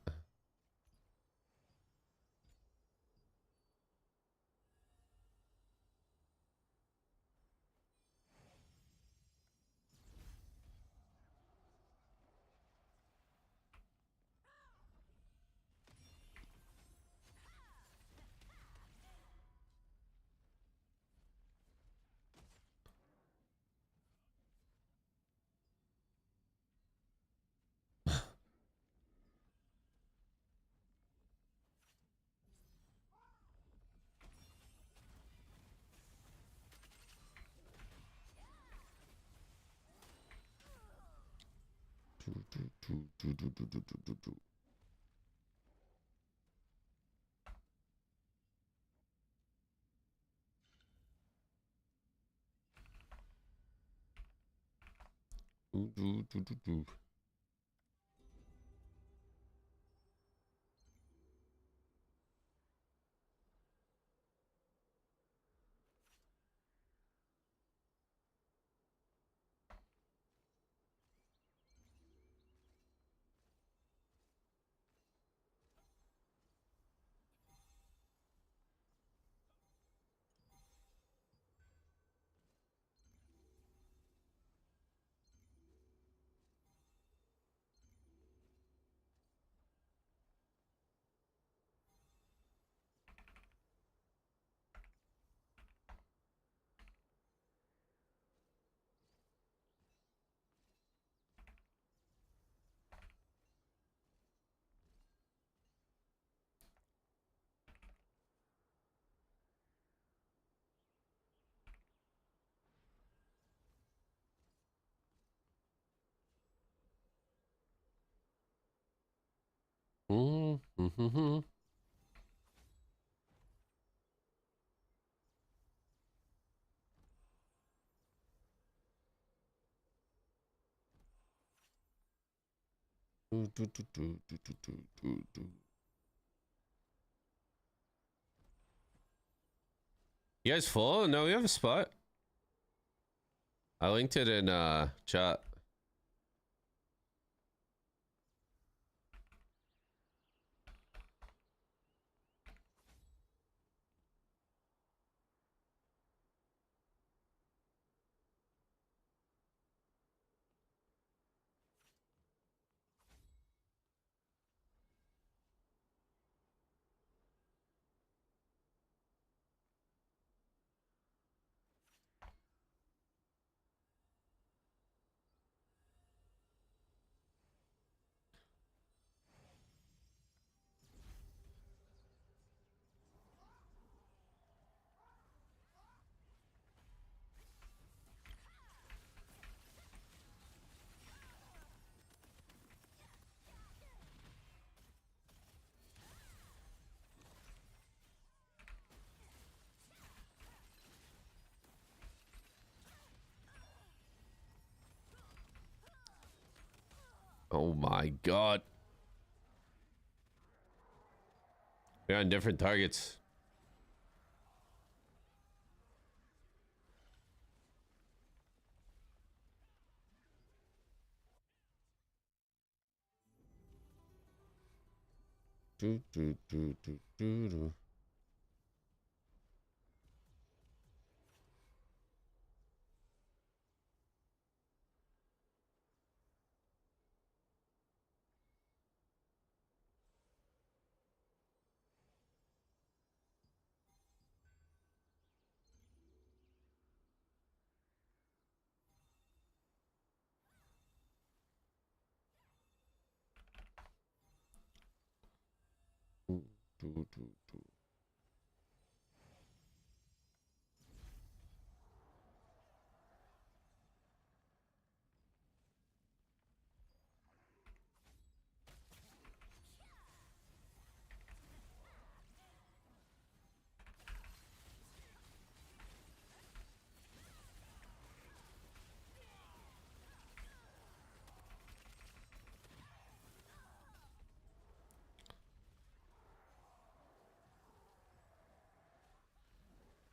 Mm-hmm. You guys full? No, we have a spot. I linked it in chat. Oh my god. We're on different targets. Do. Do.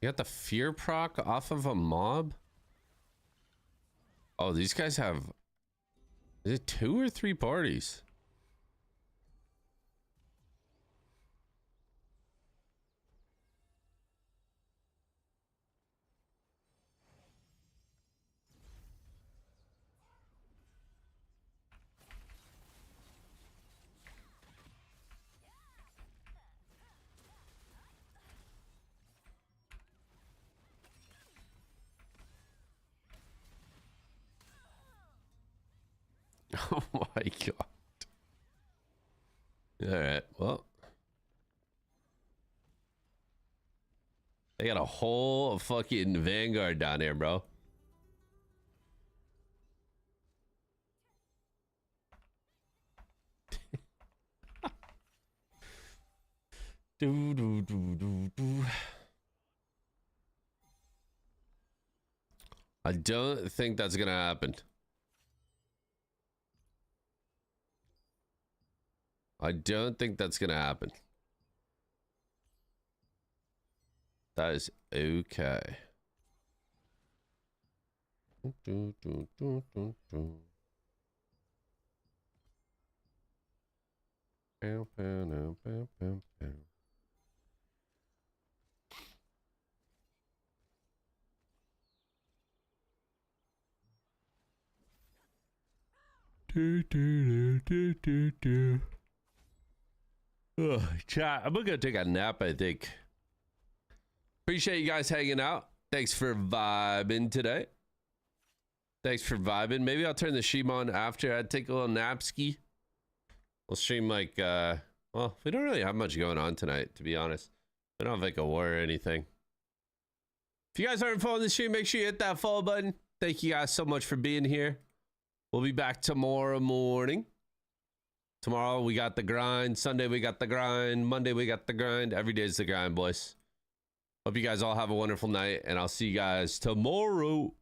You got the fear proc off of a mob? Oh, these guys have... Is it 2 or 3 parties? Oh my god. Alright, well. They got a whole fucking vanguard down here, bro. Do. I don't think that's gonna happen. I don't think that's gonna happen. That is okay. Ugh, chat, I'm gonna take a nap, I think. Appreciate you guys hanging out. Thanks for vibing today. Thanks for vibing. Maybe I'll turn the stream on after I take a little napski. We'll stream like, well, we don't really have much going on tonight, to be honest. We don't have like a war or anything. If you guys aren't following the stream, make sure you hit that follow button. Thank you guys so much for being here. We'll be back tomorrow morning. Tomorrow we got the grind. Sunday we got the grind. Monday we got the grind. Every day's the grind, boys. Hope you guys all have a wonderful night, and I'll see you guys tomorrow.